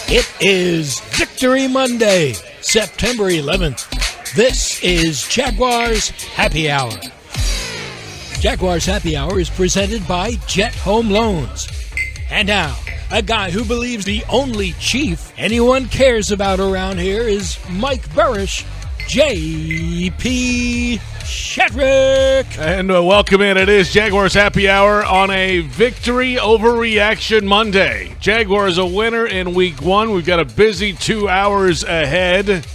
It is Victory Monday, September 11th. This is Jaguars Happy Hour. Jaguars Happy Hour is presented by Jet Home Loans. And now, a guy who believes the only chief anyone cares about around here is Mike Burrish, J.P. Shadrick. And welcome in. It is Jaguars Happy Hour on a Victory Overreaction Monday. Jaguars a winner in Week 1. We've got a busy 2 hours ahead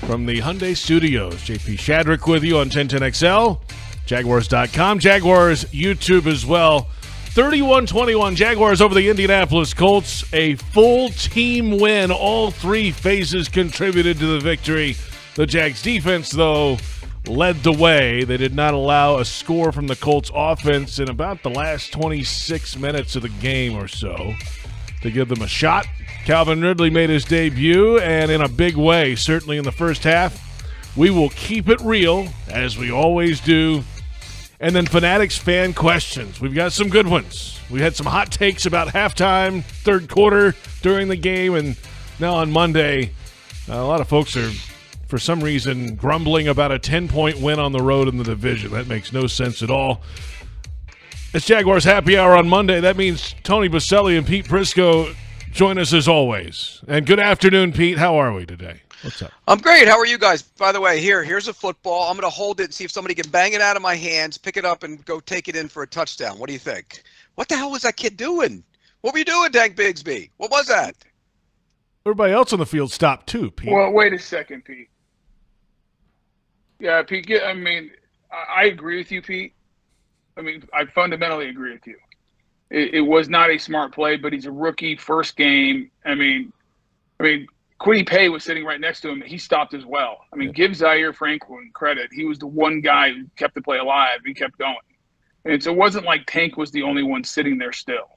from the Hyundai Studios. J.P. Shadrick with you on 1010XL, Jaguars.com, Jaguars YouTube as well. 31-21 Jaguars over the Indianapolis Colts. A full team win. All three phases contributed to the victory. The Jags defense, though, led the way. They did not allow a score from the Colts offense in about the last 26 minutes of the game or so to give them a shot. Calvin Ridley made his debut, and in a big way, certainly in the first half. We will keep it real, as we always do. And then Fanatics fan questions. We've got some good ones. We had some hot takes about halftime, third quarter, during the game, and now on Monday, a lot of folks are, for some reason, grumbling about a 10-point win on the road in the division. That makes no sense at all. It's Jaguars Happy Hour on Monday. That means Tony Boselli and Pete Prisco join us as always. And good afternoon, Pete. How are we today? What's up? I'm great. How are you guys? By the way, here's a football. I'm going to hold it and see if somebody can bang it out of my hands, pick it up, and go take it in for a touchdown. What do you think? What the hell was that kid doing? What were you doing, Dank Bigsby? What was that? Everybody else on the field stopped too, Pete. Well, wait a second, Pete. Yeah, Pete, I mean, I agree with you, Pete. I mean, I fundamentally agree with you. It was not a smart play, but he's a rookie, first game. I mean, Quiddy Pay was sitting right next to him. He stopped as well. I mean, give Zaire Franklin credit. He was the one guy who kept the play alive. He kept going. And so it wasn't like Tank was the only one sitting there still.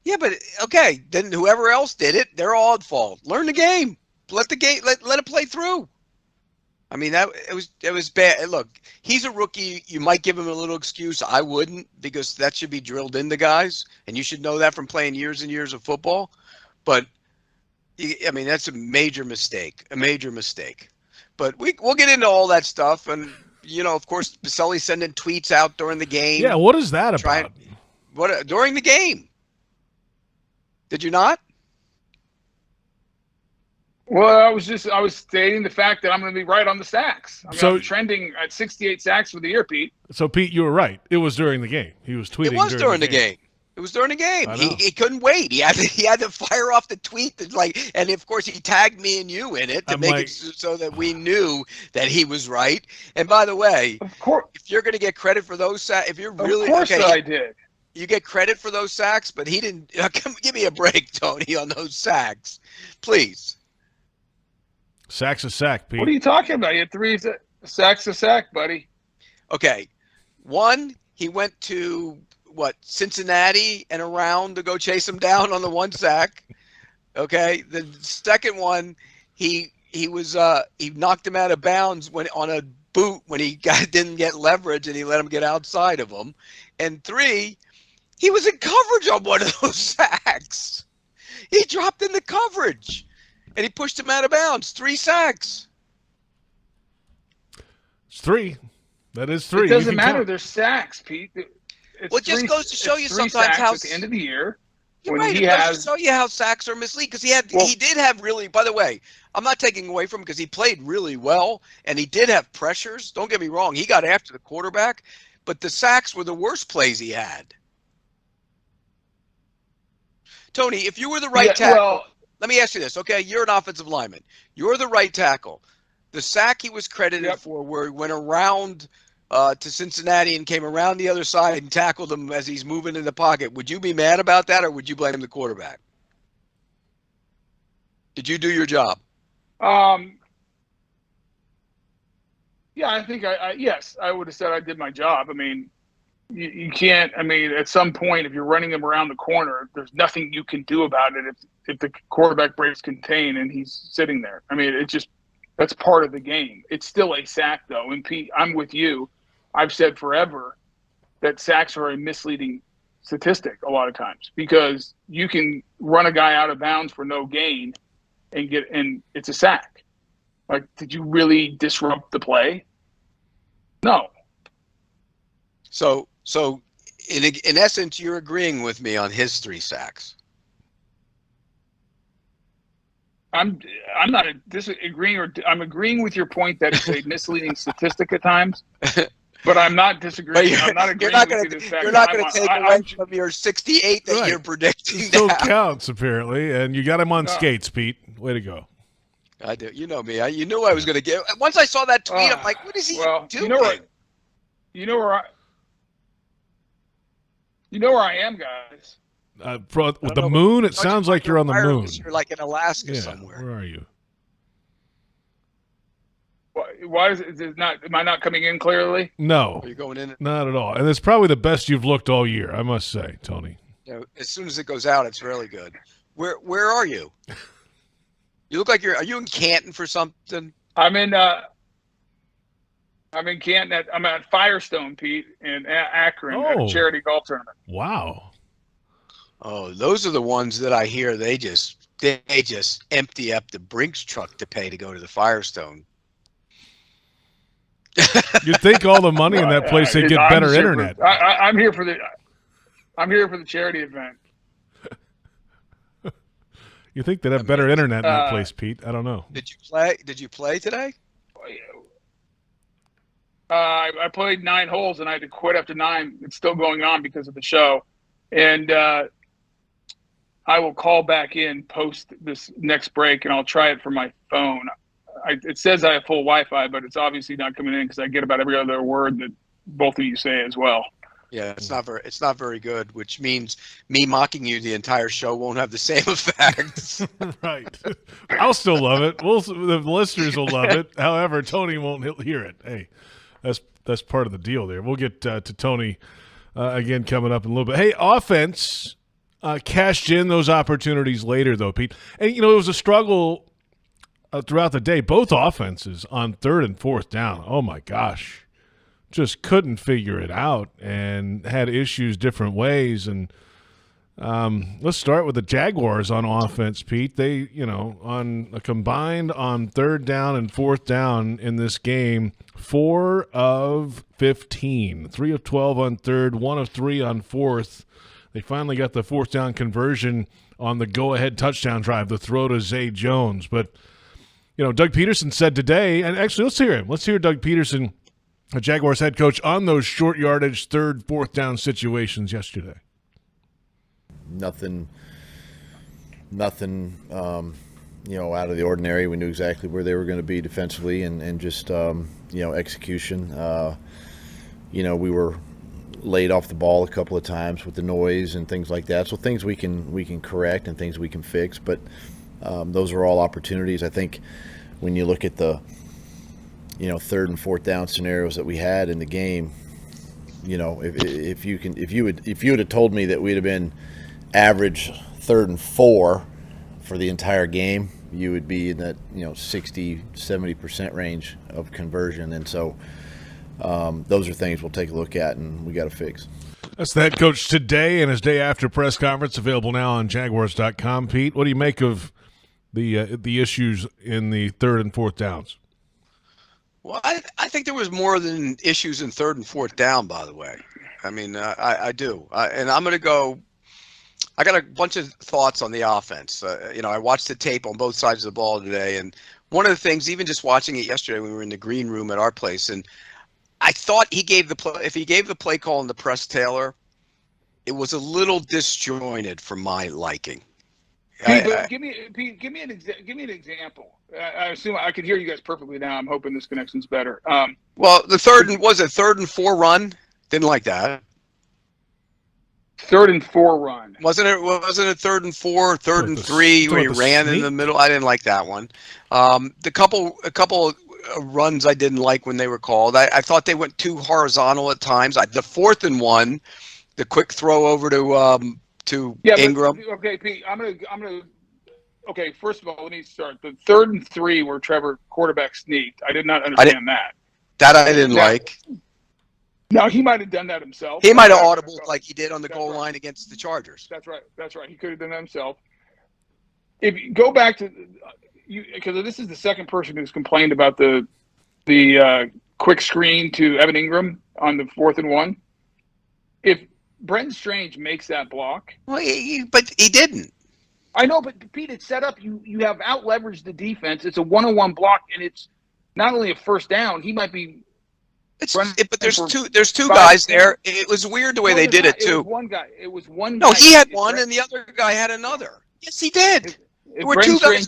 Yeah, but okay, then whoever else did it, they're all at fault. Learn the game. Let it play through. I mean, it was bad. Look, he's a rookie. You might give him a little excuse. I wouldn't, because that should be drilled into guys, and you should know that from playing years and years of football. But I mean, that's a major mistake. But we'll get into all that stuff, and of course, Boselli sending tweets out during the game. Yeah, what is that about? During the game? Did you not? Well, I was stating the fact that I'm going to be right on the sacks. I'm trending at 68 sacks for the year, Pete. So, Pete, you were right. It was during the game. He was tweeting. It was during the game. It was during the game. He couldn't wait. He had to fire off the tweet and of course he tagged me and you in it to make it so that we knew that he was right. And by the way, of course, if you're going to get credit for those sacks, if you're really of course I did. You get credit for those sacks, but he didn't. Give me a break, Tony, on those sacks, please. Sack's a sack, Pete. What are you talking about? You had 3 sacks a sack, buddy. Okay, one, he went to Cincinnati and around to go chase him down on the one sack. Okay, the second one, he knocked him out of bounds on a boot when he didn't get leverage and he let him get outside of him. And 3, he was in coverage on one of those sacks. He dropped in the coverage and he pushed him out of bounds. 3 sacks. It's 3. That is 3. It doesn't matter. They're sacks, Pete. It just goes to show you sometimes how at the end of the year. You're right. It goes to show you how sacks are misleading, because he did have really. By the way, I'm not taking away from him because he played really well and he did have pressures. Don't get me wrong. He got after the quarterback, but the sacks were the worst plays he had. Tony, if you were the right tackle, let me ask you this. Okay, you're an offensive lineman. You're the right tackle. The sack he was credited for, where he went around to Cincinnati and came around the other side and tackled him as he's moving in the pocket. Would you be mad about that, or would you blame the quarterback? Did you do your job? Yeah, I think yes, I would have said I did my job. I mean, you can't. I mean, at some point, if you're running him around the corner, there's nothing you can do about it if the quarterback breaks contain and he's sitting there. I mean, that's part of the game. It's still a sack, though. And Pete, I'm with you. I've said forever that sacks are a misleading statistic a lot of times because you can run a guy out of bounds for no gain and it's a sack. Like, did you really disrupt the play? No. So in essence, you're agreeing with me on his 3 sacks. I'm not disagreeing, or I'm agreeing with your point that it's a misleading statistic at times, but I'm not disagreeing. I'm not agreeing with you. You're not going to take away from your 68 that Right. you're predicting. Still now. counts apparently, and you got him on skates, Pete. Way to go. I do. You know me. You knew I was going to get. Once I saw that tweet, I'm like, what is he doing? You know where I am, guys. With the moon, it sounds like you're on the moon. You're like in Alaska somewhere. Where are you? Why is it not? Am I not coming in clearly? No. Are you going in? Not at all. And it's probably the best you've looked all year, I must say, Tony. As soon as it goes out, it's really good. Where are you? You look like are you in Canton for something? I'm in Canton. I'm at Firestone, Pete, in Akron at a charity golf tournament. Wow. Oh, those are the ones that I hear they just empty up the Brinks truck to pay to go to the Firestone. You'd think all the money in that place they'd get better internet. I'm here for the charity event. You think they'd have better internet in that place, Pete? I don't know. Did you play today? I played 9 holes and I had to quit after 9. It's still going on because of the show, and I will call back in post this next break, and I'll try it from my phone. It says I have full Wi-Fi, but it's obviously not coming in because I get about every other word that both of you say as well. Yeah, it's not very good, which means me mocking you the entire show won't have the same effect. Right. I'll still love it. The listeners will love it. However, Tony won't hear it. Hey, that's part of the deal there. We'll get to Tony again coming up in a little bit. Hey, offense cashed in those opportunities later, though, Pete. And, it was a struggle throughout the day. Both offenses on 3rd and 4th down. Oh, my gosh. Just couldn't figure it out and had issues different ways. And let's start with the Jaguars on offense, Pete. They, on a combined on 3rd down and 4th down in this game, 4 of 15, 3 of 12 on 3rd, 1 of 3 on 4th. They finally got the 4th down conversion on the go-ahead touchdown drive, the throw to Zay Jones. But, Doug Peterson said today, and actually let's hear him. Let's hear Doug Peterson, the Jaguars head coach, on those short yardage 3rd, 4th down situations yesterday. Nothing, out of the ordinary. We knew exactly where they were going to be defensively and just, execution. We were laid off the ball a couple of times with the noise and things like that. So things we can correct and things we can fix. But those are all opportunities. I think when you look at the 3rd and 4th down scenarios that we had in the game, if you would have told me that we'd have been average 3rd and 4 for the entire game, you would be in that 60-70% range of conversion. And so those are things we'll take a look at and we got to fix. That's the head coach today and his day after press conference, available now on Jaguars.com. Pete, what do you make of the issues in the 3rd and 4th downs? Well, I think there was more than issues in 3rd and 4th down, by the way. I mean, I do. And I'm going to go – I got a bunch of thoughts on the offense. I watched the tape on both sides of the ball today, and one of the things, even just watching it yesterday when we were in the green room at our place, and I thought if he gave the play call in the press Taylor, it was a little disjointed for my liking. Give me an example. I assume I could hear you guys perfectly now. I'm hoping this connection's better. Well, the 3rd and 4 run? Didn't like that. 3rd and 4 run. Wasn't it 3rd and 4, 3rd and 3 where he ran in the middle? I didn't like that one. A couple runs I didn't like when they were called. I thought they went too horizontal at times. The 4th and 1, the quick throw over to Ingram. Okay, Pete, I'm gonna. Okay, first of all, let me start. The 3rd and 3 where Trevor quarterback sneaked. I did not understand that. That I didn't like. No, he might have done that himself. He might have audible like he did on the goal line against the Chargers. That's right. He could have done that himself. If you go back to because this is the second person who's complained about the quick screen to Evan Ingram on the 4th and 1. If Brenton Strange makes that block, Well, but he didn't. I know, but Pete, it's set up. You have out leveraged the defense. It's a 1-on-1 block, and it's not only a first down. He might be. But there's two guys there. It was weird the way they did it too. It was one guy. No, he had one, and the other guy had another. Yes, he did. There were two guys.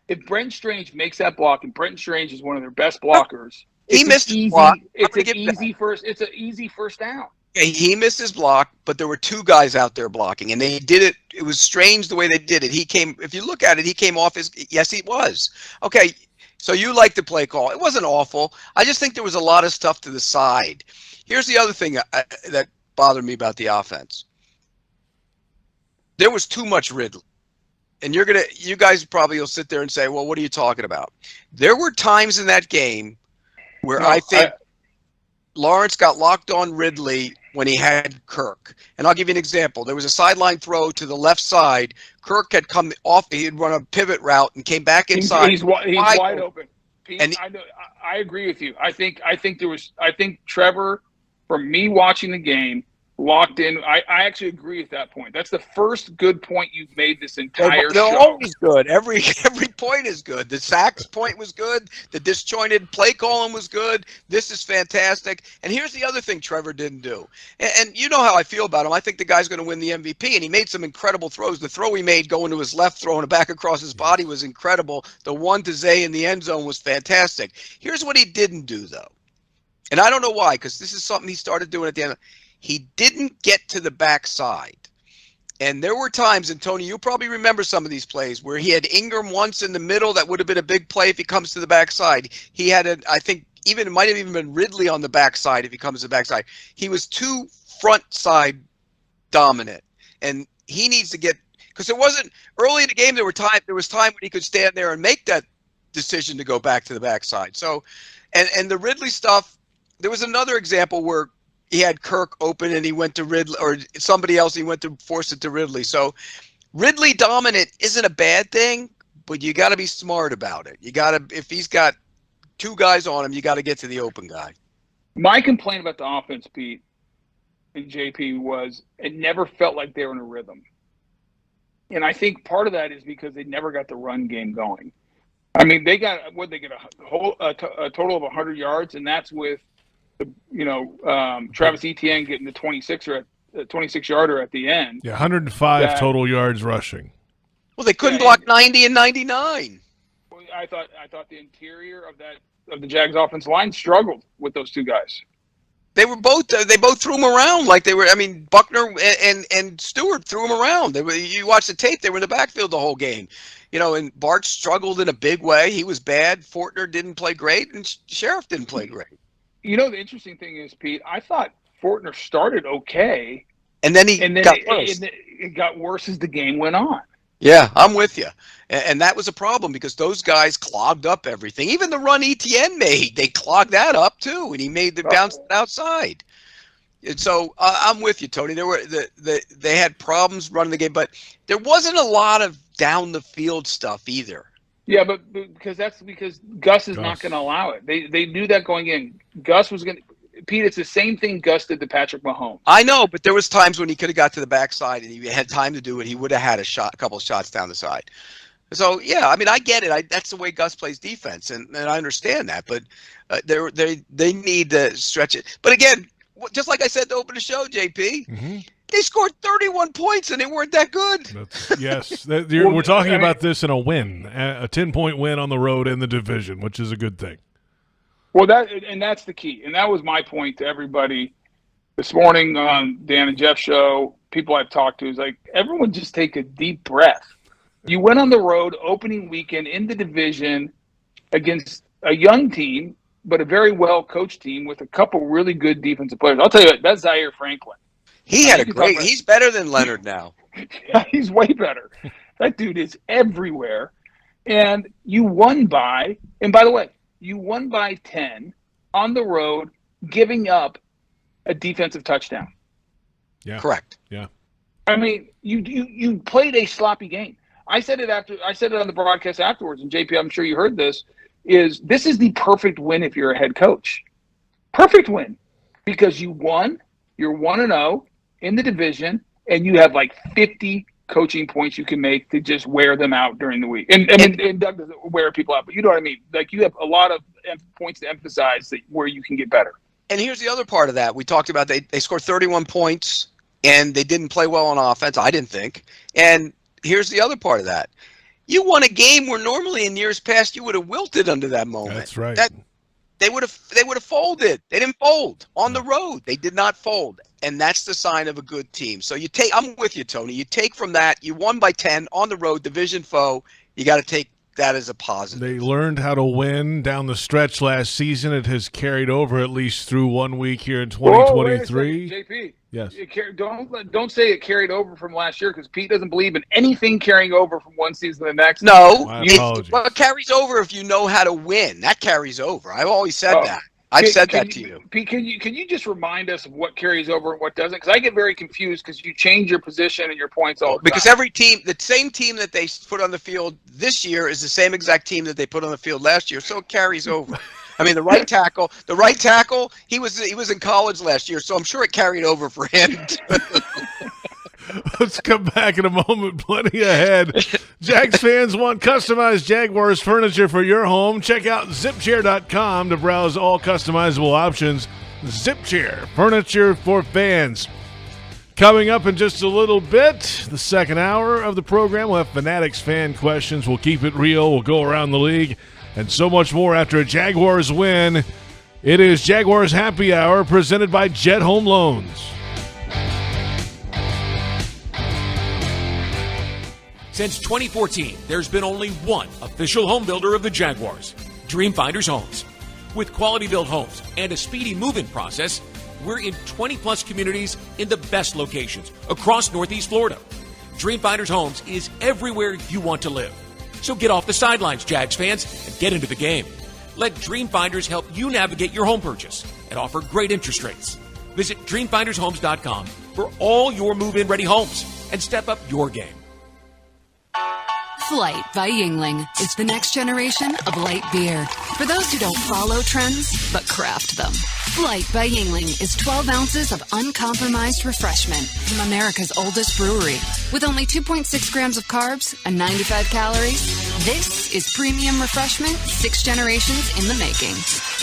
If Brenton Strange makes that block, and Brenton Strange is one of their best blockers, he missed his block. It's an easy first down. Okay, he missed his block, but there were two guys out there blocking, and they did it. It was strange the way they did it. If you look at it, he came off his. Yes, he was. Okay. So you like the play call. It wasn't awful. I just think there was a lot of stuff to the side. Here's the other thing that bothered me about the offense. There was too much Ridley. And you guys probably will sit there and say, well, what are you talking about? There were times in that game where I think Lawrence got locked on Ridley when he had Kirk. And I'll give you an example. There was a sideline throw to the left side. Kirk had come off. He had run a pivot route and came back inside. He's wide open. Pete, and I agree with you. I think Trevor, from me watching the game, locked in. I actually agree with that point. That's the first good point you've made this entire show. They're always good. Every point is good. The sacks point was good. The disjointed play calling was good. This is fantastic. And here's the other thing Trevor didn't do. And you know how I feel about him. I think the guy's going to win the MVP, and he made some incredible throws. The throw he made going to his left, throwing it back across his body was incredible. The one to Zay in the end zone was fantastic. Here's what he didn't do, though. And I don't know why, because this is something he started doing at the end. He didn't get to the backside. And there were times, and Tony, you probably remember some of these plays, where he had Ingram once in the middle. That would have been a big play if he comes to the backside. He had, I think, it might have even been Ridley on the backside if he comes to the backside. He was too front side dominant. And he needs to get, because it wasn't, early in the game, there was time when he could stand there and make that decision to go back to the backside. So, and the Ridley stuff, there was another example where he had Kirk open and he went to Ridley, or somebody else, he went to force it to Ridley. So Ridley dominant isn't a bad thing, but you got to be smart about it. You got to, if he's got two guys on him, you got to get to the open guy. My complaint about the offense, Pete and JP, was it never felt like they were in a rhythm. And I think part of that is because they never got the run game going. I mean, they got a total of 100 yards, and that's with Travis Etienne getting the 26-yarder at the end. Yeah, 105 total yards rushing. Well, they couldn't block 90 and 99. Well, I thought the interior of the Jags offensive line struggled with those two guys. They both threw him around like they were. I mean, Buckner and Stewart threw him around. You watch the tape; they were in the backfield the whole game. And Bart struggled in a big way. He was bad. Fortner didn't play great, and Sheriff didn't play great. The interesting thing is, Pete, I thought Fortner started okay, and then got worse. It got worse as the game went on. Yeah, I'm with you. And that was a problem because those guys clogged up everything. Even the run Etienne made, they clogged that up too, and he made the bounce outside. And so I'm with you, Tony. They had problems running the game, but there wasn't a lot of down the field stuff either. Yeah, but because Gus is not going to allow it. They knew that going in. Gus was going to – Pete, it's the same thing Gus did to Patrick Mahomes. I know, but there was times when he could have got to the backside and he had time to do it. He would have had a couple of shots down the side. So, yeah, I mean, I get it. That's the way Gus plays defense, and I understand that. But they need to stretch it. But, again, just like I said to open the show, JP, they scored 31 points, and they weren't that good. Yes. We're talking about this in a win, a 10-point win on the road in the division, which is a good thing. Well, that's the key. And that was my point to everybody this morning on Dan and Jeff's show. People I've talked to is like, everyone just take a deep breath. You went on the road opening weekend in the division against a young team, but a very well-coached team with a couple really good defensive players. I'll tell you what, that's Zaire Franklin. He's better than Leonard now. Yeah, he's way better. That dude is everywhere. And you won by 10 on the road, giving up a defensive touchdown. Yeah. Correct. Yeah. I mean, you played a sloppy game. I said it on the broadcast afterwards, and JP, I'm sure you heard this. This is the perfect win if you're a head coach. Perfect win, because you won. You're 1-0 in the division, and you have like 50 coaching points you can make to just wear them out during the week. And Doug doesn't wear people out, but you know what I mean. Like, you have a lot of points to emphasize where you can get better. And here's the other part of that. We talked about they scored 31 points, and they didn't play well on offense, I didn't think. And here's the other part of that. You won a game where normally in years past you would have wilted under that moment. That's right. They would have folded. They didn't fold on the road. They did not fold, and that's the sign of a good team. So I'm with you, Tony. You take from that. You won by 10 on the road, division foe. You got to take that as a positive. They learned how to win down the stretch last season. It has carried over at least through 1 week here in 2023. JP. Yes. Don't say it carried over from last year, because Pete doesn't believe in anything carrying over from one season to the next. No, it carries over if you know how to win. That carries over. I've always said that. I've said that to you. Pete, can you just remind us of what carries over and what doesn't? Because I get very confused because you change your position and your points all the time. Because every team, the same team that they put on the field this year is the same exact team that they put on the field last year, so it carries over. I mean, the right tackle, he was in college last year, so I'm sure it carried over for him. Let's come back in a moment. Plenty ahead. Jags fans want customized Jaguars furniture for your home. Check out zipchair.com to browse all customizable options. Zipchair, furniture for fans. Coming up in just a little bit, the second hour of the program, we'll have Fanatics fan questions. We'll keep it real. We'll go around the league and so much more after a Jaguars win. It is Jaguars Happy Hour presented by Jet Home Loans. Since 2014, there's been only one official home builder of the Jaguars, Dreamfinders Homes. With quality-built homes and a speedy move-in process, we're in 20-plus communities in the best locations across Northeast Florida. Dreamfinders Homes is everywhere you want to live. So get off the sidelines, Jags fans, and get into the game. Let Dreamfinders help you navigate your home purchase and offer great interest rates. Visit DreamfindersHomes.com for all your move-in ready homes and step up your game. Flight by Yuengling is the next generation of light beer. For those who don't follow trends, but craft them. Flight by Yuengling is 12 ounces of uncompromised refreshment from America's oldest brewery. With only 2.6 grams of carbs and 95 calories, this is premium refreshment 6 generations in the making.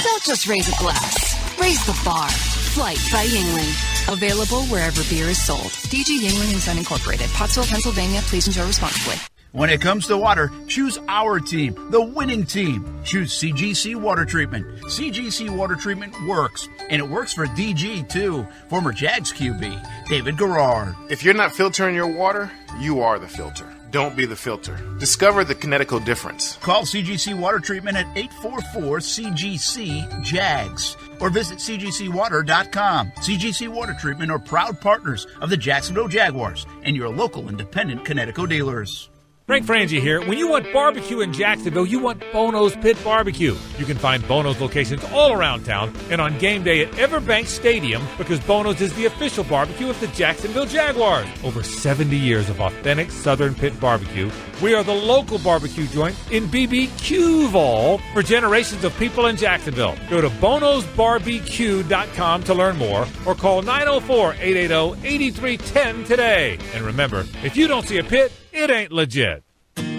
Don't just raise a glass, raise the bar. Flight by Yuengling. Available wherever beer is sold. DG Yuengling & Son Incorporated, Pottsville, Pennsylvania. Please enjoy responsibly. When it comes to water, choose our team, the winning team. Choose CGC Water Treatment. CGC Water Treatment works, and it works for DG, too. Former Jags QB, David Garrard. If you're not filtering your water, you are the filter. Don't be the filter. Discover the Kinetico difference. Call CGC Water Treatment at 844-CGC-JAGS or visit cgcwater.com. CGC Water Treatment are proud partners of the Jacksonville Jaguars and your local independent Kinetico dealers. Frank Frangie here. When you want barbecue in Jacksonville, you want Bono's Pit Barbecue. You can find Bono's locations all around town and on game day at Everbank Stadium, because Bono's is the official barbecue of the Jacksonville Jaguars. Over 70 years of authentic Southern Pit Barbecue. We are the local barbecue joint in BBQval for generations of people in Jacksonville. Go to bonosbarbecue.com to learn more or call 904-880-8310 today. And remember, if you don't see a pit, it ain't legit.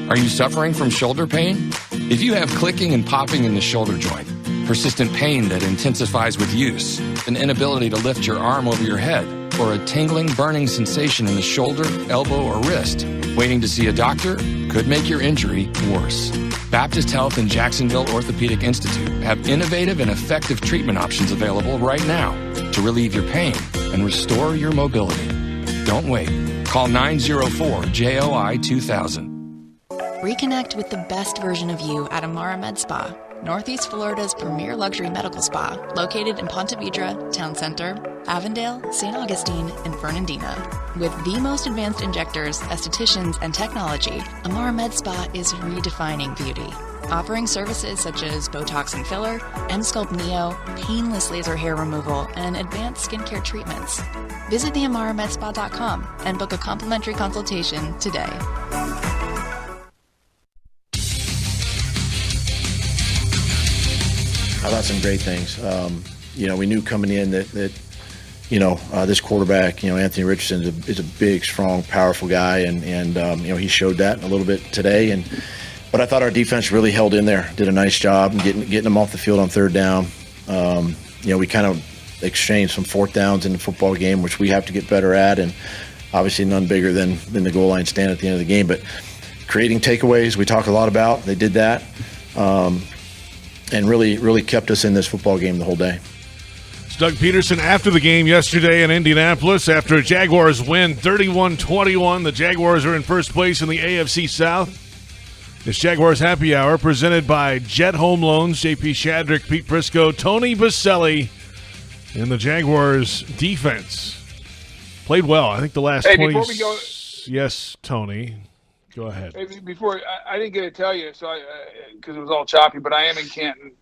Are you suffering from shoulder pain? If you have clicking and popping in the shoulder joint, persistent pain that intensifies with use, an inability to lift your arm over your head, or a tingling, burning sensation in the shoulder, elbow, or wrist, waiting to see a doctor could make your injury worse. Baptist Health and Jacksonville Orthopedic Institute have innovative and effective treatment options available right now to relieve your pain and restore your mobility. Don't wait. Call 904-JOI-2000. Reconnect with the best version of you at Amara Med Spa, Northeast Florida's premier luxury medical spa, located in Ponte Vedra, Town Center, Avondale, St. Augustine, and Fernandina. With the most advanced injectors, estheticians, and technology, Amara Med Spa is redefining beauty. offering services such as Botox and filler, Emsculpt Neo, painless laser hair removal, and advanced skincare treatments. Visit theamaramedspa.com and book a complimentary consultation today. I thought some great things. We knew coming in that this quarterback, Anthony Richardson is a big, strong, powerful guy, and he showed that a little bit today. But I thought our defense really held in there, did a nice job in getting them off the field on third down. We kind of exchanged some fourth downs in the football game, which we have to get better at, and obviously none bigger than the goal line stand at the end of the game. But creating takeaways, we talk a lot about. They did that. And really kept us in this football game the whole day. It's Doug Peterson after the game yesterday in Indianapolis. After a Jaguars win 31-21, the Jaguars are in first place in the AFC South. This Jaguars Happy Hour presented by Jet Home Loans, JP Shadrick, Pete Prisco, Tony Boselli, and the Jaguars defense played well. I think the last 20. Before we go, yes, Tony. Go ahead. Before I didn't get to tell you, so because it was all choppy, but I am in Canton,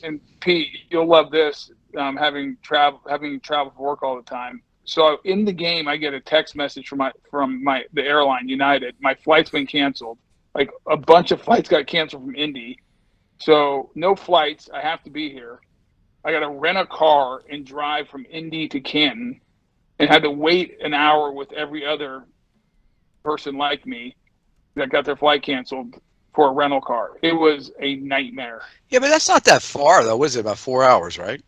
and Pete, you'll love this. Having traveled for work all the time. So in the game, I get a text message from the airline, United. My flight's been canceled. Like a bunch of flights got canceled from Indy, so no flights. I have to be here. I got to rent a car and drive from Indy to Canton, and had to wait an hour with every other person like me that got their flight canceled for a rental car. It was a nightmare. Yeah, but that's not that far, though. Was it about 4 hours, right?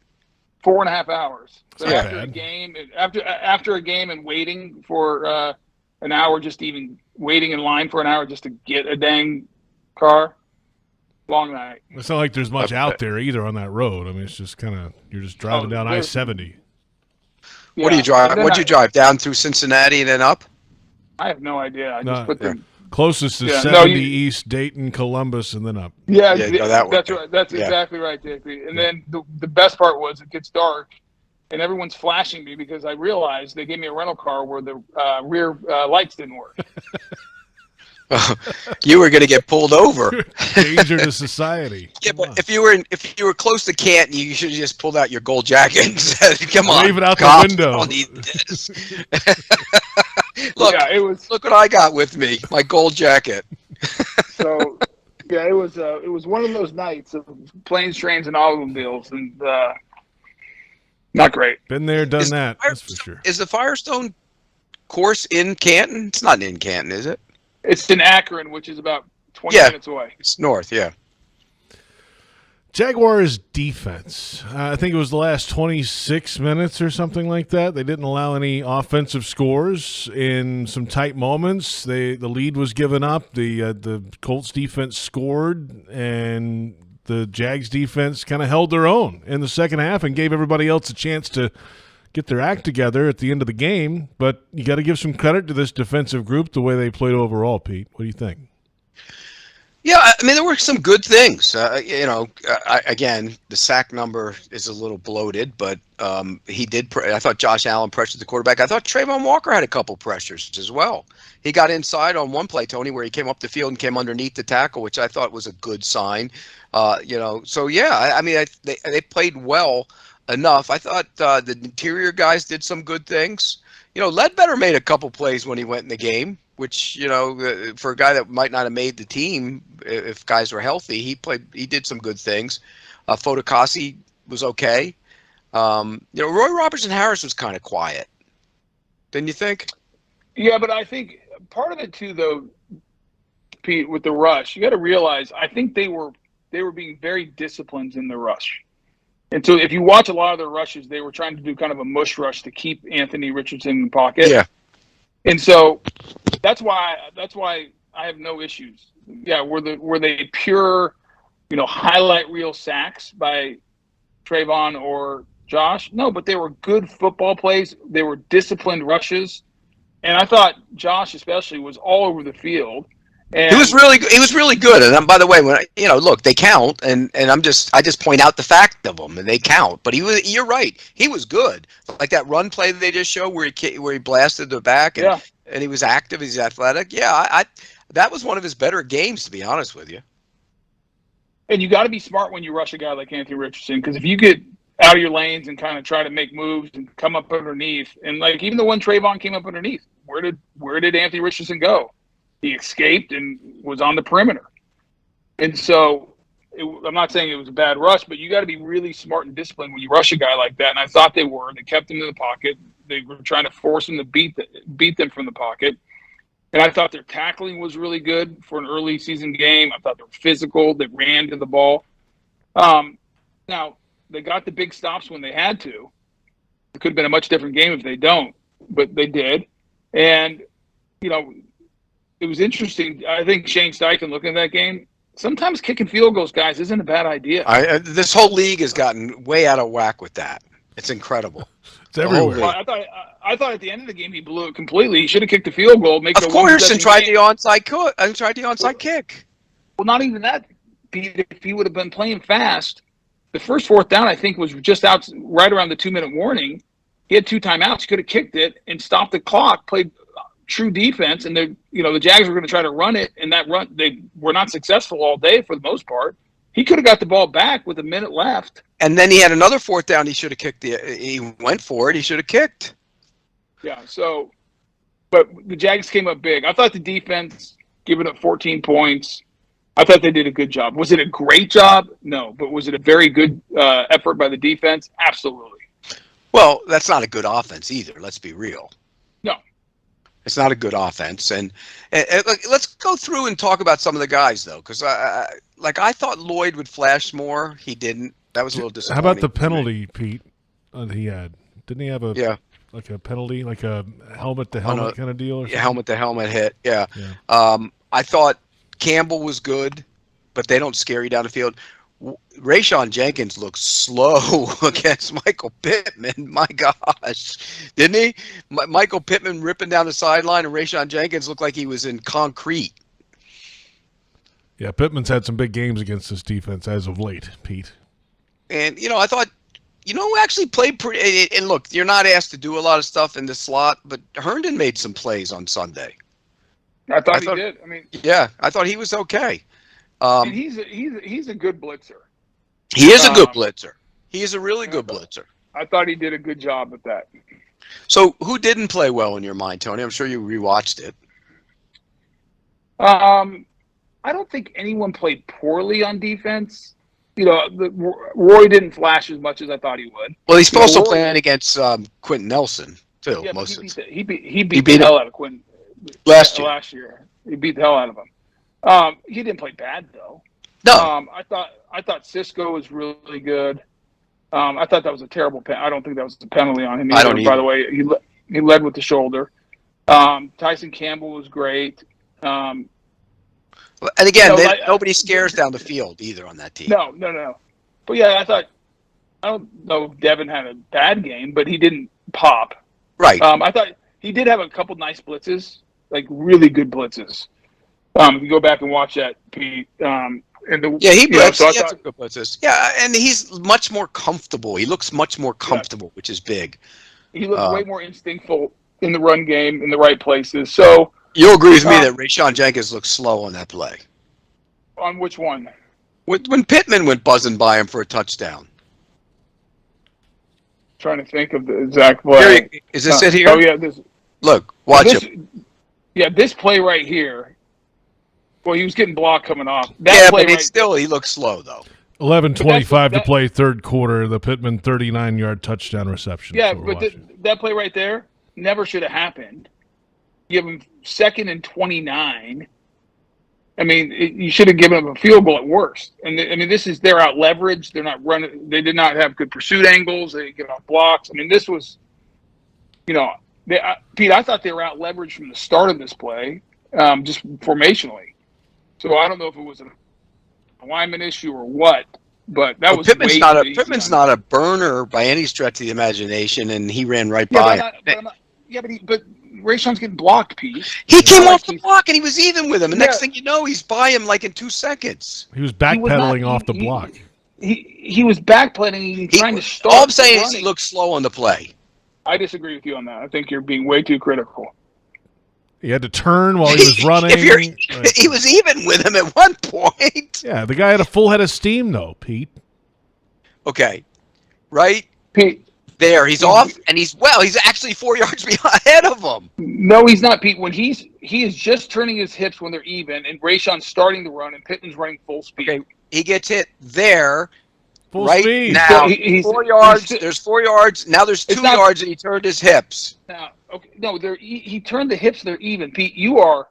4.5 hours. So Yeah. after a game and waiting for an hour, just even waiting in line for an hour just to get a dang car, long night. It's not like there's much out there either on that road. I mean, it's just kind of you're just driving down I-70. What do you drive? What'd you drive down through Cincinnati and then up? I have no idea. I just put them. Closest is 70 East, Dayton, Columbus, and then up. Yeah, that that's right. That's exactly right, JP. And then the best part was it gets dark, and everyone's flashing me because I realized they gave me a rental car where the rear lights didn't work. You were going to get pulled over. Danger to society. Yeah, but if you were close to Canton, you should have just pulled out your gold jacket and said, "Come on, leave it out cops, the window." I don't need this." Look, it was. Look what I got with me, my gold jacket. So, yeah, it was one of those nights of planes, trains, and automobiles, and not great. Been there, done that. That's for sure. Is the Firestone course in Canton? It's not in Canton, is it? It's in Akron, which is about 20 minutes away. It's north, yeah. Jaguars defense. I think it was the last 26 minutes or something like that. They didn't allow any offensive scores in some tight moments. The lead was given up. The Colts defense scored, and the Jags defense kind of held their own in the second half and gave everybody else a chance to get their act together at the end of the game. But you got to give some credit to this defensive group, the way they played overall, Pete. What do you think? Yeah, I mean, there were some good things. Again, the sack number is a little bloated, but he did. I thought Josh Allen pressured the quarterback. I thought Trayvon Walker had a couple pressures as well. He got inside on one play, Tony, where he came up the field and came underneath the tackle, which I thought was a good sign. So yeah, I mean, they played well enough. I thought the interior guys did some good things. Ledbetter made a couple plays when he went in the game, which, for a guy that might not have made the team, if guys were healthy, he did some good things. Fotokasi was okay. Roy Robertson-Harris was kind of quiet. Didn't you think? Yeah, but I think part of it too, though, Pete, with the rush, you got to realize, I think they were being very disciplined in the rush. And so if you watch a lot of their rushes, they were trying to do kind of a mush rush to keep Anthony Richardson in the pocket. Yeah. And so that's why I have no issues. Yeah, were they pure, highlight reel sacks by Trayvon or Josh? No, but they were good football plays. They were disciplined rushes. And I thought Josh especially was all over the field. And he was really good. And by the way, when look, they count, and I just point out the fact of them, and they count. But you're right, he was good. Like that run play that they just showed where he blasted the back, and he was active, he's athletic. Yeah, that was one of his better games, to be honest with you. And you got to be smart when you rush a guy like Anthony Richardson, because if you get out of your lanes and kind of try to make moves and come up underneath, and like even the one Trayvon came up underneath, where did Anthony Richardson go? He escaped and was on the perimeter. And so I'm not saying it was a bad rush, but you got to be really smart and disciplined when you rush a guy like that. And I thought they were. They kept him in the pocket. They were trying to force him to beat them from the pocket. And I thought their tackling was really good for an early season game. I thought they were physical. They ran to the ball. Now, they got the big stops when they had to. It could have been a much different game if they don't, but they did. And, you know, it was interesting. I think Shane Steichen, looking at that game, sometimes kicking field goals, guys, isn't a bad idea. This whole league has gotten way out of whack with that. It's incredible. It's everywhere. Well, I thought at the end of the game he blew it completely. He should have kicked the field goal. Of course, and tried the onside kick. Well, not even that. If he would have been playing fast, the first fourth down I think was just out right around the 2-minute warning. He had 2 timeouts. He could have kicked it and stopped the clock. Played true defense, and the Jags were going to try to run it, and that run they were not successful all day for the most part. He could have got the ball back with a minute left. And then he had another fourth down. He should have kicked he went for it. He should have kicked. Yeah. So, but the Jags came up big. I thought the defense, giving up 14 points, I thought they did a good job. Was it a great job? No. But was it a very good effort by the defense? Absolutely. Well, that's not a good offense either. Let's be real. No. It's not a good offense. And let's go through and talk about some of the guys, though, because I thought Lloyd would flash more. He didn't. That was a little disappointing. How about the penalty, Pete, he had? Didn't he have like a penalty, like a helmet-to-helmet kind of deal? Or something? Helmet-to-helmet hit, yeah. I thought Campbell was good, but they don't scare you down the field. Rayshon Jenkins looked slow against Michael Pittman. My gosh. Didn't he? Michael Pittman ripping down the sideline, and Rayshon Jenkins looked like he was in concrete. Yeah, Pittman's had some big games against this defense as of late, Pete. And, I thought, who actually played pretty – and look, you're not asked to do a lot of stuff in the slot, but Herndon made some plays on Sunday. I thought he did. Yeah, I thought he was okay. And he's a good blitzer. He is a good blitzer. He is a really good blitzer. I thought he did a good job at that. So who didn't play well in your mind, Tony? I'm sure you rewatched it. I don't think anyone played poorly on defense. Roy didn't flash as much as I thought he would. Well, he's also playing against Quentin Nelson too. Yeah, he beat the hell out of Quentin last year. He beat the hell out of him. He didn't play bad though. No. I thought Cisco was really good. I thought that was a terrible I don't think that was a penalty on him either. I don't either. By the way, he led with the shoulder. Tyson Campbell was great. And again, nobody scares down the field either on that team. No. But yeah, I don't know if Devin had a bad game, but he didn't pop. Right. I thought he did have a couple nice blitzes, like really good blitzes. If you go back and watch that, Pete. He blitzed. He had some good blitzes. Yeah, and he's much more comfortable. He looks much more comfortable, which is big. He looks way more instinctful in the run game in the right places. So you'll agree with me that Rayshon Jenkins looked slow on that play. On which one? When Pittman went buzzing by him for a touchdown. Trying to think of the exact play. Is this it here? Oh yeah, Look, watch it. Yeah, this play right here. Well, he was getting blocked coming off. He looks slow though. 11:25 to play, third quarter. The Pittman 39-yard touchdown reception. Yeah, but that play right there never should have happened. Give him 2nd and 29. I mean, you should have given him a field goal at worst. And they're out leveraged. They're not running. They did not have good pursuit angles. They didn't get off blocks. I mean, this was, Pete, I thought they were out leveraged from the start of this play, just formationally. So I don't know if it was an alignment issue or what, but that was Pittman's not a burner by any stretch of the imagination, and he ran right by him. But Rayshon's getting blocked, Pete. He came off the block, and he was even with him. The next thing you know, he's by him like in 2 seconds. He was backpedaling off the block. He was backpedaling, trying to start. All I'm saying is he looked slow on the play. I disagree with you on that. I think you're being way too critical. He had to turn while he was running. He was even with him at one point. Yeah, the guy had a full head of steam, though, Pete. Okay, right? Pete. There, he's off, and he's actually 4 yards ahead of him. No, he's not, Pete. When he is just turning his hips when they're even, and Rayshon's starting to run, and Pittman's running full speed. Okay, he gets hit there. Full speed. Now, so 4 yards. There's 4 yards. Now there's 2 yards, and he turned his hips. Now, okay, no, he turned the hips. They're even, Pete. You're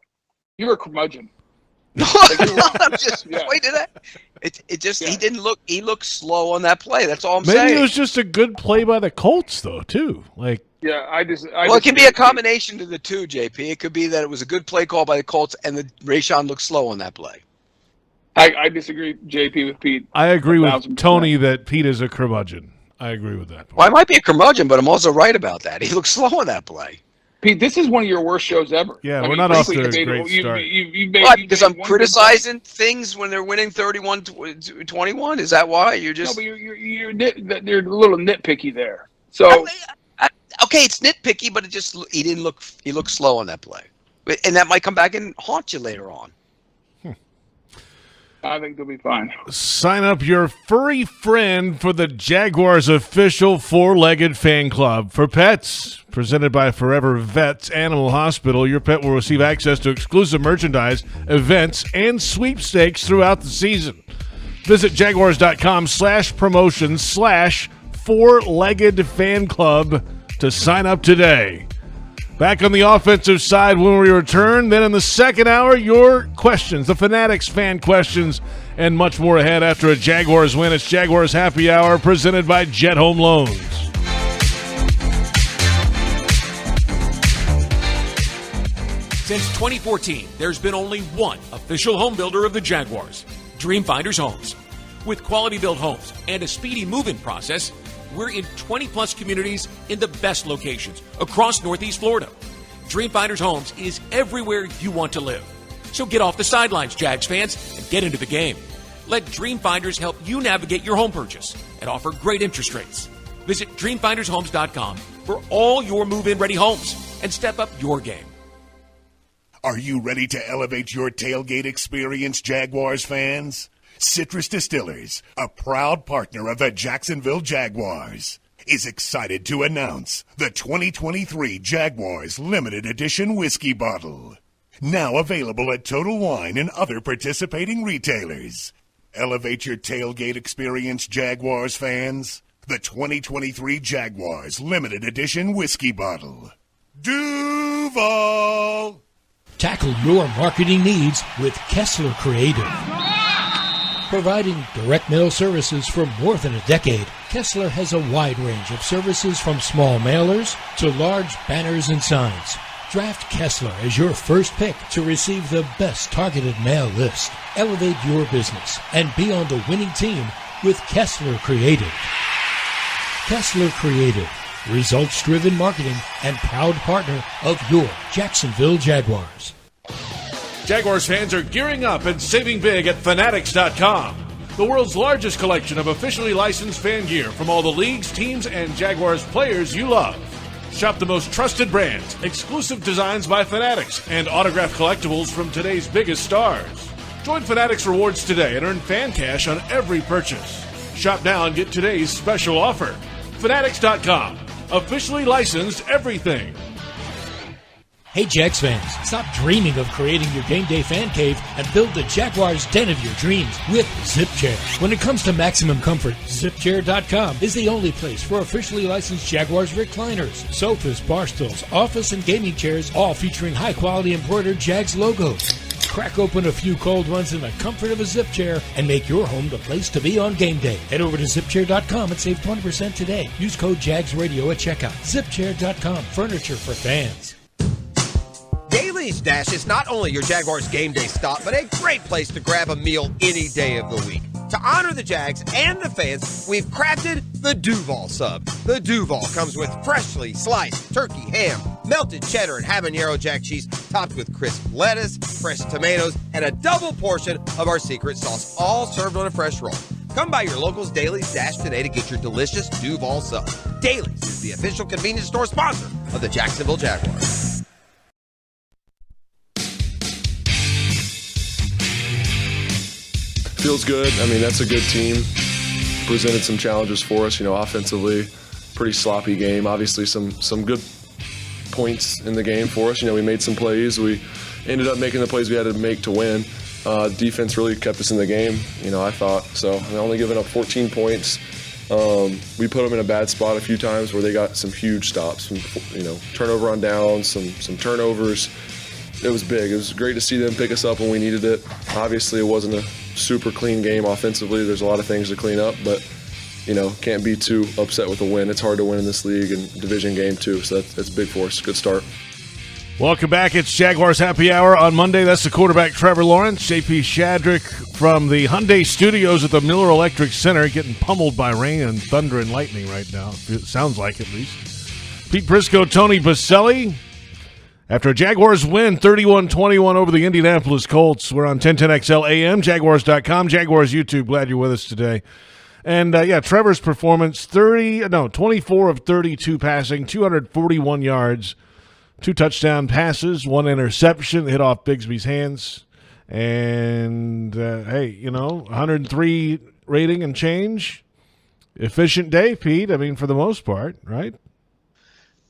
a curmudgeon. I'm just pointing at that. It just he didn't look. He looked slow on that play. That's all I'm saying. Maybe it was just a good play by the Colts, though, too. Well, it can be a combination of the two, JP. It could be that it was a good play call by the Colts, and the Rayshon looked slow on that play. I disagree, JP, with Pete. I agree with Tony that Pete is a curmudgeon. I agree with that. Well, I might be a curmudgeon, but I'm also right about that. He looked slow on that play. Pete, this is one of your worst shows ever. Yeah, we're not off to a great start. Why? Because I'm criticizing things when they're winning 31-21? Is that why? You're just... No, but they're a little nitpicky there. So... Okay, it's nitpicky, but he looked slow on that play. And that might come back and haunt you later on. I think they'll be fine. Sign up your furry friend for the Jaguars official four-legged fan club for pets. Presented by Forever Vets Animal Hospital, your pet will receive access to exclusive merchandise, events, and sweepstakes throughout the season. Visit jaguars.com/promotions/four-legged fan club to sign up today. Back on the offensive side when we return. Then in the second hour, your questions, the Fanatics fan questions, and much more ahead after a Jaguars win. It's Jaguars Happy Hour presented by Jet Home Loans. Since 2014, there's been only one official home builder of the Jaguars, Dreamfinders Homes. With quality-built homes and a speedy move-in process, we're in 20-plus communities in the best locations across Northeast Florida. Dreamfinders Homes is everywhere you want to live. So get off the sidelines, Jags fans, and get into the game. Let Dreamfinders help you navigate your home purchase and offer great interest rates. Visit DreamfindersHomes.com for all your move-in ready homes and step up your game. Are you ready to elevate your tailgate experience, Jaguars fans? Citrus Distillers, a proud partner of the Jacksonville Jaguars, is excited to announce the 2023 Jaguars Limited Edition Whiskey Bottle. Now available at Total Wine and other participating retailers. Elevate your tailgate experience, Jaguars fans. The 2023 Jaguars Limited Edition Whiskey Bottle. Duval! Tackle your marketing needs with Kessler Creative. Providing direct mail services for more than a decade, Kessler has a wide range of services from small mailers to large banners and signs. Draft Kessler as your first pick to receive the best targeted mail list. Elevate your business and be on the winning team with Kessler Creative. Kessler Creative, results-driven marketing and proud partner of your Jacksonville Jaguars. Jaguars fans are gearing up and saving big at Fanatics.com, the world's largest collection of officially licensed fan gear from all the leagues, teams, and Jaguars players you love. Shop the most trusted brands, exclusive designs by Fanatics, and autographed collectibles from today's biggest stars. Join Fanatics Rewards today and earn fan cash on every purchase. Shop now and get today's special offer. Fanatics.com, officially licensed everything. Hey Jags fans, stop dreaming of creating your game day fan cave and build the Jaguars den of your dreams with ZipChair. When it comes to maximum comfort, ZipChair.com is the only place for officially licensed Jaguars recliners, sofas, bar stools, office and gaming chairs, all featuring high quality embroidered Jags logos. Crack open a few cold ones in the comfort of a ZipChair and make your home the place to be on game day. Head over to ZipChair.com and save 20% today. Use code JagsRadio at checkout. ZipChair.com, furniture for fans. Daly's Dash is not only your Jaguars game day stop, but a great place to grab a meal any day of the week. To honor the Jags and the fans, we've crafted the Duval Sub. The Duval comes with freshly sliced turkey, ham, melted cheddar, and habanero jack cheese, topped with crisp lettuce, fresh tomatoes, and a double portion of our secret sauce, all served on a fresh roll. Come by your local's Daly's Dash today to get your delicious Duval Sub. Daly's is the official convenience store sponsor of the Jacksonville Jaguars. feels good. I mean, that's a good team. Presented some challenges for us, offensively. Pretty sloppy game. Obviously, some good points in the game for us. We made some plays. We ended up making the plays we had to make to win. Defense really kept us in the game, I thought. So, only giving up 14 points. We put them in a bad spot a few times where they got some huge stops, turnover on downs, some turnovers. It was big. It was great to see them pick us up when we needed it. Obviously, it wasn't a super clean game offensively. There's a lot of things to clean up, but, can't be too upset with a win. It's hard to win in this league and division game too, so that's big for us. Good start. Welcome back. It's Jaguars Happy Hour on Monday. That's the quarterback, Trevor Lawrence. JP Shadrick from the Hyundai Studios at the Miller Electric Center, getting pummeled by rain and thunder and lightning right now. It sounds like, at least. Pete Prisco, Tony Boselli. After a Jaguars win 31-21 over the Indianapolis Colts, we're on 1010XL AM, Jaguars.com, Jaguars YouTube. Glad you're with us today. And, Trevor's performance, 24 of 32 passing, 241 yards, 2 touchdown passes, 1 interception, hit off Bigsby's hands. And, 103 rating and change. Efficient day, Pete, for the most part, right?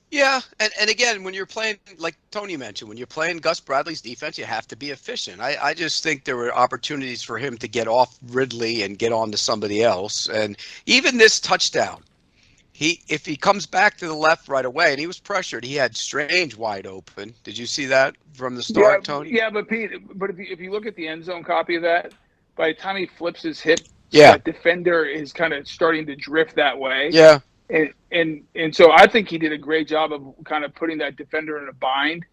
Yeah, and again, when you're playing, like Tony mentioned, when you're playing Gus Bradley's defense, you have to be efficient. I just think there were opportunities for him to get off Ridley and get on to somebody else. And even this touchdown, if he comes back to the left right away, and he was pressured, he had Strange wide open. Did you see that from the start, Tony? Yeah, but Pete, if you look at the end zone copy of that, by the time he flips his hip, that defender is kind of starting to drift that way. Yeah. And so I think he did a great job of kind of putting that defender in a bind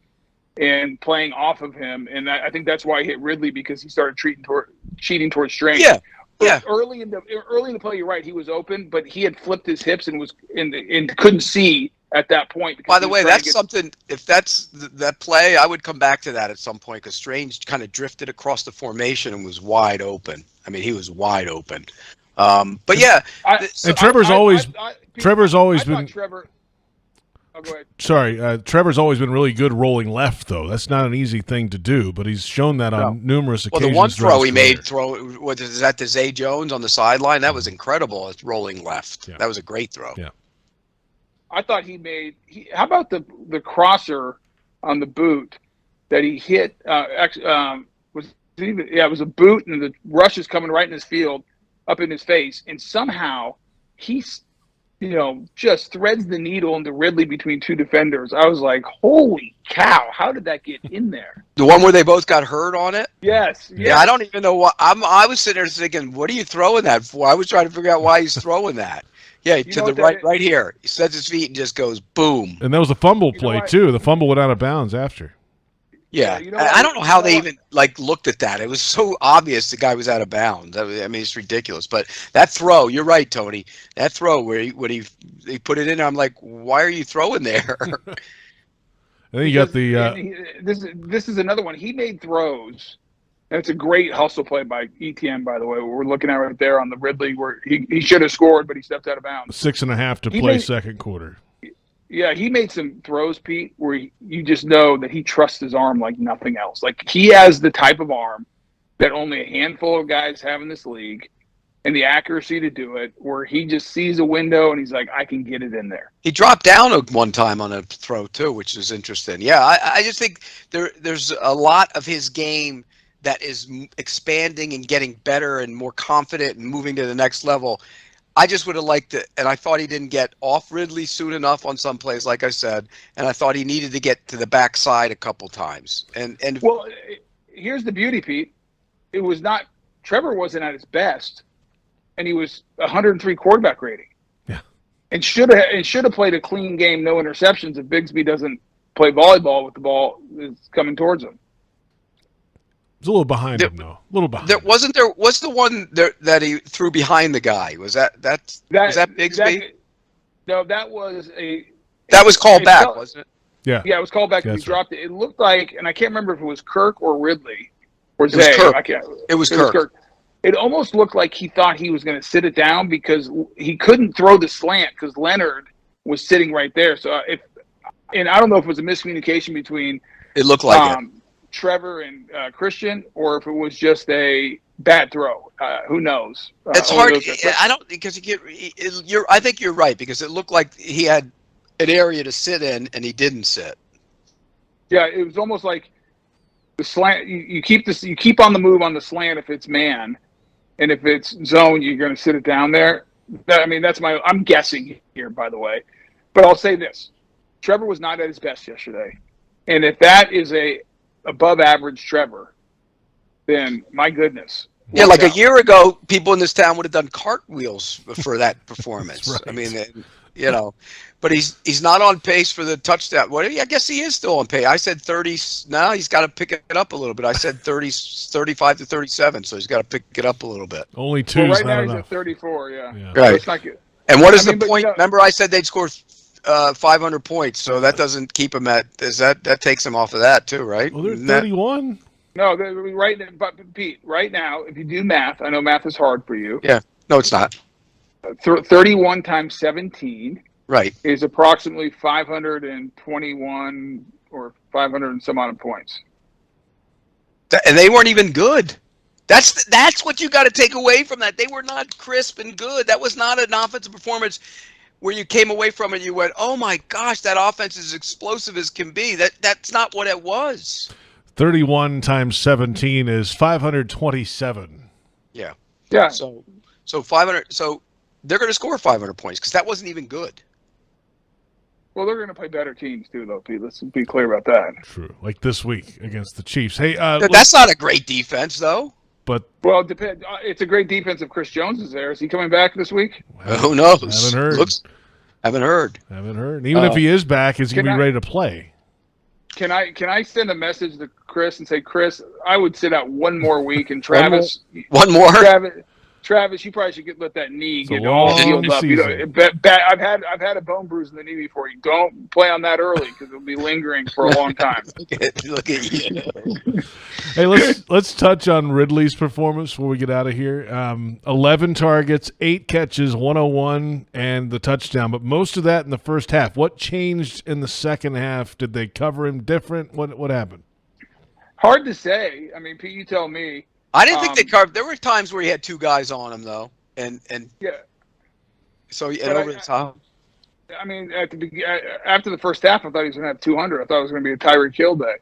and playing off of him. And I think that's why he hit Ridley, because he started cheating towards Strange. Yeah. Early in the play, you're right, he was open, but he had flipped his hips and was and couldn't see at that point. By the way, that's something. If that's that play, I would come back to that at some point, because Strange kind of drifted across the formation and was wide open. He was wide open. But yeah, Trevor's always been. Trevor, oh, go ahead. Sorry, Trevor's always been really good rolling left, though. That's not an easy thing to do, but he's shown that on numerous occasions. Well, the one throw he made, is that to Zay Jones on the sideline? That was incredible. It's rolling left. Yeah. That was a great throw. Yeah. I thought how about the crosser on the boot that he hit? It was a boot, and the rush is coming right in his field, up in his face, and somehow he's just threads the needle into Ridley between 2 defenders. I was like, holy cow, how did that get in there? The one where they both got hurt on it? Yes. Yeah, I don't even know what I was sitting there thinking, what are you throwing that for? I was trying to figure out why he's throwing that. Yeah, to the right here. He sets his feet and just goes boom. And that was a fumble play too. The fumble went out of bounds after. Yeah, I don't know how they even looked at that. It was so obvious the guy was out of bounds. It's ridiculous. But that throw, you're right, Tony. That throw where he put it in, I'm like, why are you throwing there? And then you got the. This is another one. He made throws. That's a great hustle play by ETN, by the way. We're looking at right there on the Ridley where he should have scored, but he stepped out of bounds. 6.5 to play second quarter. Yeah, he made some throws, Pete, where you just know that he trusts his arm like nothing else. Like, he has the type of arm that only a handful of guys have in this league, and the accuracy to do it, where he just sees a window and he's like, I can get it in there. He dropped down one time on a throw, too, which is interesting. Yeah, I just think there's a lot of his game that is expanding and getting better and more confident and moving to the next level. I just would have liked it, and I thought he didn't get off Ridley soon enough on some plays, like I said, and I thought he needed to get to the backside a couple times. Well, here's the beauty, Pete. It was not – Trevor wasn't at his best, and he was 103 quarterback rating. Yeah. And should have played a clean game, no interceptions, if Bigsby doesn't play volleyball with the ball that's coming towards him. It's a little behind him, though. A little behind. What's the one that he threw behind the guy? Was that Bigsby? No, that was called back, wasn't it? Yeah. Yeah, it was called back. He dropped it. It looked like, and I can't remember if it was Kirk or Ridley or Zay. It was Kirk. It almost looked like he thought he was going to sit it down because he couldn't throw the slant because Leonard was sitting right there. So and I don't know if it was a miscommunication between it looked like Trevor and Christian, or if it was just a bad throw. Who knows? It's hard. I don't because I think you're right because it looked like he had an area to sit in and he didn't sit. Yeah, it was almost like the slant. You keep on the move on the slant if it's man, and if it's zone, you're going to sit it down there. That's I'm guessing here, by the way, but I'll say this: Trevor was not at his best yesterday, and if that is a above average Trevor, then my goodness. Yeah, like a year ago, people in this town would have done cartwheels for that performance. Right. I mean, but he's not on pace for the touchdown. Well, I guess he is still on pace. I said 30. Now he's got to pick it up a little bit. I said 35 to 37, so he's got to pick it up a little bit. Only two. Right now enough. he's at 34. Yeah. Right. So not good. And what is the point? Remember, I said they'd score 500 points, so that doesn't keep him at. That takes him off of that too, right? Well, they're 31. No, but Pete, right now, if you do math, I know math is hard for you. Yeah. No, it's not. 31 times 17 right is approximately 521 or 500 and some odd points. And they weren't even good. That's what you got to take away from that. They were not crisp and good. That was not an offensive performance where you came away from it and you went, "Oh my gosh, that offense is explosive as can be." That's not what it was. 31 times 17 is 527. Yeah. Yeah. So 500. So they're going to score 500 points because that wasn't even good. Well, they're going to play better teams too, though, Pete. Let's be clear about that. True. Like this week against the Chiefs. Hey, that's not a great defense, though. But well, it's a great defense if Chris Jones is there. Is he coming back this week? Who knows? Haven't heard. Haven't heard. And even if he is back, is he going to be ready to play? Can I send a message to Chris and say, Chris, I would sit out one more week, and Travis, one more. Travis, you probably should let that knee get all healed up. I've had a bone bruise in the knee before. You don't play on that early because it'll be lingering for a long time. Look at you. Hey, let's touch on Ridley's performance before we get out of here. 11 targets, 8 catches, 101, and the touchdown. But most of that in the first half. What changed in the second half? Did they cover him different? What happened? Hard to say. I mean, Pete, you tell me. I didn't think they carved. There were times where he had 2 guys on him though, and yeah. So over the top. I mean, after the first half, I thought he was going to have 200. I thought it was going to be a Tyreek Hill day.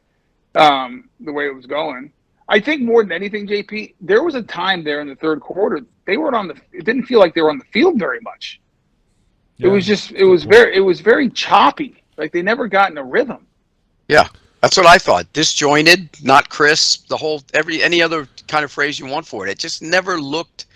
The way it was going, I think more than anything, JP, there was a time there in the third quarter they weren't on it didn't feel like they were on the field very much. Yeah, it was very choppy. Like they never got in a rhythm. Yeah. That's what I thought. Disjointed, not crisp. Any other kind of phrase you want for it. It just never looked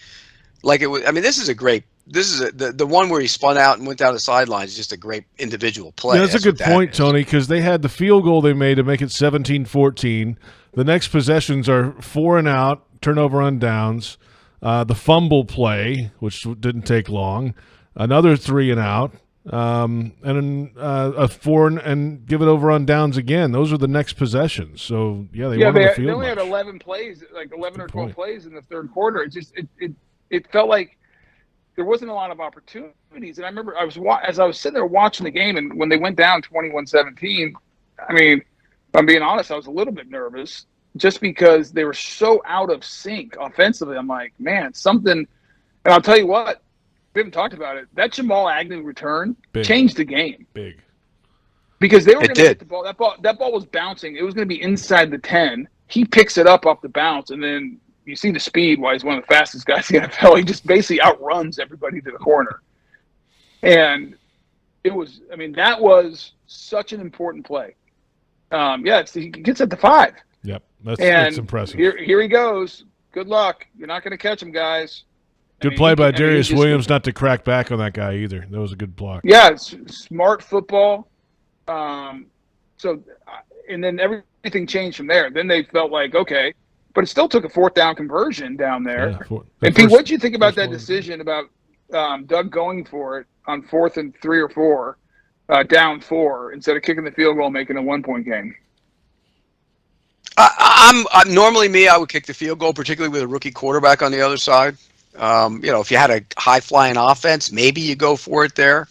like it was. I mean, this is the one where he spun out and went down the sidelines. Is just a great individual play. Yeah, that's a good point, Tony, because they had the field goal they made to make it 17-14. The next possessions are 4 and out, turnover on downs. The fumble play, which didn't take long. Another 3 and out. And a 4 and give it over on downs again. Those are the next possessions. So they weren't on the field. They only had 11 plays, like 11 or 12 plays in the third quarter. It felt like there wasn't a lot of opportunities. And I remember as I was sitting there watching the game, and when they went down 21-17, I mean, if I'm being honest, I was a little bit nervous just because they were so out of sync offensively. I'm like, man, something. And I'll tell you what. We haven't talked about it. That Jamal Agnew return changed the game. Big. Because they were going to get the ball. That ball was bouncing. It was going to be inside the 10. He picks it up off the bounce, and then you see the speed. Why he's one of the fastest guys in the NFL. He just basically outruns everybody to the corner. And that was such an important play. He gets at the 5. Yep, that's impressive. Here he goes. Good luck. You're not going to catch him, guys. Good play by Darius Williams not to crack back on that guy either. That was a good block. Yeah, smart football. And then everything changed from there. Then they felt like, okay, but it still took a 4th down conversion down there. Yeah, and Pete, what did you think about that decision about Doug going for it on 4th and 3 or 4, down 4, instead of kicking the field goal, making a 1-point game? I'm normally me. I would kick the field goal, particularly with a rookie quarterback on the other side. If you had a high-flying offense, maybe you go for it there.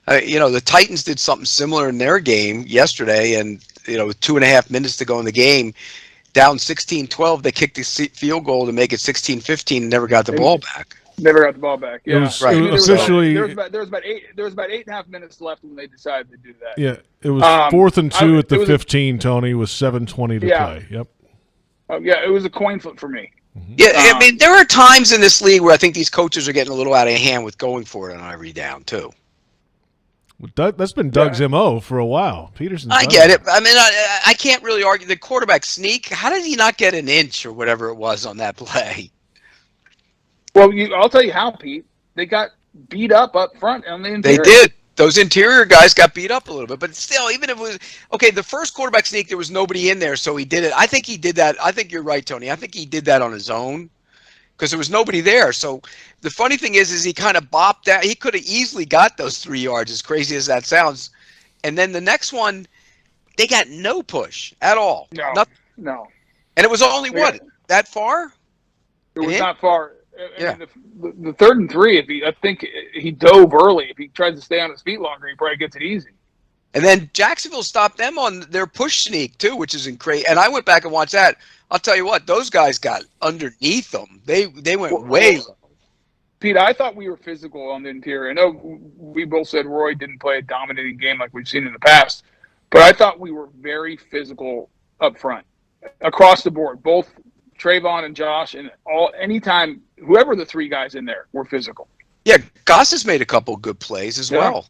The Titans did something similar in their game yesterday, and with 2.5 minutes to go in the game, down 16-12, they kicked the field goal to make it 16-15 and never got the ball back. Never got the ball back. Yeah, right. It was officially there was about 8.5 minutes left when they decided to do that. Yeah, it was 4th and 2 at the 15. Tony, with 7:20 to play. Yep. Yeah, it was a coin flip for me. Yeah, I mean, there are times in this league where I think these coaches are getting a little out of hand with going for it on every down too. That's been Doug's MO for a while. Peterson's I get it. I mean, I can't really argue the quarterback sneak. How did he not get an inch or whatever it was on that play? Well, I'll tell you how, Pete. They got beat up front on the interior. They did. Those interior guys got beat up a little bit, but still, even if it was okay, the first quarterback sneak, there was nobody in there, so he did it. I think he did that. I think you're right, Tony. I think he did that on his own because there was nobody there. So the funny thing is he kind of bopped out. He could have easily got those 3 yards, as crazy as that sounds. And then the next one, they got no push at all. No. And it was only that far? It was not far. I mean, the 3rd and 3, I think he dove early. If he tries to stay on his feet longer, he probably gets it easy. And then Jacksonville stopped them on their push sneak too, which is incredible. And I went back and watched that. I'll tell you what, those guys got underneath them. They went way low. Pete, I thought we were physical on the interior. I know we both said Roy didn't play a dominating game like we've seen in the past, but I thought we were very physical up front, across the board. Both Trayvon and Josh, and anytime whoever the 3 guys in there were physical. Yeah, Goss has made a couple good plays as well.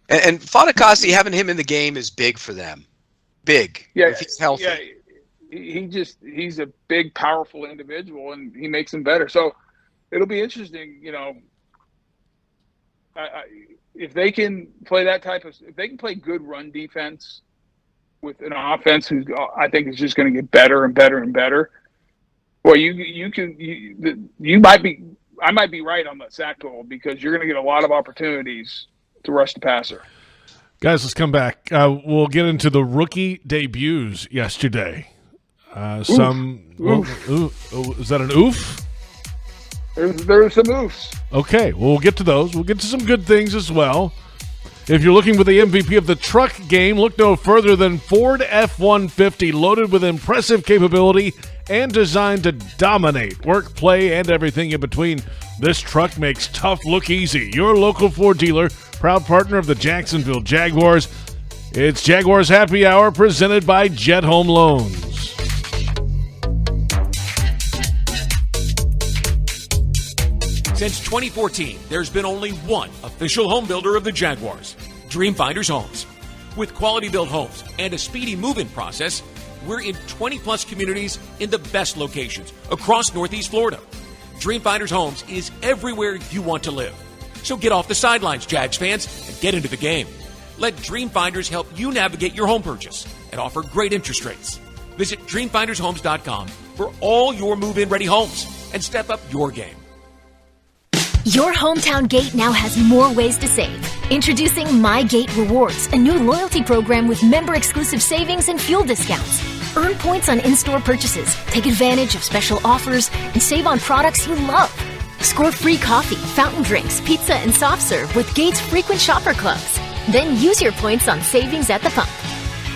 And Fadakasi, having him in the game is big for them. Big. Yeah, if he's healthy. Yeah, he's a big, powerful individual, and he makes them better. So it'll be interesting, if they can play if they can play good run defense with an offense who I think is just going to get better and better and better. Well, I might be right on the sack total because you're going to get a lot of opportunities to rush the passer. Guys, let's come back. We'll get into the rookie debuts yesterday. Is that an oof? There's some oofs. Okay, well, we'll get to those. We'll get to some good things as well. If you're looking for the MVP of the truck game, look no further than Ford F-150, loaded with impressive capability and designed to dominate work, play, and everything in between. This truck makes tough look easy. Your local Ford dealer, proud partner of the Jacksonville Jaguars. It's Jaguars Happy Hour presented by Jet Home Loans. Since 2014, there's been only one official home builder of the Jaguars, Dreamfinders Homes. With quality-built homes and a speedy move-in process, we're in 20-plus communities in the best locations across Northeast Florida. Dreamfinders Homes is everywhere you want to live. So get off the sidelines, Jags fans, and get into the game. Let Dreamfinders help you navigate your home purchase and offer great interest rates. Visit DreamfindersHomes.com for all your move-in ready homes and step up your game. Your hometown gate now has more ways to save. Introducing My Gate Rewards, a new loyalty program with member-exclusive savings and fuel discounts. Earn points on in-store purchases, take advantage of special offers, and save on products you love. Score free coffee, fountain drinks, pizza, and soft serve with Gates frequent shopper clubs. Then use your points on savings at the pump.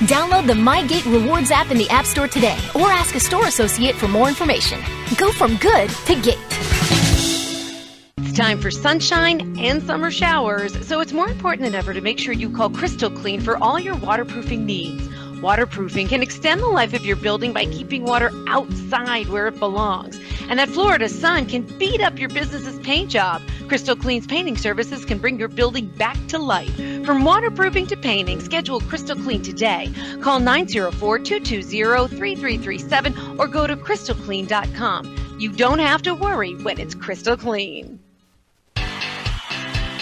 Download the My Gate Rewards app in the App Store today or ask a store associate for more information. Go from good to Gate. It's time for sunshine and summer showers, so it's more important than ever to make sure you call Crystal Clean for all your waterproofing needs. Waterproofing can extend the life of your building by keeping water outside where it belongs. And that Florida sun can beat up your business's paint job. Crystal Clean's painting services can bring your building back to life. From waterproofing to painting, schedule Crystal Clean today. Call 904-220-3337 or go to crystalclean.com. You don't have to worry when it's Crystal Clean.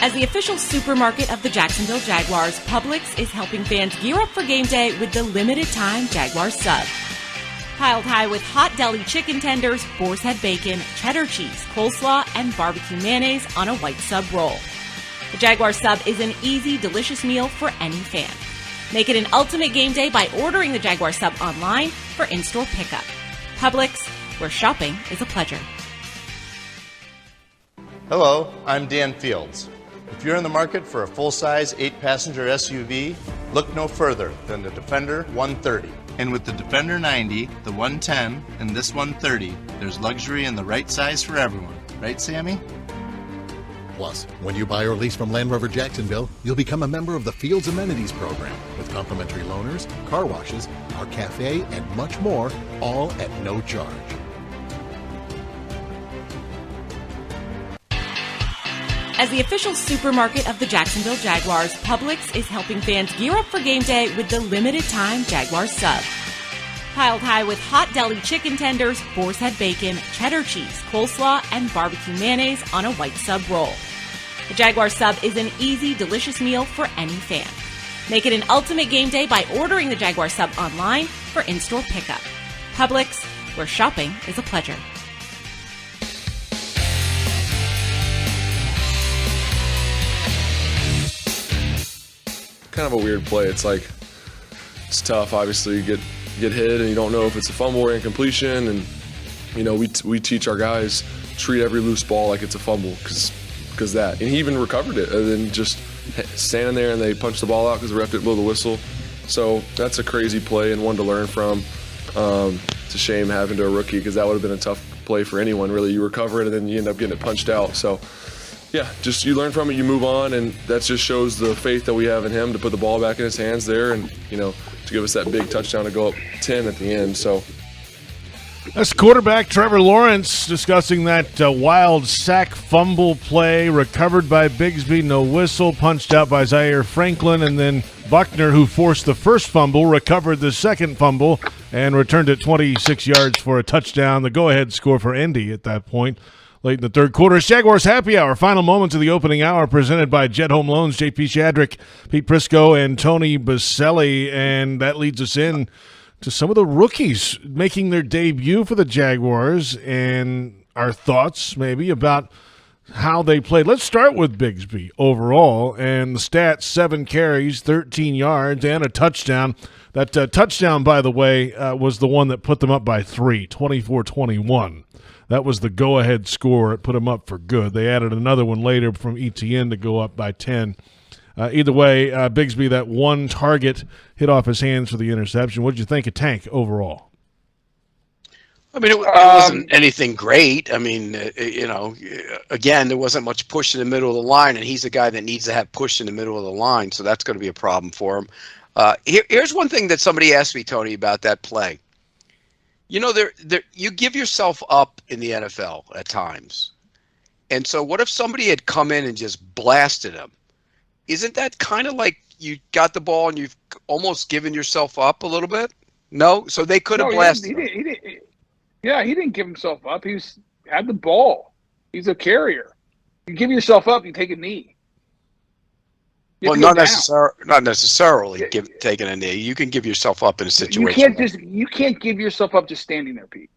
As the official supermarket of the Jacksonville Jaguars, Publix is helping fans gear up for game day with the limited-time Jaguars sub. Piled high with hot deli chicken tenders, boar's head bacon, cheddar cheese, coleslaw, and barbecue mayonnaise on a white sub roll. The Jaguars sub is an easy, delicious meal for any fan. Make it an ultimate game day by ordering the Jaguars sub online for in-store pickup. Publix, where shopping is a pleasure. Hello, I'm Dan Fields. If you're in the market for a full-size 8-passenger SUV, look no further than the Defender 130. And with the Defender 90, the 110, and this 130, there's luxury in the right size for everyone. Right, Sammy? Plus, when you buy or lease from Land Rover Jacksonville, you'll become a member of the Fields Amenities program with complimentary loaners, car washes, our cafe, and much more, all at no charge. As the official supermarket of the Jacksonville Jaguars, Publix is helping fans gear up for game day with the limited-time Jaguars sub. Piled high with hot deli chicken tenders, boar's head bacon, cheddar cheese, coleslaw, and barbecue mayonnaise on a white sub roll. The Jaguars sub is an easy, delicious meal for any fan. Make it an ultimate game day by ordering the Jaguars sub online for in-store pickup. Publix, where shopping is a pleasure. Kind of a weird play. It's like, it's tough. Obviously, you get hit and you don't know if it's a fumble or incompletion. And, you know, we teach our guys, treat every loose ball like it's a fumble because that. And he even recovered it and then just standing there and they punched the ball out because the ref didn't blow the whistle. So that's a crazy play and one to learn from. It's a shame having to a rookie because that would have been a tough play for anyone, really. You recover it and then you end up getting it punched out. So, yeah, just you learn from it, you move on, and that just shows the faith that we have in him to put the ball back in his hands there and, you know, to give us that big touchdown to go up 10 at the end. So that's quarterback Trevor Lawrence discussing that wild sack fumble play recovered by Bigsby, no whistle, punched out by Zaire Franklin, and then Buckner, who forced the first fumble, recovered the second fumble and returned it 26 yards for a touchdown. The go-ahead score for Indy at that point. Late in the third quarter, Jaguars Happy Hour. Final moments of the opening hour presented by Jet Home Loans, JP Shadrick, Pete Prisco, and Tony Boselli. And that leads us in to some of the rookies making their debut for the Jaguars and our thoughts maybe about how they played. Let's start with Bigsby overall. And the stats, 7 carries, 13 yards, and a touchdown. That touchdown, by the way, was the one that put them up by 3, 24-21. That was the go-ahead score. It put them up for good. They added another one later from ETN to go up by 10. Either way, Bigsby, that one target hit off his hands for the interception. What did you think of Tank overall? I mean, it wasn't anything great. I mean, you know, again, there wasn't much push in the middle of the line, and he's a guy that needs to have push in the middle of the line, so that's going to be a problem for him. Here's one thing that somebody asked me, Tony, about that play. You know, you give yourself up in the NFL at times. And so what if somebody had come in and just blasted him? Isn't that kind of like you got the ball and you've almost given yourself up a little bit? No? So they could have blasted him. He didn't give himself up. He had the ball. He's a carrier. You give yourself up, you take a knee. Well, not necessarily taking a knee. You can give yourself up in a situation. You can't give yourself up just standing there, Pete.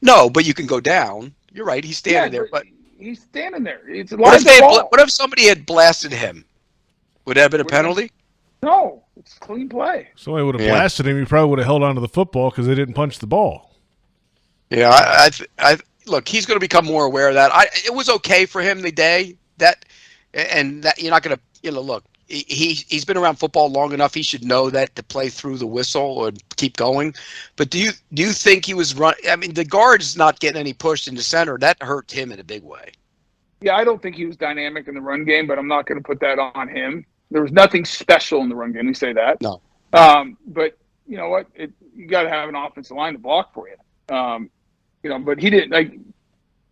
No, but you can go down. You're right. He's standing there, but he's standing there. It's what if somebody had blasted him? Would that have been a penalty? No, it's clean play. Somebody would have blasted him. He probably would have held on to the football because they didn't punch the ball. Yeah, I look. He's going to become more aware of that. It was okay for him the day that you're not going to look. He's been around football long enough. He should know that to play through the whistle or keep going. But do you think he was run? I mean, the guard's not getting any push in the center. That hurt him in a big way. Yeah, I don't think he was dynamic in the run game, but I'm not going to put that on him. There was nothing special in the run game. We say that. No. But you know what? You got to have an offensive line to block for you. But he didn't.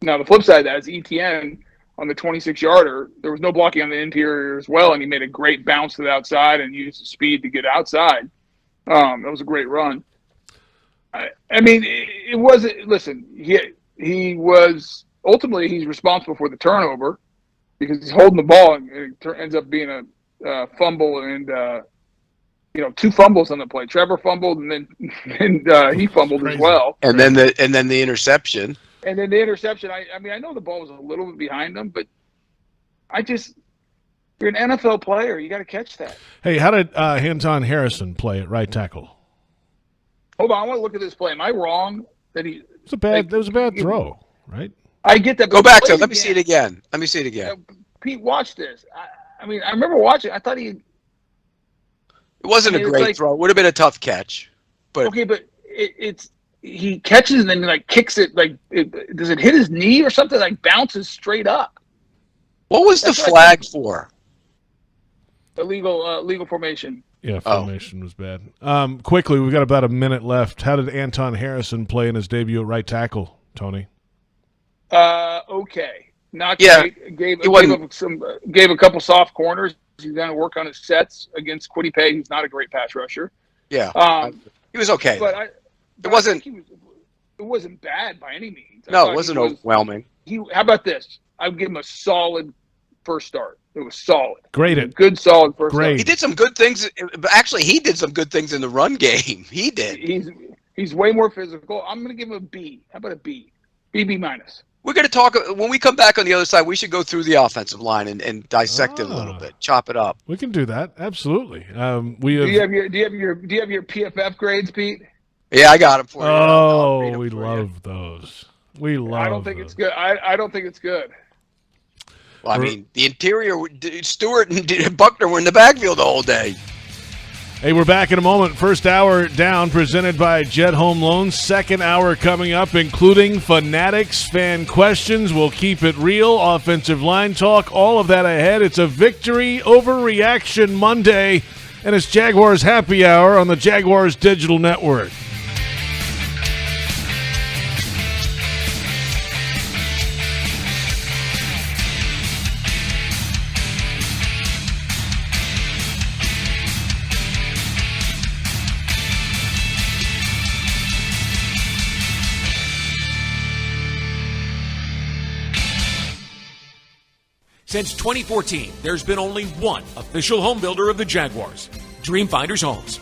Now the flip side of that is ETN. On the 26-yarder, there was no blocking on the interior as well, and he made a great bounce to the outside and used the speed to get outside. That was a great run. I mean, it wasn't – listen, he was – ultimately he's responsible for the turnover because he's holding the ball and it ends up being a fumble and 2 fumbles on the play. Trevor fumbled and then he fumbled as well. And then the interception. And then the interception, I mean, I know the ball was a little bit behind them, but you're an NFL player. You got to catch that. Hey, how did Anton Harrison play at right tackle? Hold on, I want to look at this play. Am I wrong that he? It was a bad throw, right? I get that. Go back to it. Let me see it again. Pete, watch this. I mean, I remember watching. I thought he. It wasn't a great throw. It would have been a tough catch. But it's he catches and then like kicks it does it hit his knee or something? Like bounces straight up. What was the flag for? Legal formation. Yeah, formation was bad. Quickly, we've got about a minute left. How did Anton Harrison play in his debut at right tackle, Tony? Okay. Not great. Gave a couple soft corners. He's going to work on his sets against Kwity Paye, who's not a great pass rusher. Yeah. He was okay. But it wasn't bad by any means. No, it wasn't overwhelming. How about this? I would give him a solid first start. It was solid. Graded. Good, solid first start. He did some good things. Actually, he did some good things in the run game. He did. He's way more physical. I'm going to give him a B. How about a B? B minus. We're going to talk when we come back on the other side. We should go through the offensive line and dissect it a little bit, chop it up. We can do that. Absolutely. Do you have your PFF grades, Pete? Yeah, I got them for you. Oh, we love those. We love. I don't think it's good. I don't think it's good. Well, I mean, the interior, Stewart and Buckner were in the backfield the whole day. Hey, we're back in a moment. First hour down, presented by Jet Home Loans. Second hour coming up, including Fanatics fan questions. We'll keep it real. Offensive line talk. All of that ahead. It's a Victory Overreaction Monday, and it's Jaguars Happy Hour on the Jaguars Digital Network. Since 2014, there's been only one official home builder of the Jaguars, Dreamfinders Homes.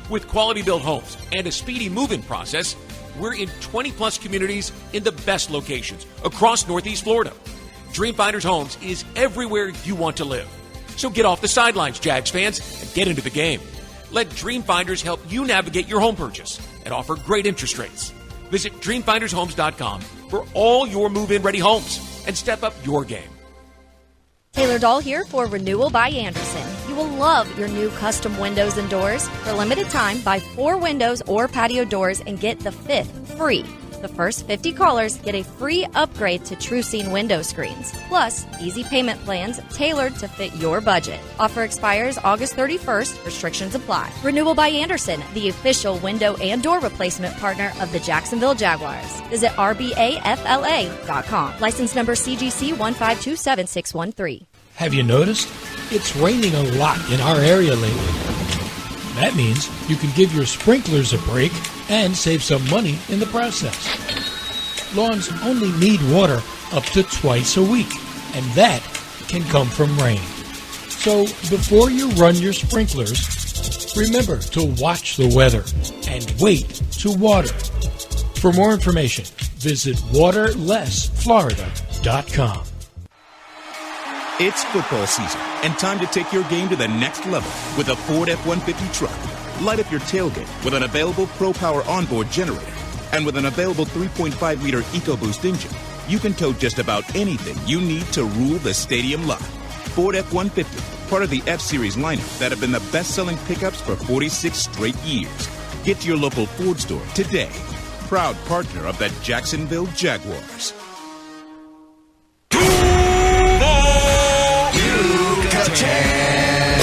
With quality-built homes and a speedy move-in process, we're in 20-plus communities in the best locations across Northeast Florida. Dreamfinders Homes is everywhere you want to live. So get off the sidelines, Jags fans, and get into the game. Let Dreamfinders help you navigate your home purchase and offer great interest rates. Visit DreamfindersHomes.com for all your move-in ready homes and step up your game. Taylor Dahl here for Renewal by Anderson. You will love your new custom windows and doors. For a limited time, buy 4 windows or patio doors and get the 5th free. The first 50 callers get a free upgrade to TrueScene window screens. Plus, easy payment plans tailored to fit your budget. Offer expires August 31st. Restrictions apply. Renewal by Anderson, the official window and door replacement partner of the Jacksonville Jaguars. Visit rbafla.com. License number CGC 1527613. Have you noticed? It's raining a lot in our area lately. That means you can give your sprinklers a break and save some money in the process. Lawns only need water up to twice a week, and that can come from rain. So before you run your sprinklers, remember to watch the weather and wait to water. For more information, visit waterlessflorida.com. It's football season and time to take your game to the next level with a Ford F-150 truck. Light up your tailgate with an available Pro Power onboard generator. And with an available 3.5-liter EcoBoost engine, you can tow just about anything you need to rule the stadium lot. Ford F-150, part of the F-Series lineup that have been the best-selling pickups for 46 straight years. Get to your local Ford store today. Proud partner of the Jacksonville Jaguars.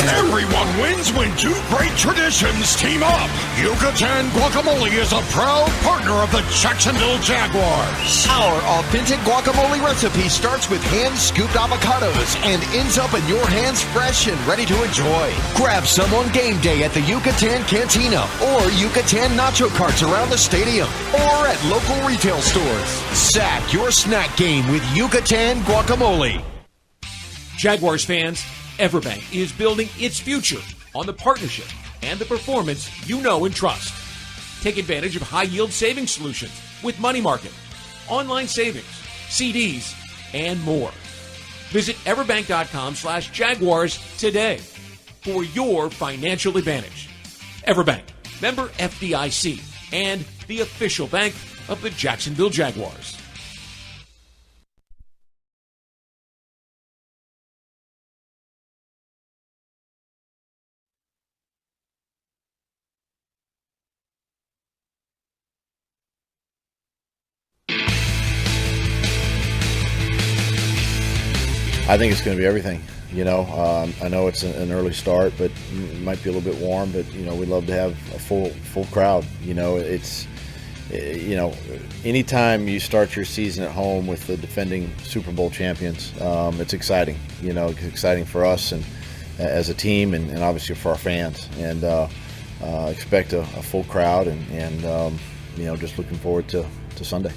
Everyone wins when 2 great traditions team up. Yucatan Guacamole is a proud partner of the Jacksonville Jaguars. Our authentic guacamole recipe starts with hand-scooped avocados and ends up in your hands fresh and ready to enjoy. Grab some on game day at the Yucatan Cantina or Yucatan nacho carts around the stadium or at local retail stores. Sack your snack game with Yucatan Guacamole. Jaguars fans, Everbank is building its future on the partnership and the performance you know and trust. Take advantage of high-yield savings solutions with money market, online savings, CDs, and more. Visit everbank.com/Jaguars today for your financial advantage. Everbank, member FDIC, and the official bank of the Jacksonville Jaguars. I think it's going to be everything. I know it's an early start, but it might be a little bit warm. But we'd love to have a full crowd. It's anytime you start your season at home with the defending Super Bowl champions, it's exciting. It's exciting for us and as a team, and obviously for our fans. And expect a full crowd, and just looking forward to Sunday.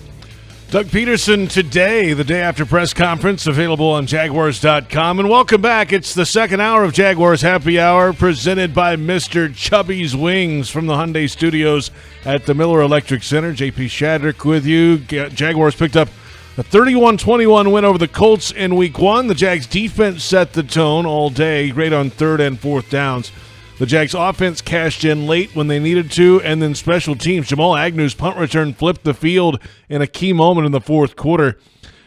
Doug Peterson today, the day after press conference, available on Jaguars.com. And welcome back. It's the second hour of Jaguars Happy Hour, presented by Mr. Chubby's Wings from the Hyundai Studios at the Miller Electric Center. JP Shadrick with you. Jaguars picked up a 31-21 win over the Colts in Week 1. The Jags defense set the tone all day, great on third and fourth downs. The Jags offense cashed in late when they needed to, and then special teams. Jamal Agnew's punt return flipped the field in a key moment in the fourth quarter,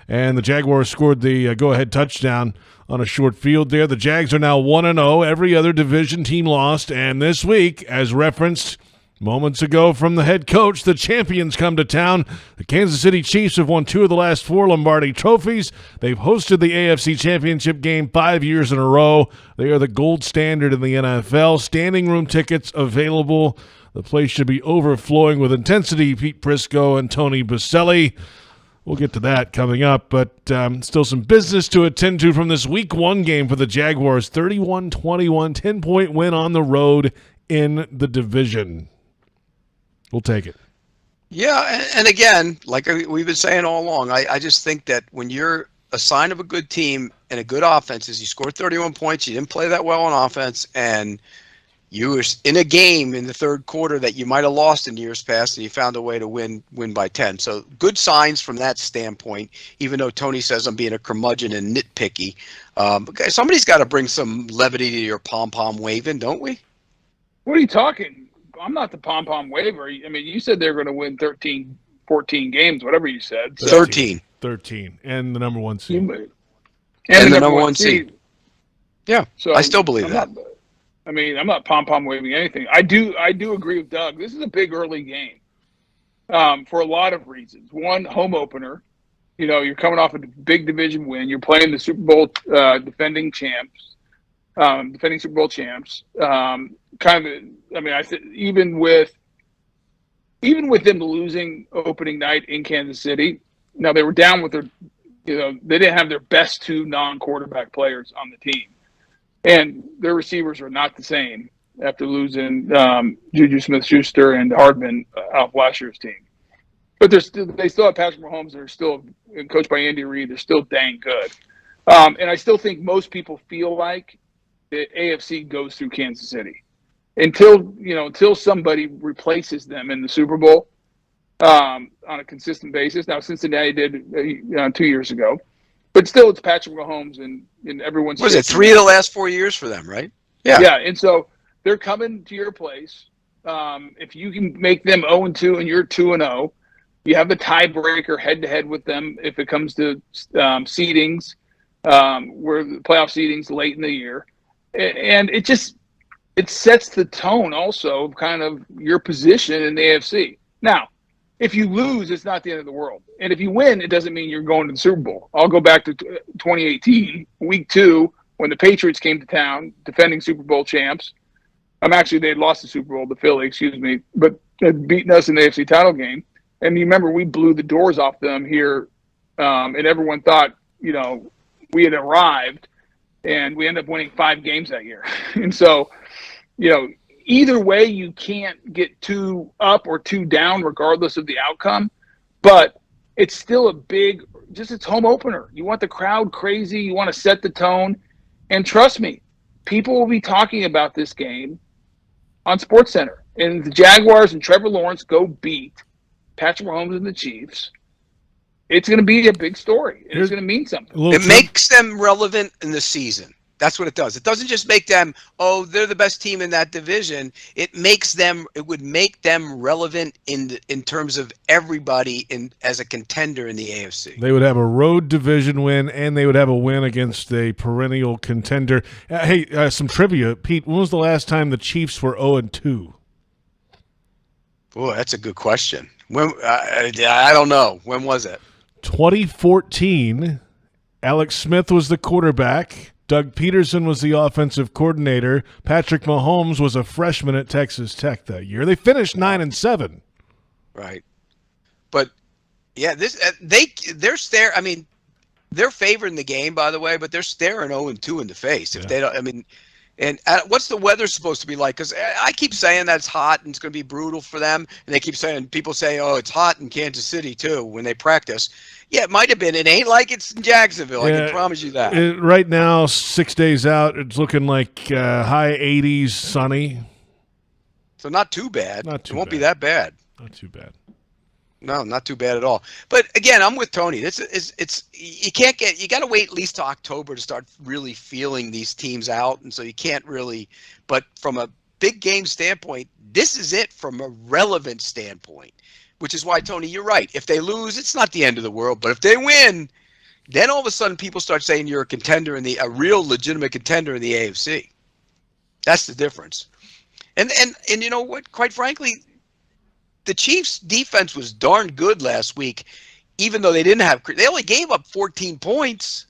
and the Jaguars scored the go-ahead touchdown on a short field there. The Jags are now 1-0. Every other division team lost, and this week, as referenced moments ago from the head coach, the champions come to town. The Kansas City Chiefs have won 2 of the last 4 Lombardi trophies. They've hosted the AFC Championship game 5 years in a row. They are the gold standard in the NFL. Standing room tickets available. The place should be overflowing with intensity. Pete Prisco and Tony Boselli. We'll get to that coming up, but still some business to attend to from this Week 1 game for the Jaguars. 31-21, 10-point win on the road in the division. We'll take it. Yeah, and again, like we've been saying all along, I just think that when you're a sign of a good team and a good offense is you scored 31 points, you didn't play that well on offense, and you were in a game in the third quarter that you might have lost in years past, and you found a way to win by 10. So good signs from that standpoint, even though Tony says I'm being a curmudgeon and nitpicky. Somebody's got to bring some levity to your pom-pom waving, don't we? What are you talking? I'm not the pom-pom waver. I mean, you said they were going to win 13, 14 games, whatever you said. So. 13. 13. And the number 1 seed. And the number 1 seed. Yeah, so I still believe that. I'm not pom-pom waving anything. I do agree with Doug. This is a big early game for a lot of reasons. One, home opener. You're coming off a big division win. You're playing the Super Bowl defending Super Bowl champs. Even with them losing opening night in Kansas City, now they were down with their, they didn't have their best 2 non-quarterback players on the team, and their receivers are not the same after losing Juju Smith-Schuster and Hardman off last year's team. But they still have Patrick Mahomes. They're still coached by Andy Reid. They're still dang good, and I still think most people feel like the AFC goes through Kansas City until somebody replaces them in the Super Bowl on a consistent basis. Now Cincinnati did 2 years ago, but still it's Patrick Mahomes and everyone's. Was it 3 of the last 4 years for them, right? Yeah. Yeah, and so they're coming to your place. If you can make them 0-2 and you're 2-0, you have the tiebreaker head-to-head with them if it comes to seedings, where the playoff seedings late in the year. And it sets the tone also of kind of your position in the AFC. Now, if you lose, it's not the end of the world. And if you win, it doesn't mean you're going to the Super Bowl. I'll go back to 2018, Week 2, when the Patriots came to town, defending Super Bowl champs. They had lost the Super Bowl to Philly, but had beaten us in the AFC title game. And you remember we blew the doors off them here, and everyone thought, we had arrived. And we ended up winning 5 games that year. And so, either way, you can't get 2 up or 2 down regardless of the outcome. But it's still it's home opener. You want the crowd crazy. You want to set the tone. And trust me, people will be talking about this game on SportsCenter. And the Jaguars and Trevor Lawrence go beat Patrick Mahomes and the Chiefs. It's going to be a big story. It's going to mean something. It makes them relevant in the season. That's what it does. It doesn't just make them, they're the best team in that division. It would make them relevant in terms of everybody as a contender in the AFC. They would have a road division win, and they would have a win against a perennial contender. Some trivia. Pete, when was the last time the Chiefs were 0-2? Boy, that's a good question. When I don't know. When was it? 2014, Alex Smith was the quarterback. Doug Peterson was the offensive coordinator. Patrick Mahomes was a freshman at Texas Tech that year. They finished 9-7. Right. But yeah, they're staring. I mean, they're favoring the game, by the way, but they're staring 0-2 in the face. If they don't, I mean, and what's the weather supposed to be like? Because I keep saying that it's hot and it's going to be brutal for them, and they keep saying, people say, oh, it's hot in Kansas City too when they practice. Yeah, it might have been. It ain't like it's in Jacksonville. I can promise you that. Right now, 6 days out, it's looking like high 80s, sunny. So not too bad. Not too it won't bad. be that bad. Not too bad. No, not too bad at all. But again, I'm with Tony. It's you got to wait at least to October to start really feeling these teams out, and so you can't really. But from a big game standpoint, this is it from a relevant standpoint, which is why, Tony, you're right. If they lose, it's not the end of the world. But if they win, then all of a sudden people start saying you're a contender a real legitimate contender in the AFC. That's the difference. And you know what? Quite frankly, the Chiefs' defense was darn good last week, even though they only gave up 14 points,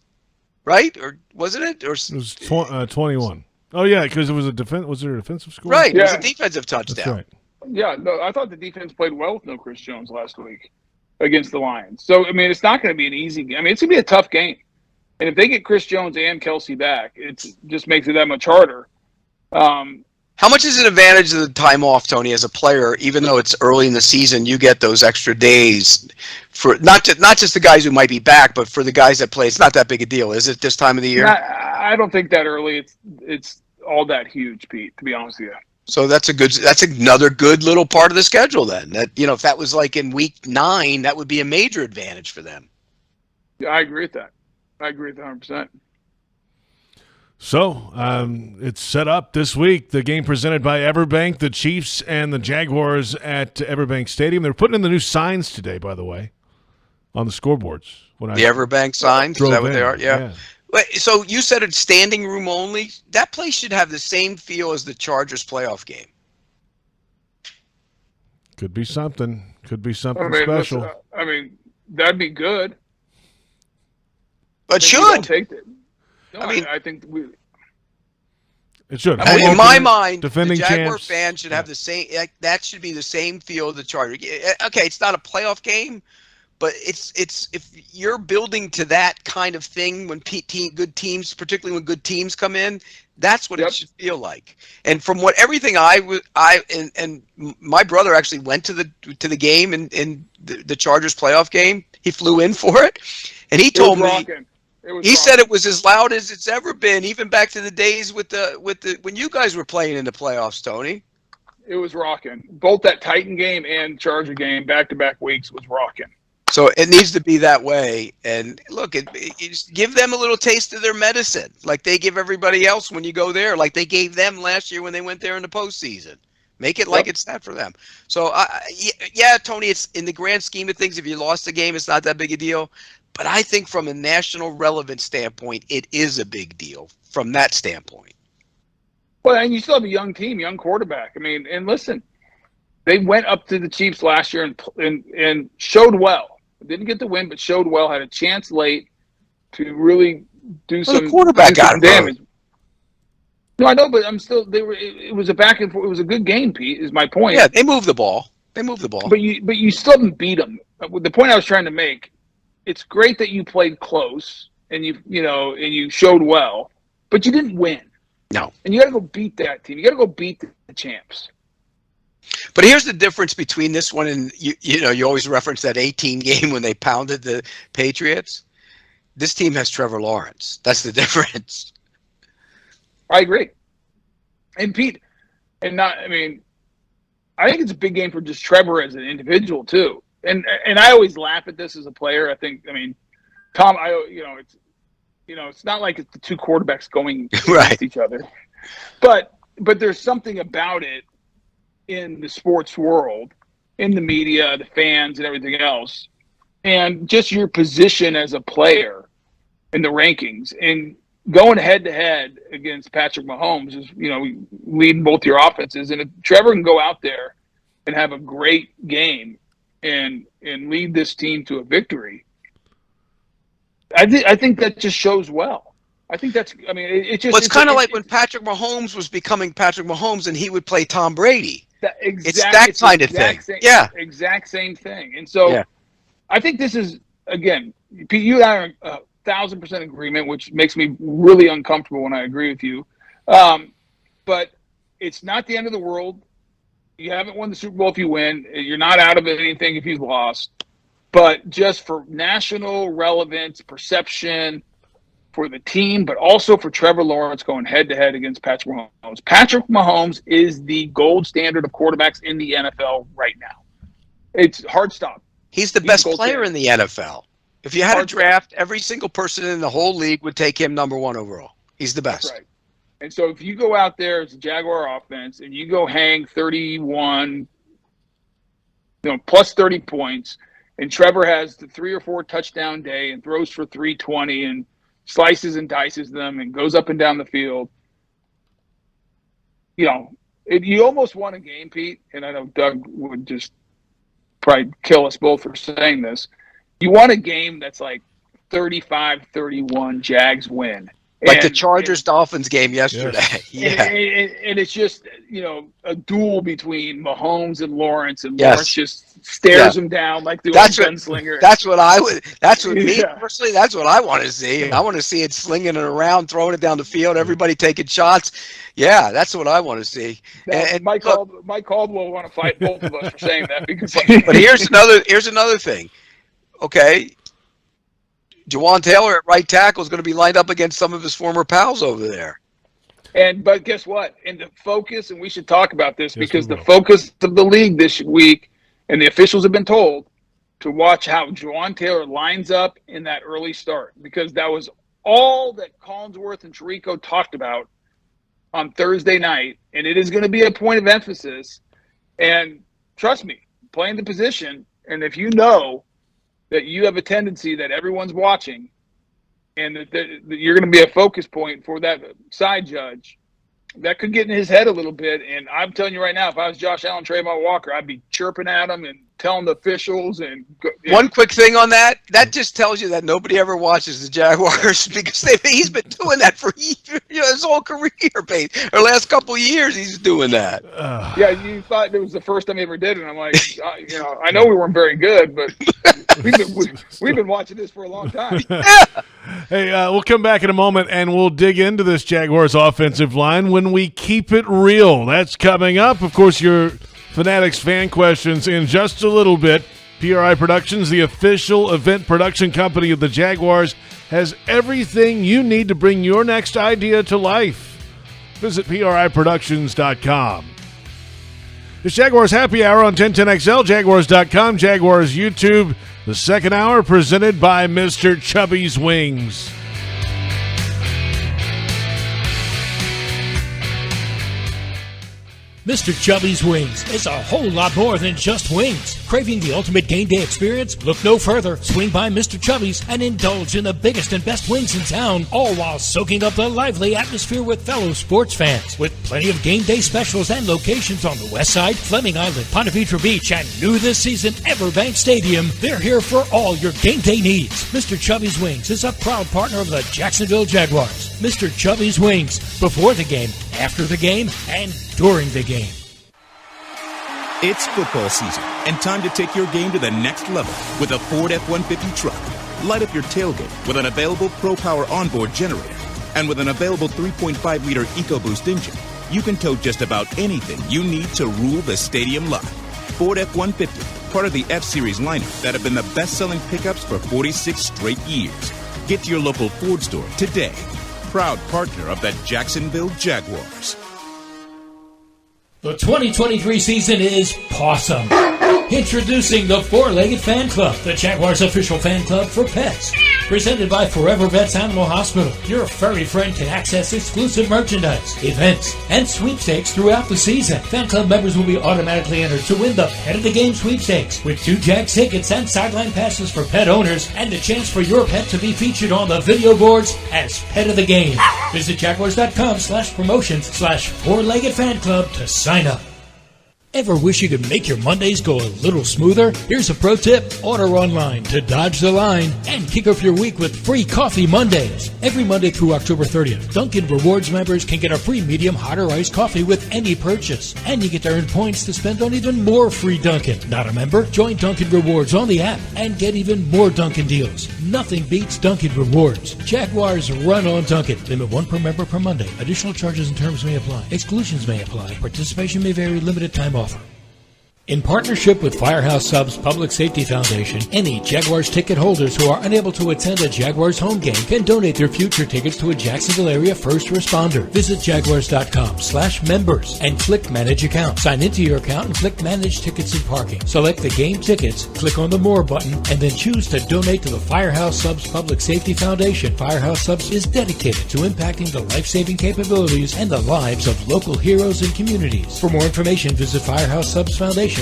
right? Or wasn't it? Or it was 21. Oh yeah, because it was a defense. Was there a defensive score? Right, it was a defensive touchdown. That's right. Yeah, no, I thought the defense played well with no Chris Jones last week against the Lions. So I mean, it's not going to be an easy game. I mean, it's going to be a tough game, and if they get Chris Jones and Kelsey back, it just makes it that much harder. How much is an advantage of the time off, Tony, as a player? Even though it's early in the season, you get those extra days for not just the guys who might be back, but for the guys that play. It's not that big a deal, is it? This time of the year? I don't think that early. It's all that huge, Pete. To be honest with you. So that's another good little part of the schedule. Then that if that was like in week 9, that would be a major advantage for them. Yeah, I agree with that. I agree with 100%. So it's set up this week. The game presented by Everbank, the Chiefs and the Jaguars at Everbank Stadium. They're putting in the new signs today, by the way, on the scoreboards. The Everbank signs? Is that what they are? Yeah. Wait, so you said it's standing room only? That place should have the same feel as the Chargers playoff game. Could be something. Could be something special. Listen, I mean, that'd be good. But should. No, I think it should. In my mind, defending the Jaguar champs. fans should have the same. That should be the same feel of the Chargers. Okay, it's not a playoff game, but it's if you're building to that kind of thing when good teams, particularly when good teams come in, that's what it should feel like. And from everything and my brother actually went to the game in the Chargers playoff game. He flew in for it, and he told me. He said it was as loud as it's ever been, even back to the days with the when you guys were playing in the playoffs, Tony. It was rocking. Both that Titan game and Charger game, back-to-back weeks, was rocking. So it needs to be that way. And look, you just give them a little taste of their medicine, like they give everybody else when you go there, like they gave them last year when they went there in the postseason. Make it like it's that for them. So yeah, Tony, it's in the grand scheme of things. If you lost the game, it's not that big a deal. But I think from a national relevance standpoint, it is a big deal from that standpoint. Well, and you still have a young team, young quarterback. I mean, and listen, they went up to the Chiefs last year and showed well. Didn't get the win, but showed well. Had a chance late to really do some quarterback got damage. No, I know, but I'm still. It was a back and forth. It was a good game, Pete. Is my point. Yeah, they moved the ball. But you still didn't beat them. The point I was trying to make. It's great that you played close and you showed well, but you didn't win. No. And you got to go beat that team. You got to go beat the champs. But here's the difference between this one and you always reference that 18 game when they pounded the Patriots. This team has Trevor Lawrence. That's the difference. I agree. And Pete, I think it's a big game for just Trevor as an individual too. And I always laugh at this as a player. Tom, it's not like it's the two quarterbacks going against each other, but there's something about it in the sports world, in the media, the fans, and everything else, and just your position as a player in the rankings and going head to head against Patrick Mahomes is leading both your offenses. And if Trevor can go out there and have a great game. And lead this team to a victory. I think that just shows well. I think that's. I mean, it just. Well, it's kind of like when Patrick Mahomes was becoming Patrick Mahomes, and he would play Tom Brady. It's that kind of thing. Yeah, exact same thing. And so, I think this is again, Pete, you and I are 1,000% agreement, which makes me really uncomfortable when I agree with you. But it's not the end of the world. You haven't won the Super Bowl if you win. You're not out of anything if you've lost. But just for national relevance, perception, for the team, but also for Trevor Lawrence going head-to-head against Patrick Mahomes. Patrick Mahomes is the gold standard of quarterbacks in the NFL right now. It's hard stop. He's the best player in the NFL. If you had a draft, every single person in the whole league would take him number 1 overall. He's the best. That's right. And so if you go out there as a Jaguar offense and you go hang 31, plus 30 points, and Trevor has the 3 or 4 touchdown day and throws for 320 and slices and dices them and goes up and down the field, you almost won a game, Pete, and I know Doug would just probably kill us both for saying this. You won a game that's like 35-31 Jags win. Like the Chargers-Dolphins game yesterday. Yeah. And it's just, a duel between Mahomes and Lawrence, and Lawrence just stares him down like the old gunslinger. Personally, that's what I want to see. I want to see it slinging it around, throwing it down the field, everybody taking shots. Yeah, that's what I want to see. And Mike Caldwell will want to fight both of us for saying that. Because but here's another thing. Okay. Jawan Taylor at right tackle is going to be lined up against some of his former pals over there. But guess what? And the focus, and we should talk about this because the focus of the league this week, and the officials have been told to watch how Jawan Taylor lines up in that early start, because that was all that Collinsworth and Tirico talked about on Thursday night, and it is going to be a point of emphasis. And trust me, playing the position, and if you know that you have a tendency that everyone's watching and that you're going to be a focus point for that side judge, that could get in his head a little bit. And I'm telling you right now, if I was Josh Allen, Trayvon Walker, I'd be chirping at him and telling the officials. And one quick thing on that just tells you that nobody ever watches the Jaguars because he's been doing that for his whole career, or last couple of years he's doing that. Yeah, you thought it was the first time he ever did it. And I'm like, I know we weren't very good, but we've been watching this for a long time. Hey, we'll come back in a moment and we'll dig into this Jaguars offensive line when we keep it real. That's coming up. Of course, your Fanatics fan questions in just a little bit. PRI Productions, the official event production company of the Jaguars, has everything you need to bring your next idea to life. Visit PRIProductions.com. It's Jaguars Happy Hour on 1010XL, Jaguars.com, Jaguars YouTube. The second hour presented by Mr. Chubby's Wings. Mr. Chubby's Wings is a whole lot more than just wings. Craving the ultimate game day experience? Look no further. Swing by Mr. Chubby's and indulge in the biggest and best wings in town, all while soaking up the lively atmosphere with fellow sports fans. With plenty of game day specials and locations on the West Side, Fleming Island, Ponte Vedra Beach, and new this season, Everbank Stadium, they're here for all your game day needs. Mr. Chubby's Wings is a proud partner of the Jacksonville Jaguars. Mr. Chubby's Wings, before the game, after the game, and during the game. It's football season and time to take your game to the next level with a Ford F-150 truck. Light up your tailgate with an available Pro Power onboard generator. And with an available 3.5-liter EcoBoost engine, you can tow just about anything you need to rule the stadium lot. Ford F-150, part of the F-Series lineup that have been the best-selling pickups for 46 straight years. Get to your local Ford store today. Proud partner of the Jacksonville Jaguars. The 2023 season is pawsome. Introducing the Four-Legged Fan Club, the Jaguars' official fan club for pets. Presented by Forever Vets Animal Hospital, your furry friend can access exclusive merchandise, events, and sweepstakes throughout the season. Fan club members will be automatically entered to win the Pet of the Game sweepstakes with 2 Jags tickets and sideline passes for pet owners and a chance for your pet to be featured on the video boards as Pet of the Game. Visit Jaguars.com/promotions/Four-Legged Fan Club to sign up. Ever wish you could make your Mondays go a little smoother? Here's a pro tip. Order online to dodge the line and kick off your week with free Coffee Mondays. Every Monday through October 30th, Dunkin' Rewards members can get a free medium hot or iced coffee with any purchase. And you get to earn points to spend on even more free Dunkin'. Not a member? Join Dunkin' Rewards on the app and get even more Dunkin' deals. Nothing beats Dunkin' Rewards. Jaguars run on Dunkin'. Limit 1 per member per Monday. Additional charges and terms may apply. Exclusions may apply. Participation may vary. Limited time offer. In partnership with Firehouse Subs Public Safety Foundation, any Jaguars ticket holders who are unable to attend a Jaguars home game can donate their future tickets to a Jacksonville area first responder. Visit jaguars.com/members and click Manage Account. Sign into your account and click Manage Tickets and Parking. Select the game tickets, click on the More button, and then choose to donate to the Firehouse Subs Public Safety Foundation. Firehouse Subs is dedicated to impacting the life-saving capabilities and the lives of local heroes and communities. For more information, visit firehousesubsfoundation.org.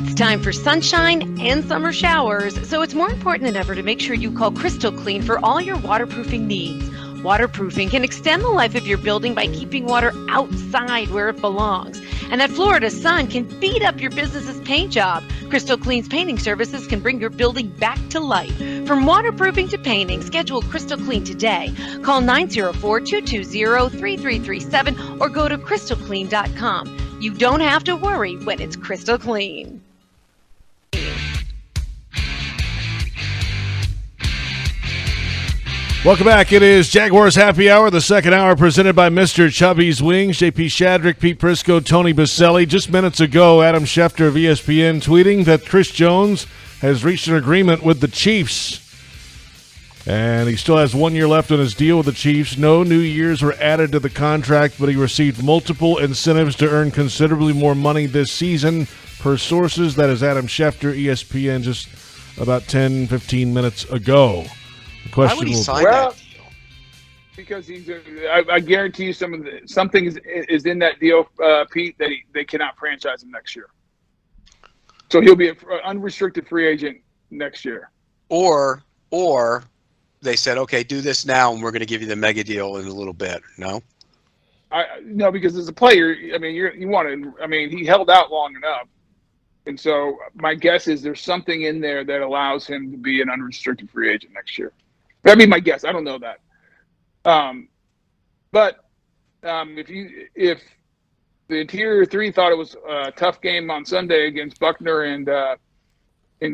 It's time for sunshine and summer showers, so it's more important than ever to make sure you call Crystal Clean for all your waterproofing needs. Waterproofing can extend the life of your building by keeping water outside where it belongs. And that Florida sun can beat up your business's paint job. Crystal Clean's painting services can bring your building back to life. From waterproofing to painting, schedule Crystal Clean today. Call 904-220-3337 or go to crystalclean.com. You don't have to worry when it's crystal clean. Welcome back. It is Jaguars Happy Hour, the second hour presented by Mr. Chubby's Wings. JP Shadrick, Pete Prisco, Tony Boselli. Just minutes ago, Adam Schefter of ESPN tweeting that Chris Jones has reached an agreement with the Chiefs. And he still has 1 year left on his deal with the Chiefs. No new years were added to the contract, but he received multiple incentives to earn considerably more money this season. Per sources, that is Adam Schefter, ESPN, just about 10, 15 minutes ago. The question Why would he sign Well, that deal? because I guarantee you something is in that deal, Pete, that they cannot franchise him next year. So he'll be an unrestricted free agent next year. Or they said, okay, do this now, and we're going to give you the mega deal in a little bit. No? No, because as a player, I mean, you want to. I mean, he held out long enough, and so my guess is there's something in there that allows him to be an unrestricted free agent next year. That'd be my guess. I don't know that. But if the interior three thought it was a tough game on Sunday against Buckner and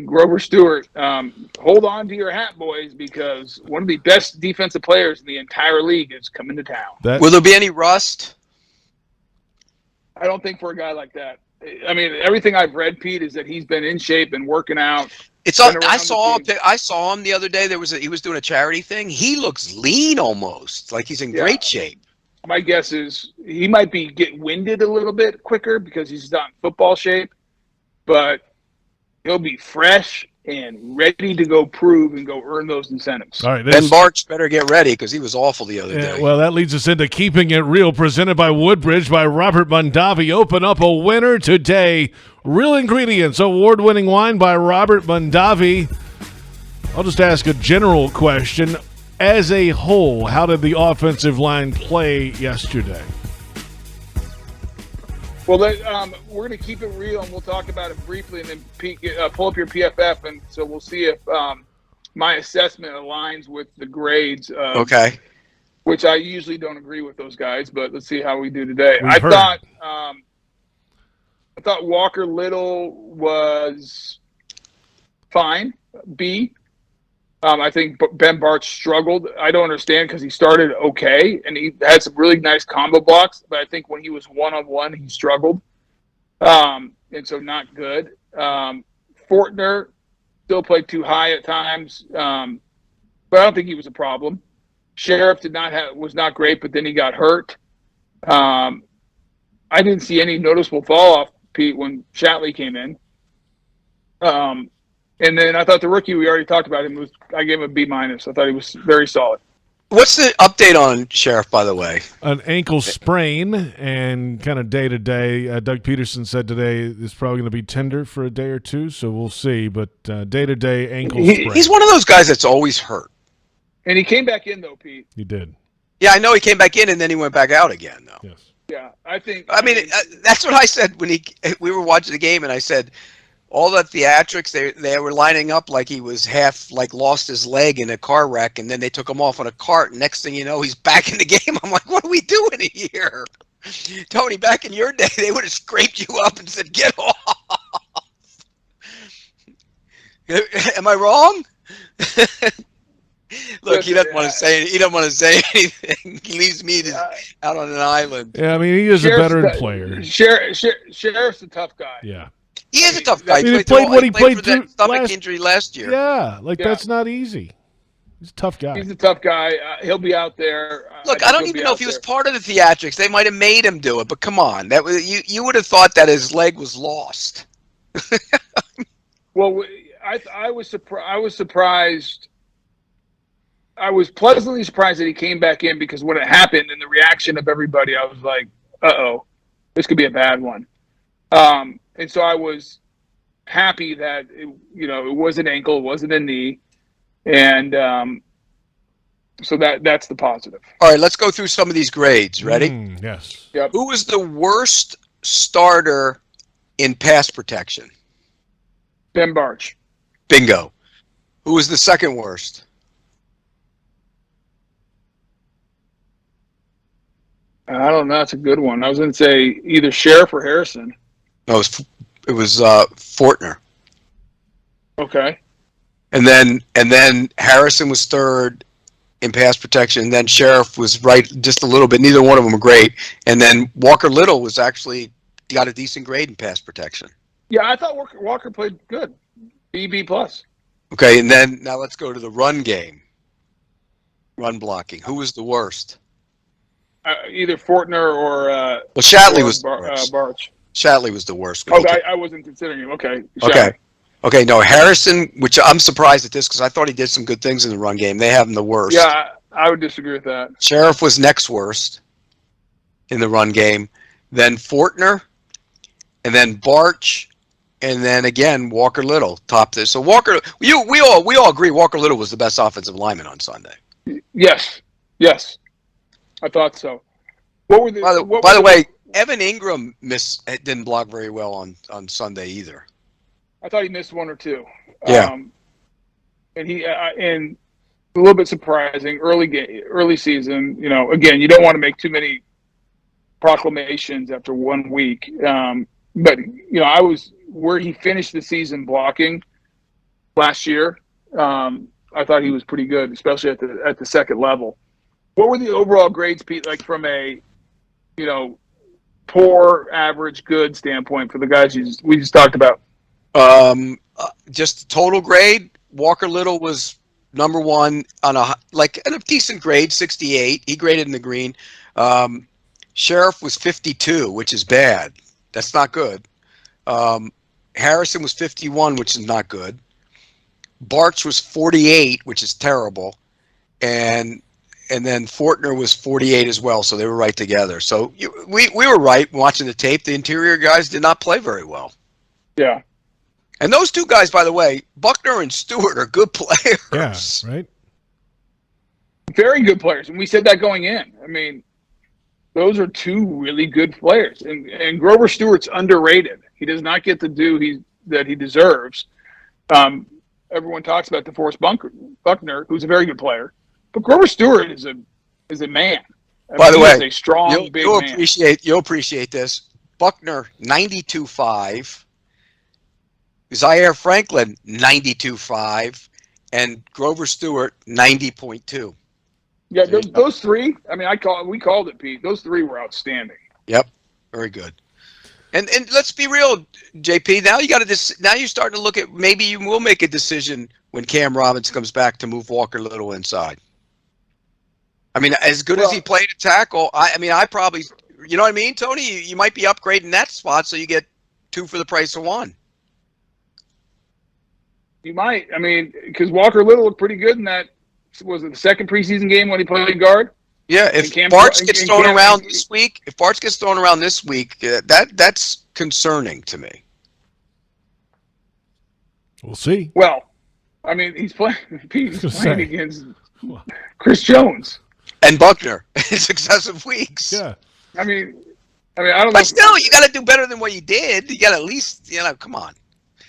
Grover Stewart, hold on to your hat, boys, because one of the best defensive players in the entire league is coming to town. Will there be any rust? I don't think for a guy like that. I mean, everything I've read, Pete, is that he's been in shape and working out. I saw him the other day. He was doing a charity thing. He looks lean almost, like he's in great shape. My guess is he might get winded a little bit quicker because he's not in football shape, but he'll be fresh and ready to go prove and go earn those incentives. All right, Ben Barch better get ready because he was awful the other day. Well, that leads us into Keeping It Real, presented by Woodbridge by Robert Mondavi. Open up a winner today. Real Ingredients, award-winning wine by Robert Mondavi. I'll just ask a general question. As a whole, how did the offensive line play yesterday? Well, we're going to keep it real, and we'll talk about it briefly, and then Pete, pull up your PFF, and so we'll see if my assessment aligns with the grades. Okay. Which I usually don't agree with those guys, but let's see how we do today. I thought Walker Little was fine, B. I think Ben Barch struggled. I don't understand because he started okay, and he had some really nice combo blocks, but I think when he was one-on-one, he struggled. And so not good. Fortner still played too high at times, but I don't think he was a problem. Sheriff was not great, but then he got hurt. I didn't see any noticeable fall-off, Pete, when Shatley came in. And then I thought the rookie, we already talked about him, I gave him a B-. I thought he was very solid. What's the update on Sheriff, by the way? An ankle sprain and kind of day-to-day. Doug Peterson said today it's probably going to be tender for a day or two, so we'll see. But day-to-day ankle sprain. He's one of those guys that's always hurt. And he came back in, though, Pete. He did. Yeah, I know he came back in, and then he went back out again, though. Yes. Yeah, I think. I mean, that's what I said when we were watching the game, and I said all the theatrics they were lining up like he was half like lost his leg in a car wreck, and then they took him off on a cart. And next thing you know, he's back in the game. I'm like, what are we doing here, Tony? Back in your day, they would have scraped you up and said, "Get off." Am I wrong? Look, he doesn't want to say. He doesn't want to say anything. He leaves me out on an island. Yeah, I mean, he is a veteran player. Sheriff's a tough guy. Yeah, he is a tough guy. I mean, he played what he played for that stomach injury last year. Yeah, that's not easy. He's a tough guy. He's a tough guy. He'll be out there. Look, I don't even know if he was part of the theatrics. They might have made him do it, but come on, that was you would have thought that his leg was lost. Well, I was surprised. I was pleasantly surprised that he came back in, because when it happened and the reaction of everybody, I was like, "Uh-oh, this could be a bad one." And so I was happy that it was an ankle, it wasn't a knee, and so that's the positive. All right, let's go through some of these grades. Ready? Yes. Yep. Who was the worst starter in pass protection? Ben Barch. Bingo. Who was the second worst? I don't know. That's a good one. I was going to say either Sheriff or Harrison. No, it was Fortner. Okay. And then Harrison was third in pass protection. And then Sheriff was right just a little bit. Neither one of them were great. And then Walker Little was actually got a decent grade in pass protection. Yeah, I thought Walker played good. B+. Okay, and then now let's go to the run game. Run blocking. Who was the worst? Either Fortner or well, Shatley was the worst. Barch. Shatley was the worst. Okay, I wasn't considering him. Okay. Okay. No, Harrison, which I'm surprised at this because I thought he did some good things in the run game. They have him the worst. Yeah, I would disagree with that. Sheriff was next worst in the run game. Then Fortner, and then Barch, and then again Walker Little topped this. So Walker, we all agree Walker Little was the best offensive lineman on Sunday. Yes. I thought so. What were the? By the way, Evan Ingram didn't block very well on Sunday either. I thought he missed one or two. Yeah. And he and a little bit surprising early season. Again, you don't want to make too many proclamations after 1 week. But I was where he finished the season blocking last year. I thought he was pretty good, especially at the second level. What were the overall grades, Pete, like from a, poor, average, good standpoint for the guys we just talked about? Just total grade, Walker Little was number one on a decent grade, 68. He graded in the green. Sheriff was 52, which is bad. That's not good. Harrison was 51, which is not good. Barch was 48, which is terrible. And then Fortner was 48 as well, so they were right together. So we were right watching the tape. The interior guys did not play very well. Yeah. And those two guys, by the way, Buckner and Stewart, are good players. Yeah, right? Very good players. And we said that going in. I mean, those are two really good players. And Grover Stewart's underrated. He does not get the due that he deserves. Everyone talks about DeForest Buckner, who's a very good player. But Grover Stewart is a man. By the way, he's a strong, big man. You'll appreciate this. Buckner, 92.5. Zaire Franklin, 92.5. And Grover Stewart, 90.2. Yeah, those three, I mean, we called it, Pete. Those three were outstanding. Yep, very good. And let's be real, JP. Now now you're starting to look at, maybe you will make a decision when Cam Robinson comes back to move Walker Little inside. I mean, as good as he played at tackle, I probably, you know what I mean, Tony? You might be upgrading that spot so you get two for the price of one. You might. I mean, because Walker Little looked pretty good in that, was it the second preseason game when he played guard? Yeah, if Barch gets thrown around this week, that's concerning to me. We'll see. Well, I mean, he's playing against Chris Jones and Buckner in successive weeks. Yeah. I mean, I mean, I don't know. But still, you got to do better than what you did. You got to at least, come on.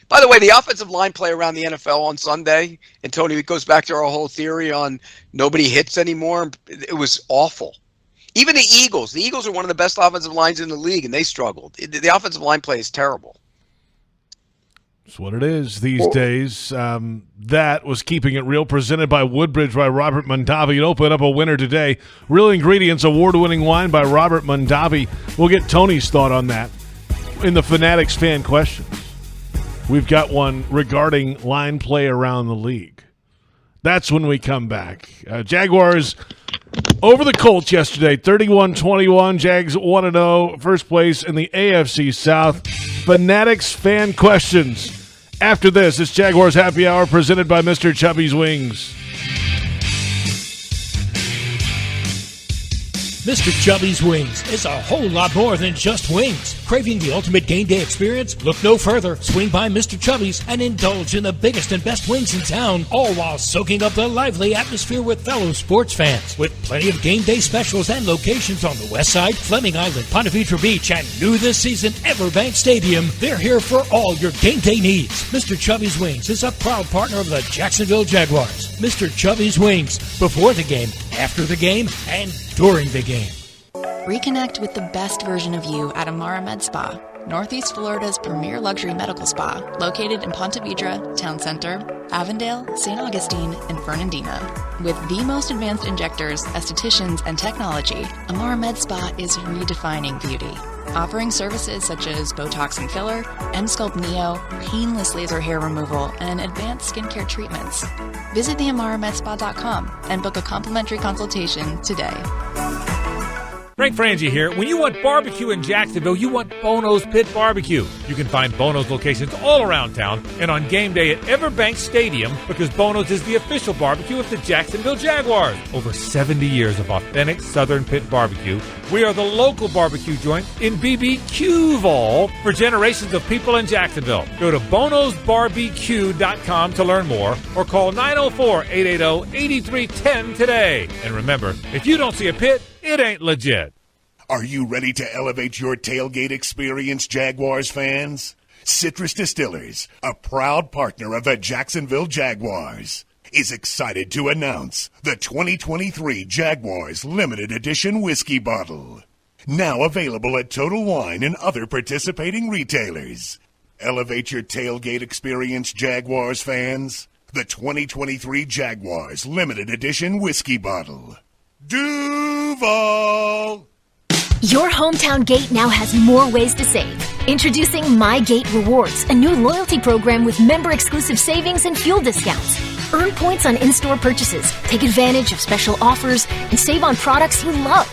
By the way, the offensive line play around the NFL on Sunday, and Tony, it goes back to our whole theory on nobody hits anymore. It was awful. Even the Eagles are one of the best offensive lines in the league, and they struggled. The offensive line play is terrible. That's what it is these days. That was Keeping It Real, presented by Woodbridge by Robert Mondavi. You open up a winner today. Real Ingredients award-winning wine by Robert Mondavi. We'll get Tony's thought on that in the Fanatics fan questions. We've got one regarding line play around the league. That's when we come back. Jaguars over the Colts yesterday, 31-21. Jags 1-0, first place in the AFC South. Fanatics fan questions. After this, it's Jaguars Happy Hour presented by Mr. Chubby's Wings. Mr. Chubby's Wings is a whole lot more than just wings. Craving the ultimate game day experience? Look no further. Swing by Mr. Chubby's and indulge in the biggest and best wings in town, all while soaking up the lively atmosphere with fellow sports fans. With plenty of game day specials and locations on the West Side, Fleming Island, Ponte Vedra Beach, and new this season, Everbank Stadium, they're here for all your game day needs. Mr. Chubby's Wings is a proud partner of the Jacksonville Jaguars. Mr. Chubby's Wings, before the game, after the game, and during the game. Reconnect with the best version of you at Amara Med Spa, Northeast Florida's premier luxury medical spa, located in Ponte Vedra, Town Center, Avondale, St. Augustine, and Fernandina. With the most advanced injectors, estheticians, and technology, Amara Med Spa is redefining beauty, offering services such as Botox and filler, Emsculpt Neo, painless laser hair removal, and advanced skincare treatments. Visit theamaramedspa.com and book a complimentary consultation today. Frank Frangie here. When you want barbecue in Jacksonville, you want Bono's Pit Barbecue. You can find Bono's locations all around town and on game day at Everbank Stadium, because Bono's is the official barbecue of the Jacksonville Jaguars. Over 70 years of authentic Southern Pit Barbecue. We are the local barbecue joint in BBQval for generations of people in Jacksonville. Go to bonosbarbecue.com to learn more or call 904-880-8310 today. And remember, if you don't see a pit, it ain't legit. Are you ready to elevate your tailgate experience, Jaguars fans? Citrus Distillers, a proud partner of the Jacksonville Jaguars, is excited to announce the 2023 Jaguars Limited Edition Whiskey Bottle. Now available at Total Wine and other participating retailers. Elevate your tailgate experience, Jaguars fans. The 2023 Jaguars Limited Edition Whiskey Bottle. Duval! Your hometown gate now has more ways to save. Introducing My Gate Rewards, a new loyalty program with member-exclusive savings and fuel discounts. Earn points on in-store purchases, take advantage of special offers, and save on products you love.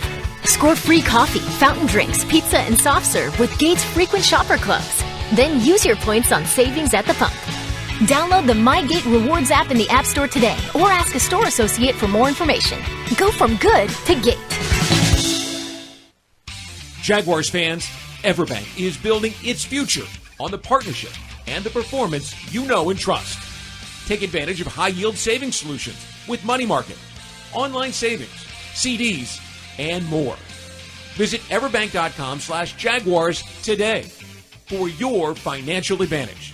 Score free coffee, fountain drinks, pizza, and soft serve with Gates Frequent Shopper Clubs. Then use your points on savings at the pump. Download the My Gate Rewards app in the App Store today or ask a store associate for more information. Go from good to Gate. Jaguars fans, Everbank is building its future on the partnership and the performance you know and trust. Take advantage of high-yield savings solutions with money market, online savings, CDs, and more. Visit everbank.com/Jaguars today for your financial advantage.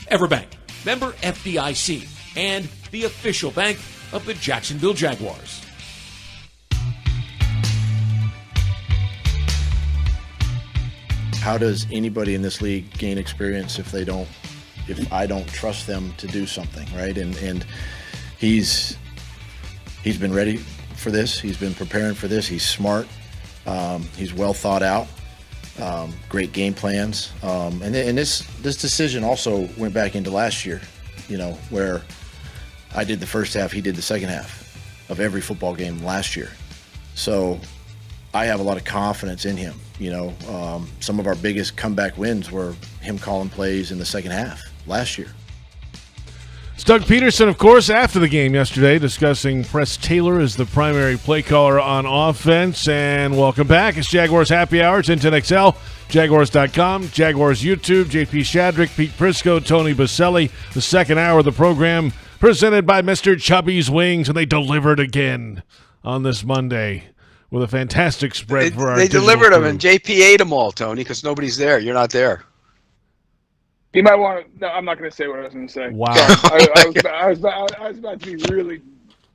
Everbank, member FDIC, and the official bank of the Jacksonville Jaguars. How does anybody in this league gain experience if I don't trust them to do something, right? And he's been ready for this. He's been preparing for this. He's smart. He's well thought out. Great game plans. And this decision also went back into last year, where I did the first half, he did the second half of every football game last year. So I have a lot of confidence in him. Some of our biggest comeback wins were him calling plays in the second half last year. It's Doug Peterson, of course, after the game yesterday, discussing Press Taylor as the primary play caller on offense. And welcome back. It's Jaguars Happy Hour. It's 10XL, Jaguars.com, Jaguars YouTube, JP Shadrick, Pete Prisco, Tony Boselli. The second hour of the program presented by Mr. Chubby's Wings, and they delivered again on this Monday with a fantastic spread for our They delivered them, crew. and JP ate them all, Tony, because nobody's there. You're not there. You might want to. No, I'm not going to say what I was going to say. Wow. I was about to be really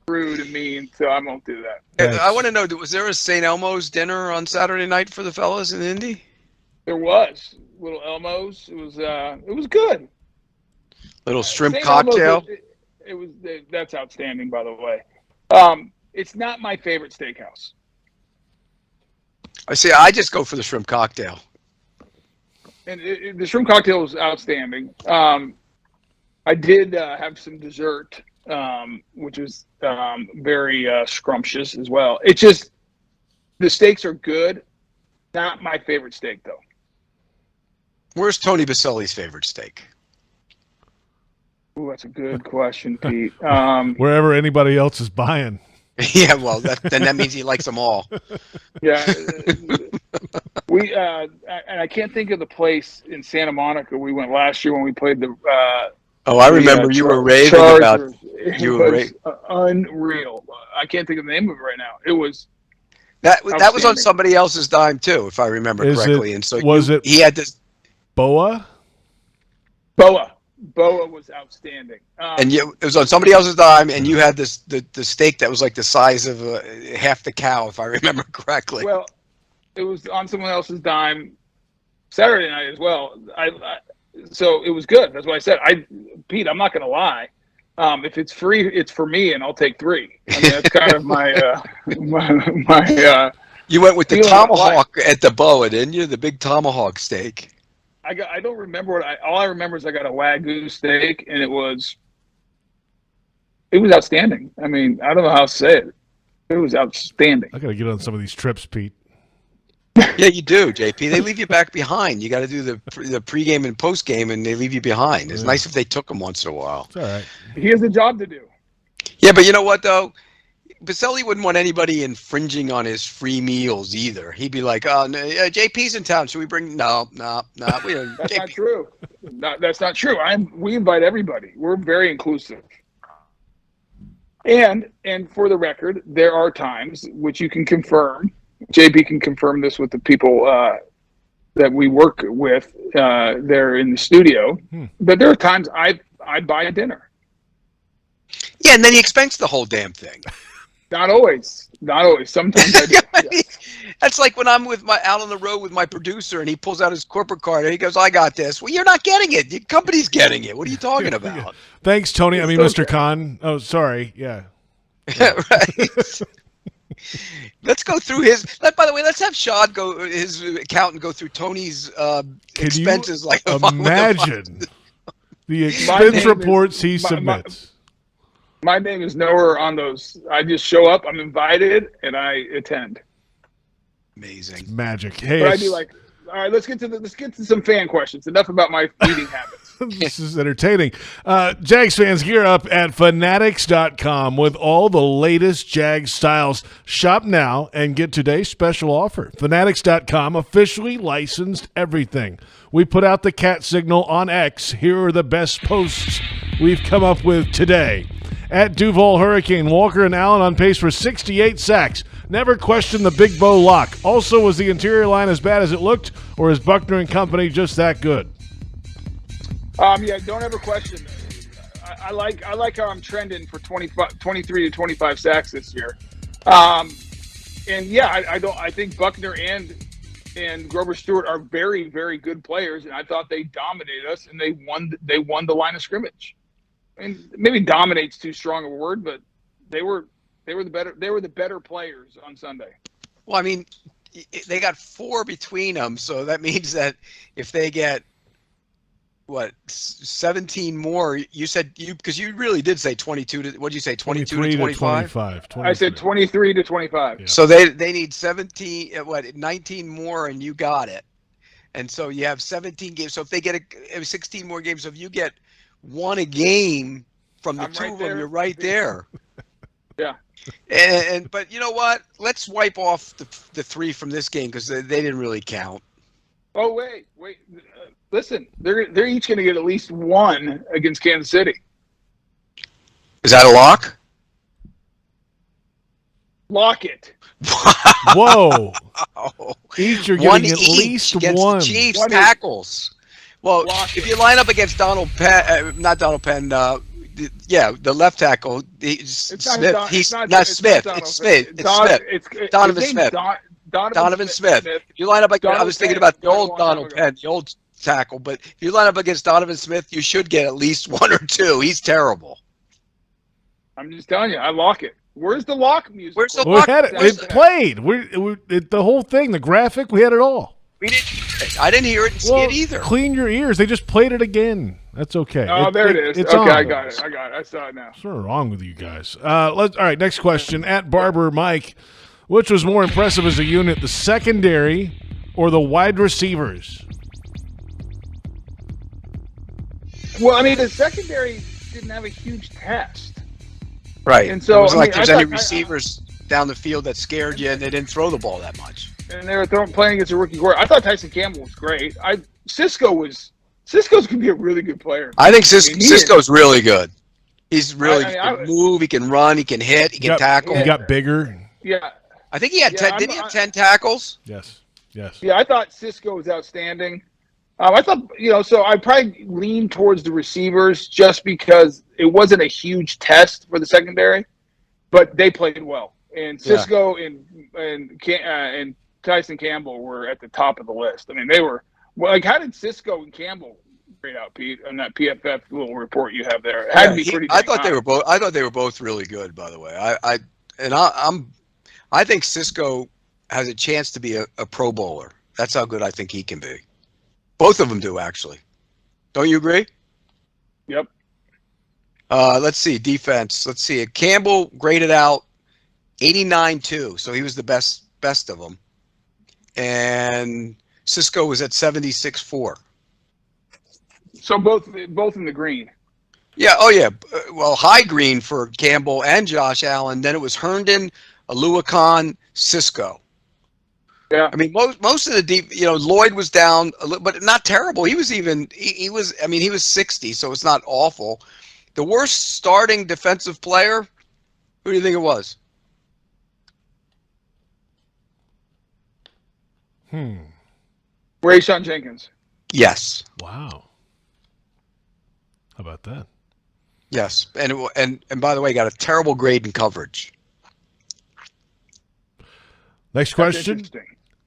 rude and mean, so I won't do that. I want to know, was there a St. Elmo's dinner on Saturday night for the fellas in Indy? There was Little Elmo's. It was good. Little shrimp St. cocktail. Elmo's, that's outstanding, by the way. It's not my favorite steakhouse. I see. I just go for the shrimp cocktail. And the shrimp cocktail was outstanding. I did have some dessert, which was very scrumptious as well. It's just the steaks are good. Not my favorite steak, though. Where's Tony Boselli's favorite steak? Ooh, that's a good question, Pete. Wherever anybody else is buying. Yeah, well, then that means he likes them all. Yeah, we and I can't think of the place in Santa Monica we went last year when we played the. I remember you were raving Chargers. about. You were raving. Unreal. I can't think of the name of it right now. It was. That was on somebody else's dime too, if I remember correctly. And so he had this. Boa was outstanding. And it was on somebody else's dime, and you had this the steak that was like the size of half the cow, if I remember correctly. Well, it was on someone else's dime Saturday night as well. So it was good. That's what I said. Pete, I'm not going to lie. If it's free, it's for me, and I'll take 3. I mean, that's kind of my You went with the tomahawk at the Boa, didn't you? The big tomahawk steak. I don't remember all I remember is I got a Wagyu steak, and it was outstanding. I mean, I don't know how to say it. It was outstanding. I got to get on some of these trips, Pete. Yeah, you do, JP. They leave you back behind. You got to do the pregame and postgame, and they leave you behind. It's nice if they took them once in a while. It's all right. He has a job to do. Yeah, but you know what, though? Boselli wouldn't want anybody infringing on his free meals either. He'd be like, "Oh, no, JP's in town. Should we bring?" No. We don't. That's not true. That's not true. We invite everybody. We're very inclusive. And for the record, there are times which you can confirm. JP can confirm this with the people that we work with there in the studio. But there are times I buy a dinner. Yeah, and then he expense the whole damn thing. Not always. Sometimes I do. That's like when I'm out on the road with my producer, and he pulls out his corporate card and he goes, "I got this." Well, you're not getting it. Your company's getting it. What are you talking about? Thanks, Tony. I mean, Mr. Khan. Oh, sorry. Yeah. Right. Let's go through his. By the way, let's have Shad his accountant go through Tony's expenses. Like imagine the expense reports he submits. My name is nowhere on those. I just show up. I'm invited, and I attend. Amazing. It's magic. Hey, but I'd be like, all right, let's get to some fan questions. Enough about my eating habits. This is entertaining. Jags fans, gear up at Fanatics.com with all the latest Jags styles. Shop now and get today's special offer. Fanatics.com officially licensed everything. We put out the cat signal on X. Here are the best posts we've come up with today. At Duval Hurricane, Walker and Allen on pace for 68 sacks. Never questioned the Big Bo lock. Also, was the interior line as bad as it looked, or is Buckner and company just that good? Yeah, don't ever question. I like how I'm trending for 23 to 25 sacks this year. And yeah, I think Buckner and Grover Stewart are very, very good players, and I thought they dominated us, and they won the line of scrimmage. And maybe dominate's too strong a word, but they were the better players on Sunday. Well, I mean, they got 4 between them, so that means that if they get 17 more, you said because you really did say 22 to what did you say 22 to 25? I said 23 to 25. Yeah. So they need 19 more, and you got it. And so you have 17 games. So if they get 16 more games, so if you get 1 a game from the two of them, you're right there. Yeah. But you know what? Let's wipe off the 3 from this game because they didn't really count. Oh wait! Listen, they're each going to get at least 1 against Kansas City. Is that a lock? Lock it. Whoa. Each are getting at least against one. The Chiefs tackles. Well, if you line up against Donald Penn, not Donald Penn, the left tackle, Smith. It's Smith. Donovan Smith. Donovan Smith. If you line up I was thinking about the old Donald Penn, the old tackle, but if you line up against Donovan Smith, you should get at least one or two. He's terrible. I'm just telling you, I lock it. Where's the lock music? Where's the lock? We had it. It played. The whole thing, the graphic, we had it all. We didn't hear it. I didn't hear it and see it either. Clean your ears. They just played it again. That's okay. Oh, there it is. It's okay, on. I got it. I saw it now. What's wrong with you guys? All right, next question. At Barber Mike, which was more impressive as a unit, the secondary or the wide receivers? Well, I mean, the secondary didn't have a huge test. Right. And so, it wasn't like there's any receivers down the field that scared you, and they didn't throw the ball that much. And they were playing against a rookie quarterback. I thought Tyson Campbell was great. Cisco's going to be a really good player. I think Cisco's really good. He's really he can move. He can run. He can hit. He can tackle. He got bigger. Yeah. I think he had 10. Didn't he have 10 tackles? Yes. Yeah, I thought Cisco was outstanding. I thought, so I probably lean towards the receivers just because it wasn't a huge test for the secondary, but they played well. And Cisco and Tyson Campbell were at the top of the list. I mean, they were how did Cisco and Campbell grade out, Pete, on that PFF little report you have there? It had to be pretty. I thought they were both really good. By the way, I think Cisco has a chance to be a Pro Bowler. That's how good I think he can be. Both of them do, actually. Don't you agree? Yep. Let's see. Defense. Let's see. Campbell graded out 89-2, so he was the best of them. And Cisco was at 76-4. So both in the green. Yeah. Oh, yeah. Well, high green for Campbell and Josh Allen. Then it was Herndon, Aluakon, Cisco. Yeah. I mean, most of the deep, Lloyd was down a little, but not terrible. He was 60, so it's not awful. The worst starting defensive player, who do you think it was? Rayshawn Jenkins. Yes. Wow. How about that? Yes, and by the way, got a terrible grade in coverage. Next question.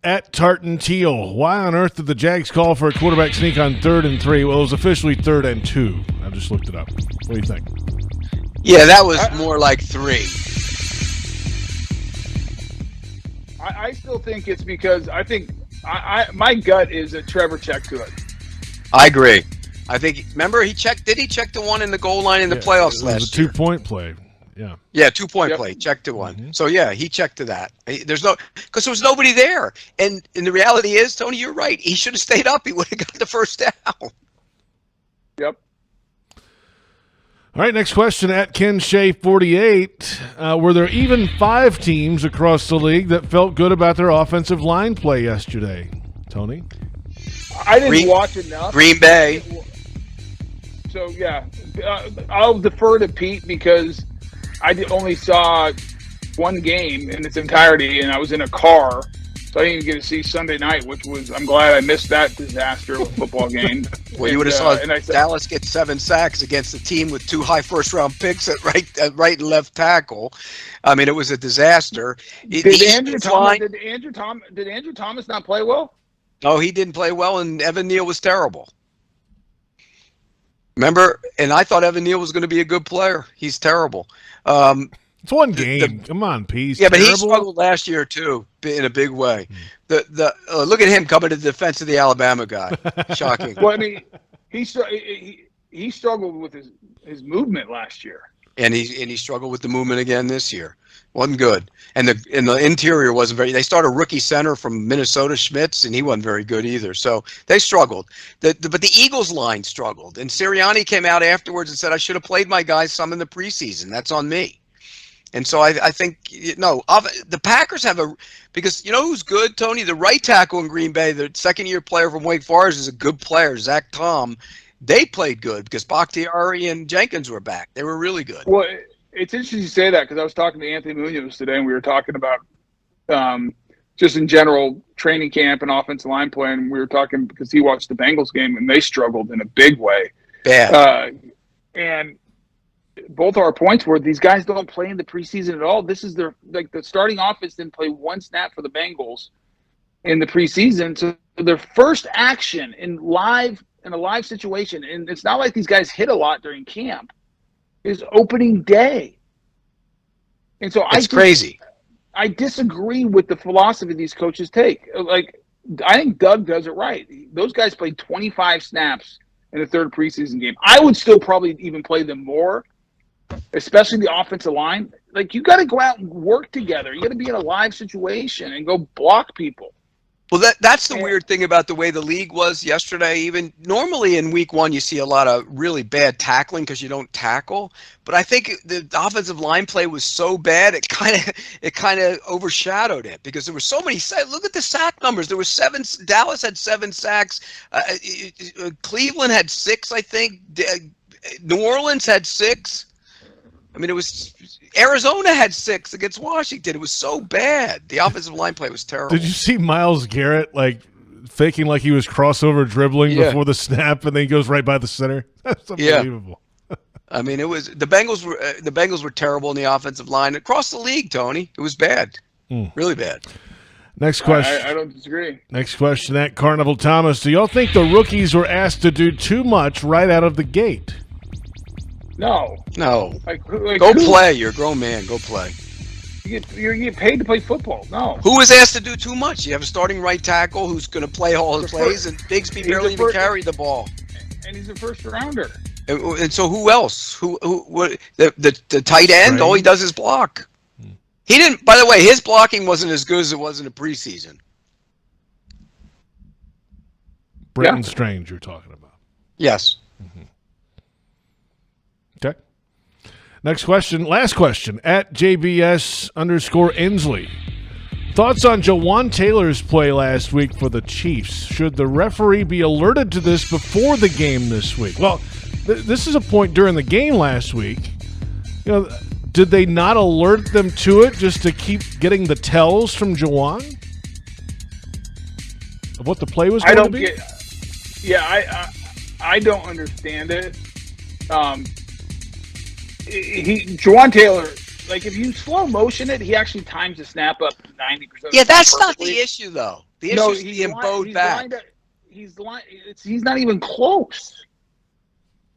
At Tartan Teal, why on earth did the Jags call for a quarterback sneak on 3rd and 3? Well, it was officially 3rd and 2. I just looked it up. What do you think? Yeah, that was more like 3. I still think it's because I think my gut is a Trevor check to it. I agree. I think. Remember, did he check the one in the goal line in the playoffs last year? It was a 2-point play. Yeah. Yeah, 2-point play. Check to one. Mm-hmm. So yeah, he checked to that. Because there was nobody there, and the reality is, Tony, you're right. He should have stayed up. He would have got the first down. Yep. All right, next question at Ken Shea 48. Were there even 5 teams across the league that felt good about their offensive line play yesterday? Tony? I didn't watch enough. Green Bay. So yeah, I'll defer to Pete because I only saw one game in its entirety, and I was in a car, so I didn't even get to see Sunday night, which was, I'm glad I missed that disaster of a football game. Well, you would have saw Dallas get 7 sacks against a team with 2 high first-round picks at right and left tackle. I mean, it was a disaster. Did Andrew Thomas not play well? No, he didn't play well, and Evan Neal was terrible. Remember? And I thought Evan Neal was going to be a good player. He's terrible. It's one game. Come on, Pete. Yeah, but he struggled last year too in a big way. Look at him coming to the defense of the Alabama guy. Shocking. Well, I mean, he struggled with his movement last year, and he struggled with the movement again this year. Wasn't good, and the interior wasn't very. They started a rookie center from Minnesota, Schmitz, and he wasn't very good either. So they struggled. But the Eagles line struggled, and Sirianni came out afterwards and said, "I should have played my guys some in the preseason. That's on me." And so I think the Packers have because you know who's good, Tony? The right tackle in Green Bay, the second-year player from Wake Forest, is a good player, Zach Tom. They played good because Bakhtiari and Jenkins were back. They were really good. Well, It's interesting you say that because I was talking to Anthony Munoz today, and we were talking about just in general training camp and offensive line play, and we were talking because he watched the Bengals game, and they struggled in a big way. Bad. And both our points were these guys don't play in the preseason at all. This is the starting offense didn't play one snap for the Bengals in the preseason. So their first action in a live situation, and it's not like these guys hit a lot during camp, is opening day. And so it's crazy. I disagree with the philosophy these coaches take. Like, I think Doug does it right. Those guys played 25 snaps in the third preseason game. I would still probably even play them more, especially the offensive line. Like, you got to go out and work together. You got to be in a live situation and go block people. Well, that's the weird thing about the way the league was yesterday. Even normally in week one, you see a lot of really bad tackling because you don't tackle. But I think the offensive line play was so bad it kind of overshadowed it because there were so many. Look at the sack numbers. There were 7. Dallas had 7 sacks. Cleveland had 6, I think. New Orleans had 6. I mean, Arizona had 6 against Washington. It was so bad. The offensive line play was terrible. Did you see Myles Garrett faking like he was crossover dribbling before the snap, and then he goes right by the center? That's unbelievable. Yeah. I mean, it was the Bengals were terrible in the offensive line across the league. Tony, it was bad, really bad. Next question. I don't disagree. Next question at Carnival Thomas. Do y'all think the rookies were asked to do too much right out of the gate? No. Go play. You're a grown man. Go play. You get paid to play football. No. Who was asked to do too much? You have a starting right tackle who's going to play all the plays, and Bigsby barely even carried the ball. And he's a first rounder. And so who else? What? The tight end? All he does is block. He didn't. By the way, his blocking wasn't as good as it was in the preseason. Britton Strange, you're talking about. Yes. Okay. Next question. Last question at JBS_Inslee. Thoughts on Jawan Taylor's play last week for the Chiefs? Should the referee be alerted to this before the game this week? Well, this is a point during the game last week. Did they not alert them to it just to keep getting the tells from Jawan of what the play was going to be? I don't understand it. Jawan Taylor, like, if you slow motion it, he actually times the snap up 90%. Yeah, that's not the issue, though. The issue is being bowed back. He's not even close.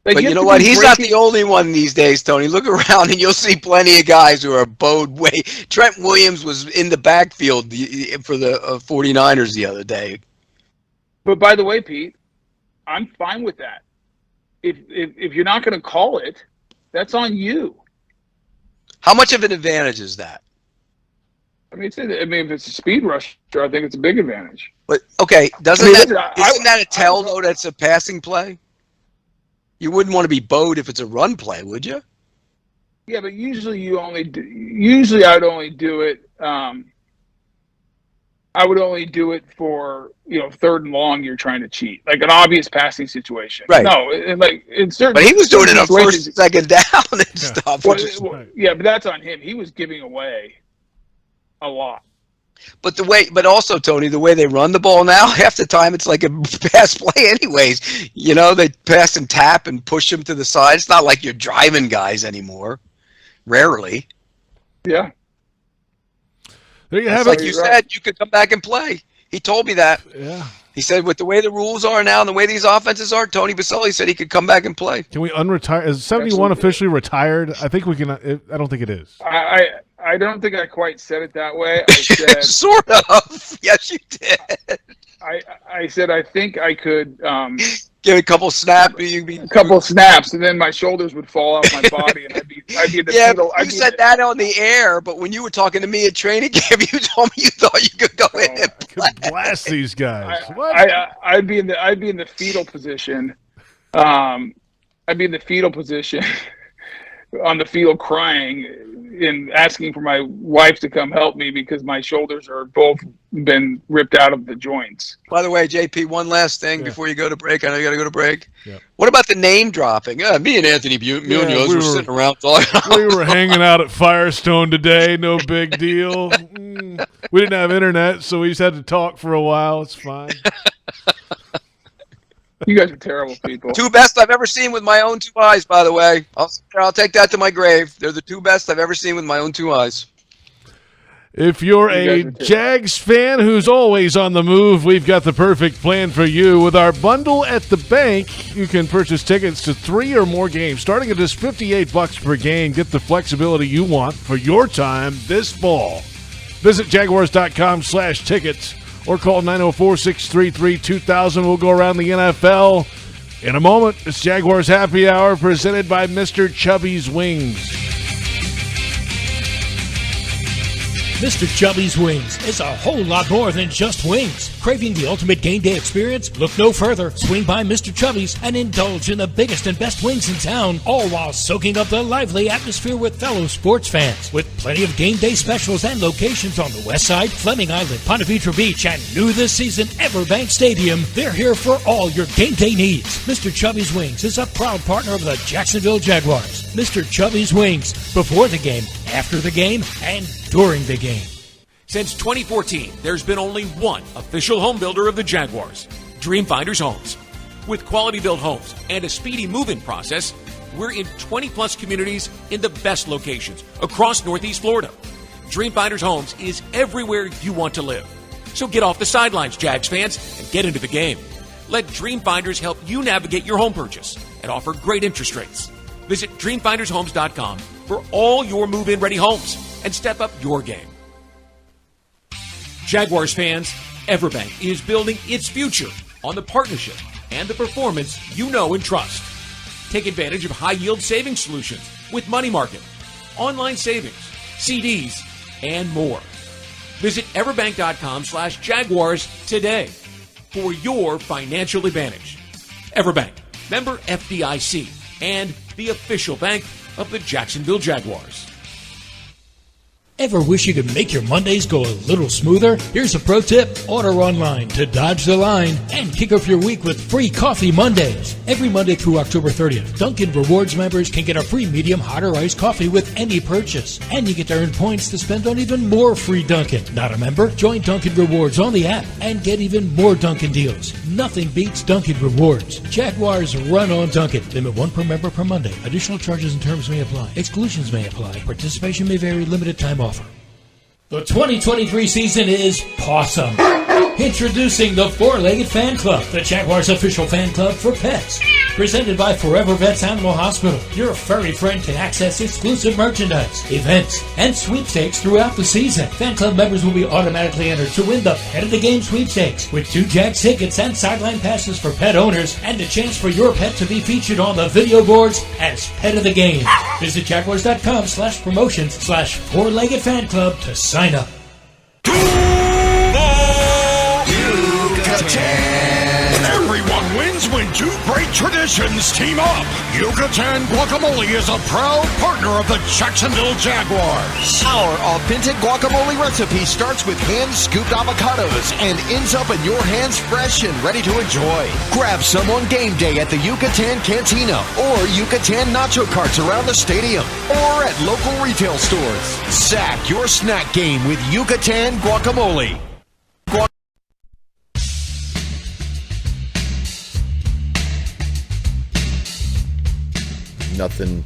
Like, but you know what? He's not the only one these days, Tony. Look around and you'll see plenty of guys who are bowed way. Trent Williams was in the backfield for the 49ers the other day. But by the way, Pete, I'm fine with that. If you're not going to call it, that's on you. How much of an advantage is that? I mean, if it's a speed rusher, I think it's a big advantage. But okay, isn't that a tell though? That's a passing play. You wouldn't want to be bowed if it's a run play, would you? Yeah, but usually I would only do it. I would only do it for third and long. You're trying to cheat, like an obvious passing situation. Right. No, in certain. But he was doing it on first, second down and stuff. Yeah, but that's on him. He was giving away a lot. But also, Tony, the way they run the ball now, half the time it's like a pass play anyways. They pass and tap and push them to the side. It's not like you're driving guys anymore. Rarely. Yeah. There you have it. Like you said, you could come back and play. He told me that. Yeah. He said with the way the rules are now and the way these offenses are, Tony Boselli said he could come back and play. Can we unretire? Is 71 officially retired? I think we can. I don't think it is. I don't think I quite said it that way. I said sort of. Yes, you did. I said I think I could give a couple snaps. A couple snaps, and then my shoulders would fall off my body, and I'd be in the fetal. You said that on the air, but when you were talking to me at training camp, you told me you thought you could go in and blast these guys. I'd be in the fetal position. I'd be in the fetal position. on the field crying and asking for my wife to come help me because my shoulders are both been ripped out of the joints. By the way, JP, one last thing before you go to break. I know you got to go to break. Yeah. What about the name dropping? Me and Anthony Munoz were sitting around talking. We were hanging out at Firestone today. No big deal. We didn't have internet, so we just had to talk for a while. It's fine. You guys are terrible people. Two best I've ever seen with my own two eyes, by the way. I'll take that to my grave. They're the two best I've ever seen with my own two eyes. If you're a Jags fan who's always on the move, we've got the perfect plan for you. With our bundle at the bank, you can purchase tickets to 3 or more games, starting at just $58 per game. Get the flexibility you want for your time this fall. Visit Jaguars.com/tickets or call 904-633-2000. We'll go around the NFL in a moment. It's Jaguars Happy Hour presented by Mr. Chubby's Wings. Mr. Chubby's Wings is a whole lot more than just wings. Craving the ultimate game day experience? Look no further. Swing by Mr. Chubby's and indulge in the biggest and best wings in town, all while soaking up the lively atmosphere with fellow sports fans. With plenty of game day specials and locations on the West Side, Fleming Island, Ponte Vedra Beach, and new this season, Everbank Stadium, they're here for all your game day needs. Mr. Chubby's Wings is a proud partner of the Jacksonville Jaguars. Mr. Chubby's Wings, before the game, after the game, and during the game. Since 2014, there's been only one official home builder of the Jaguars, Dreamfinders Homes. With quality-built homes and a speedy move-in process, we're in 20-plus communities in the best locations across Northeast Florida. Dreamfinders Homes is everywhere you want to live. So get off the sidelines, Jags fans, and get into the game. Let Dreamfinders help you navigate your home purchase and offer great interest rates. Visit DreamfindersHomes.com for all your move-in ready homes and step up your game. Jaguars fans, Everbank is building its future on the partnership and the performance you know and trust. Take advantage of high-yield savings solutions with money market, online savings, CDs, and more. Visit everbank.com/Jaguars today for your financial advantage. Everbank, member FDIC, and the official bank of the Jacksonville Jaguars. Ever wish you could make your Mondays go a little smoother? Here's a pro tip. Order online to dodge the line and kick off your week with free coffee Mondays. Every Monday through October 30th, Dunkin' Rewards members can get a free medium hot or iced coffee with any purchase. And you get to earn points to spend on even more free Dunkin'. Not a member? Join Dunkin' Rewards on the app and get even more Dunkin' deals. Nothing beats Dunkin' Rewards. Jaguars run on Dunkin'. Limit 1 per member per Monday. Additional charges and terms may apply. Exclusions may apply. Participation may vary. Limited time offer. The 2023 season is awesome. Introducing the Four-Legged Fan Club, the Jaguars' official fan club for pets. Presented by Forever Vets Animal Hospital, your furry friend can access exclusive merchandise, events, and sweepstakes throughout the season. Fan club members will be automatically entered to win the Pet of the Game sweepstakes with 2 Jags tickets and sideline passes for pet owners and a chance for your pet to be featured on the video boards as Pet of the Game. Visit Jaguars.com/promotions/Four-Legged Fan Club to sign up. Everyone wins when 2 great traditions team up. Yucatan Guacamole is a proud partner of the Jacksonville Jaguars. Our authentic guacamole recipe starts with hand-scooped avocados and ends up in your hands fresh and ready to enjoy. Grab some on game day at the Yucatan Cantina or Yucatan nacho carts around the stadium or at local retail stores. Sack your snack game with Yucatan Guacamole. Nothing,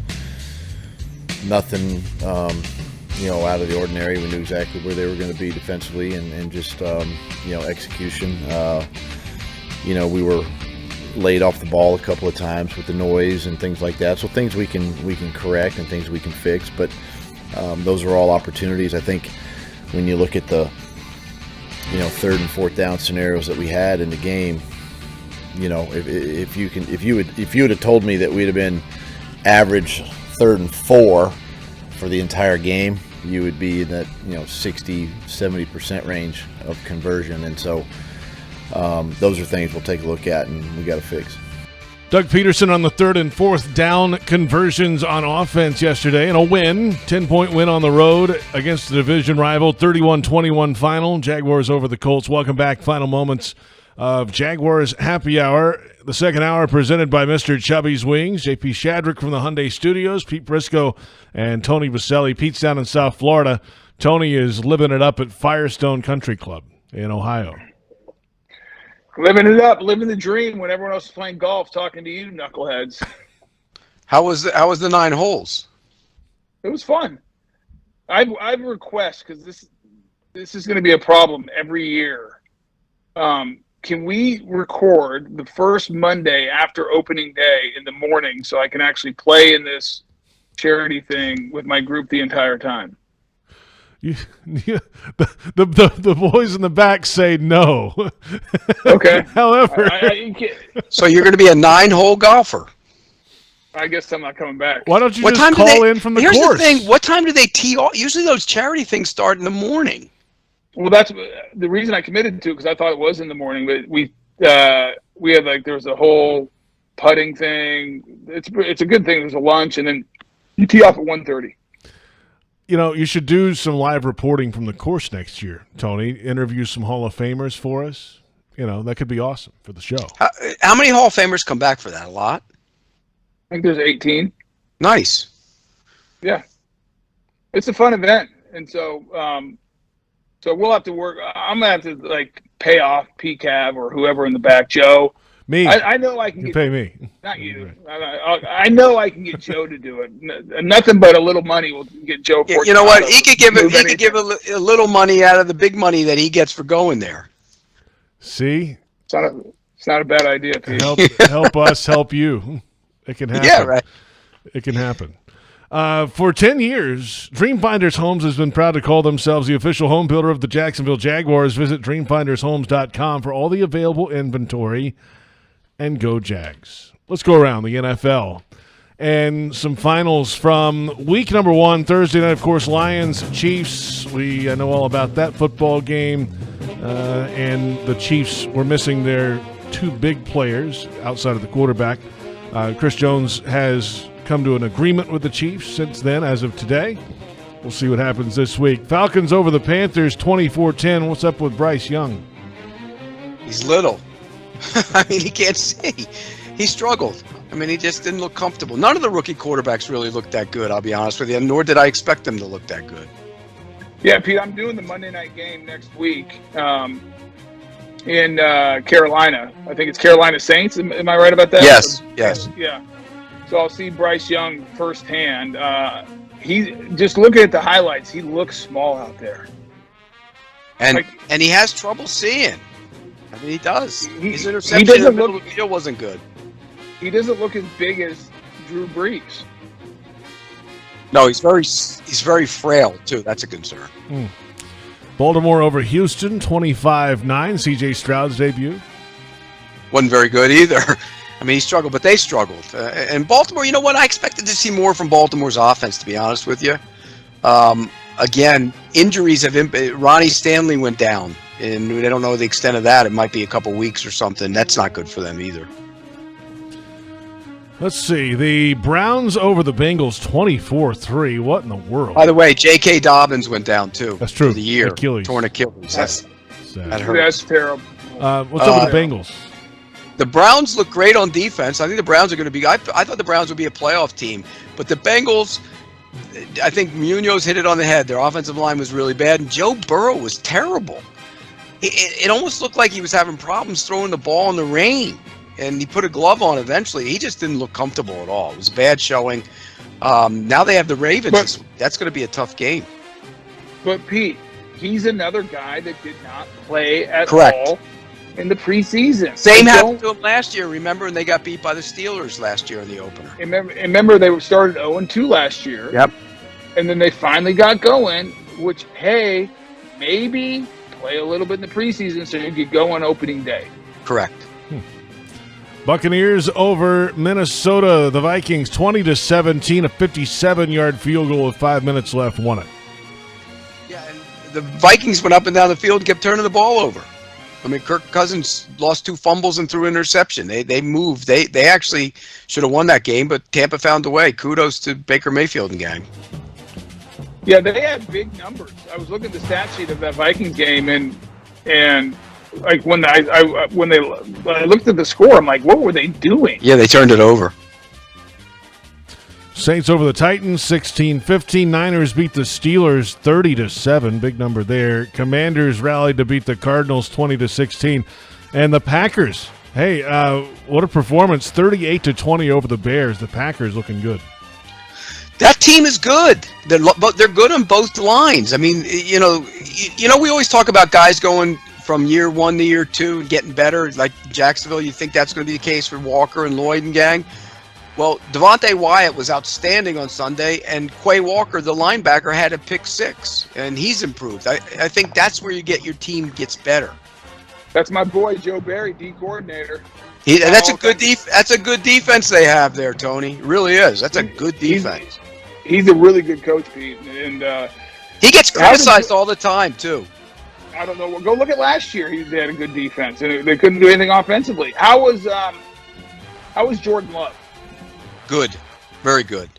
out of the ordinary. We knew exactly where they were going to be defensively and just, execution. We were laid off the ball a couple of times with the noise and things like that. So things we can correct and things we can fix. But those are all opportunities. I think when you look at the, 3rd and 4th down scenarios that we had in the game, if you would have told me that we'd have been average 3rd and 4 for the entire game, you would be in that 60-70% range of conversion. And so those are things we'll take a look at and we got to fix. Doug Peterson on the 3rd and 4th down conversions on offense yesterday, and a win, 10-point win on the road against the division rival, 31-21 final. Jaguars over the Colts. Welcome back. Final moments of Jaguars Happy Hour. The second hour presented by Mr. Chubby's Wings. JP Shadrick from the Hyundai Studios, Pete Prisco and Tony Boselli. Pete's down in South Florida. Tony is living it up at Firestone Country Club in Ohio. Living it up, living the dream when everyone else is playing golf, talking to you knuckleheads. How was the 9 holes? It was fun. I have a request because this is going to be a problem every year. Can we record the first Monday after opening day in the morning so I can actually play in this charity thing with my group the entire time? The boys in the back say no. Okay. However, so you're going to be a 9-hole golfer. I guess I'm not coming back. Why don't you just call in from the course? Here's the thing. What time do they tee off? Usually those charity things start in the morning. Well, that's the reason I committed to it, because I thought it was in the morning. But we had there was a whole putting thing. It's a good thing. There's a lunch, and then you tee off at 1:30. You know, you should do some live reporting from the course next year, Tony. Interview some Hall of Famers for us. You know, that could be awesome for the show. How many Hall of Famers come back for that? A lot? I think there's 18. Nice. Yeah. It's a fun event. And so so we'll have to work. I'm going to have to, pay off PCAV or whoever in the back, Joe. Me. I know I can pay me. Not you. I know I can get Joe to do it. Nothing but a little money will get Joe. You know what? He could give a little money out of the big money that he gets for going there. See? It's not a bad idea, Pete. Help us help you. It can happen. Yeah, right. It can happen. For 10 years, Dreamfinders Homes has been proud to call themselves the official home builder of the Jacksonville Jaguars. Visit dreamfindershomes.com for all the available inventory. And go Jags. Let's go around the NFL. And some finals from week number 1, Thursday night, of course, Lions, Chiefs. We know all about that football game. And the Chiefs were missing their 2 big players outside of the quarterback. Chris Jones has come to an agreement with the Chiefs since then, as of today. We'll see what happens this week. Falcons over the Panthers, 24-10. What's up with Bryce Young? He's little. I mean, he can't see. He struggled. I mean, he just didn't look comfortable. None of the rookie quarterbacks really looked that good, I'll be honest with you, nor did I expect them to look that good. Yeah, Pete, I'm doing the Monday night game next week in Carolina. I think it's Carolina Saints. Am I right about that? Yes. Yeah. So I'll see Bryce Young firsthand. He just looking at the highlights, he looks small out there. And he has trouble seeing. I mean, he does. His interception in the middle of the field wasn't good. He doesn't look as big as Drew Brees. No, he's very frail too. That's a concern. Baltimore over Houston, 25-9. C.J. Stroud's debut. Wasn't very good either. I mean, he struggled, but they struggled. And Baltimore, you know what? I expected to see more from Baltimore's offense, to be honest with you. Again, injuries have Ronnie Stanley went down, and they don't know the extent of that. It might be a couple weeks or something. That's not good for them either. Let's see. The Browns over the Bengals, 24-3. What in the world? By the way, J.K. Dobbins went down, too. That's true. For the year. Achilles. Torn Achilles. That hurts. That's terrible. What's up with the Bengals? The Browns look great on defense. I think the Browns are going to be – I thought the Browns would be a playoff team. But the Bengals – I think Munoz hit it on the head. Their offensive line was really bad, and Joe Burrow was terrible. It almost looked like he was having problems throwing the ball in the rain, and he put a glove on eventually. He just didn't look comfortable at all. It was a bad showing. Now they have the Ravens. That's going to be a tough game. But, Pete, he's another guy that did not play at Correct. all in the preseason. Same happened to him last year, remember? And they got beat by the Steelers last year in the opener. Remember they started 0-2 last year. Yep. And then they finally got going, which, hey, maybe play a little bit in the preseason so you could go on opening day. Correct. Buccaneers over Minnesota. The Vikings 20-17, a 57-yard field goal with 5 minutes left, won it. Yeah, and the Vikings went up and down the field and kept turning the ball over. I mean, Kirk Cousins lost 2 fumbles and threw an interception. They moved. They actually should have won that game, but Tampa found a way. Kudos to Baker Mayfield and gang. Yeah, they had big numbers. I was looking at the stat sheet of that Vikings game, and like when I looked at the score, I'm like, what were they doing? Yeah, they turned it over. Saints over the Titans, 16-15. Niners beat the Steelers 30-7. Big number there. Commanders rallied to beat the Cardinals 20-16. And the Packers, hey, what a performance. 38-20 over the Bears. The Packers looking good. That team is good. They're good on both lines. I mean, you know, we always talk about guys going from year 1 to year 2 and getting better. Like Jacksonville, you think that's going to be the case for Walker and Lloyd and gang? Well, Devontae Wyatt was outstanding on Sunday, and Quay Walker, the linebacker, had a pick 6, and he's improved. I think that's where you get your team gets better. That's my boy Joe Barry, D coordinator. That's a good defense they have there, Tony. It really is. That's a good defense. He's a really good coach, Pete, and he gets criticized all the time too. I don't know. Go look at last year. They had a good defense, and they couldn't do anything offensively. How was Jordan Love? Good, very good.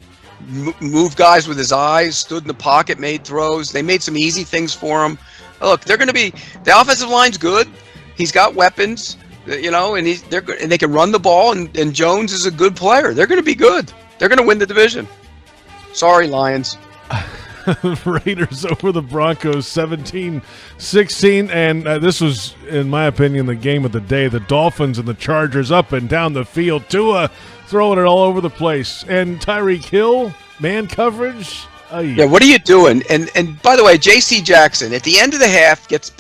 Moved guys with his eyes, stood in the pocket, made throws. They made some easy things for him. Look, they're going to be the offensive line's good. He's got weapons, you know, and they can run the ball. And Jones is a good player. They're going to be good. They're going to win the division. Sorry, Lions. Raiders over the Broncos 17-16, and this was, in my opinion, the game of the day. The Dolphins and the Chargers up and down the field. Tua throwing it all over the place, and Tyreek Hill, man coverage. Yeah, what are you doing? And by the way, J.C. Jackson at the end of the half gets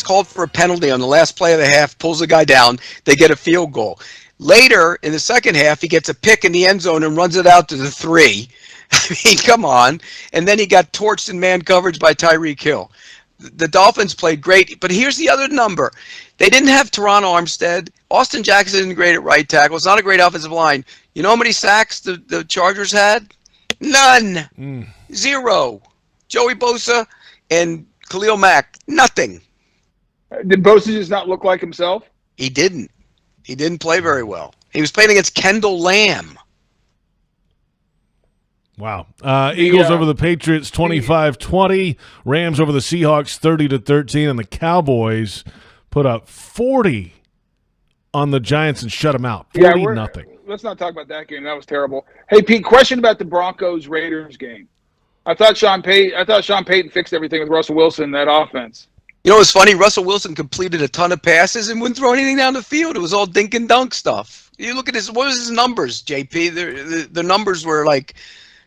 called for a penalty on the last play of the half, pulls the guy down. They get a field goal. Later in the second half, he gets a pick in the end zone and runs it out to the 3. I mean, come on. And then he got torched in man coverage by Tyreek Hill. The Dolphins played great, but here's the other number. They didn't have Teron Armstead. Austin Jackson isn't great at right tackle. It's not a great offensive line. You know how many sacks the Chargers had? None. 0. Joey Bosa and Khalil Mack, nothing. Did Bosa just not look like himself? He didn't. He didn't play very well. He was playing against Kendall Lamb. Wow. Eagles over the Patriots 25-20. Rams over the Seahawks 30-13. And the Cowboys put up 40 on the Giants and shut them out. 40-0. Let's not talk about that game. That was terrible. Hey, Pete, question about the Broncos-Raiders game. I thought Sean Payton fixed everything with Russell Wilson in that offense. You know what's funny? Russell Wilson completed a ton of passes and wouldn't throw anything down the field. It was all dink and dunk stuff. You look at what was his numbers, JP? The numbers were like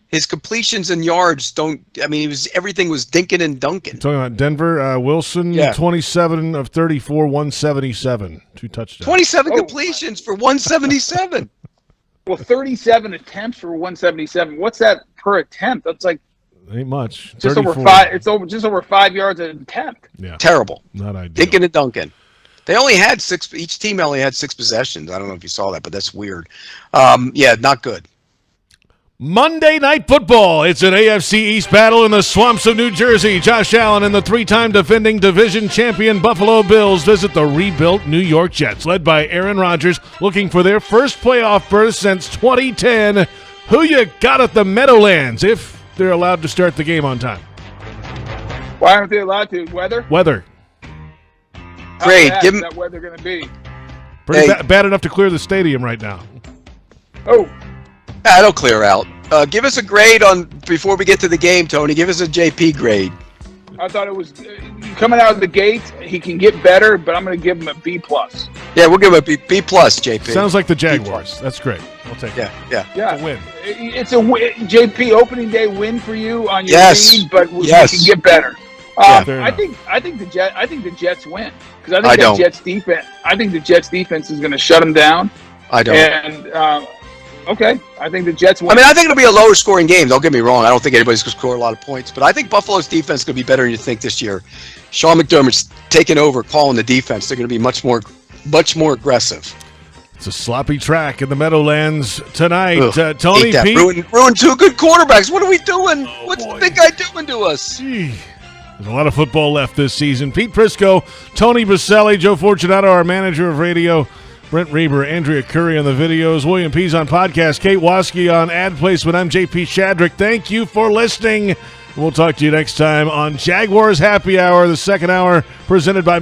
his completions and yards everything was dinking and dunking. Talking about Denver, Wilson, 27 of 34, 177, 2 touchdowns. 27 completions for 177. Well, 37 attempts for 177. What's that per attempt? That's like ain't much. Just 34. over 5. It's just over 5 yards an attempt. Yeah, terrible. Not ideal. Dinking and dunking. They only had 6. Each team only had 6 possessions. I don't know if you saw that, but that's weird. Not good. Monday Night Football. It's an AFC East battle in the swamps of New Jersey. Josh Allen and the 3-time defending division champion Buffalo Bills visit the rebuilt New York Jets, led by Aaron Rodgers, looking for their first playoff berth since 2010. Who you got at the Meadowlands if they're allowed to start the game on time? Why aren't they allowed to? Weather? Great. How bad is that weather going to be? Pretty bad enough to clear the stadium right now. Oh. It'll clear out. Give us a grade before we get to the game, Tony. Give us a JP grade. I thought it was coming out of the gate. He can get better, but I'm going to give him a B+. Yeah, we'll give him a B+, JP. Sounds like the Jaguars. That's great. We'll take it. Yeah. It's a win. It's a win. JP, opening day win for you on your lead, but we can get better. I think the Jets win because I think the Jets defense is going to shut them down. I don't. And okay, I think the Jets win. I mean, I think it'll be a lower scoring game. Don't get me wrong. I don't think anybody's going to score a lot of points, but I think Buffalo's defense is going to be better than you think this year. Sean McDermott's taking over, calling the defense. They're going to be much more aggressive. It's a sloppy track in the Meadowlands tonight. Tony Pete ruined 2 good quarterbacks. What are we doing? What's the big guy doing to us? There's a lot of football left this season. Pete Prisco, Tony Boselli, Joe Fortunato, our manager of radio, Brent Reber, Andrea Curry on the videos, William Pease on podcast, Kate Waskey on ad placement. I'm JP Shadrick. Thank you for listening. We'll talk to you next time on Jaguars Happy Hour, the second hour presented by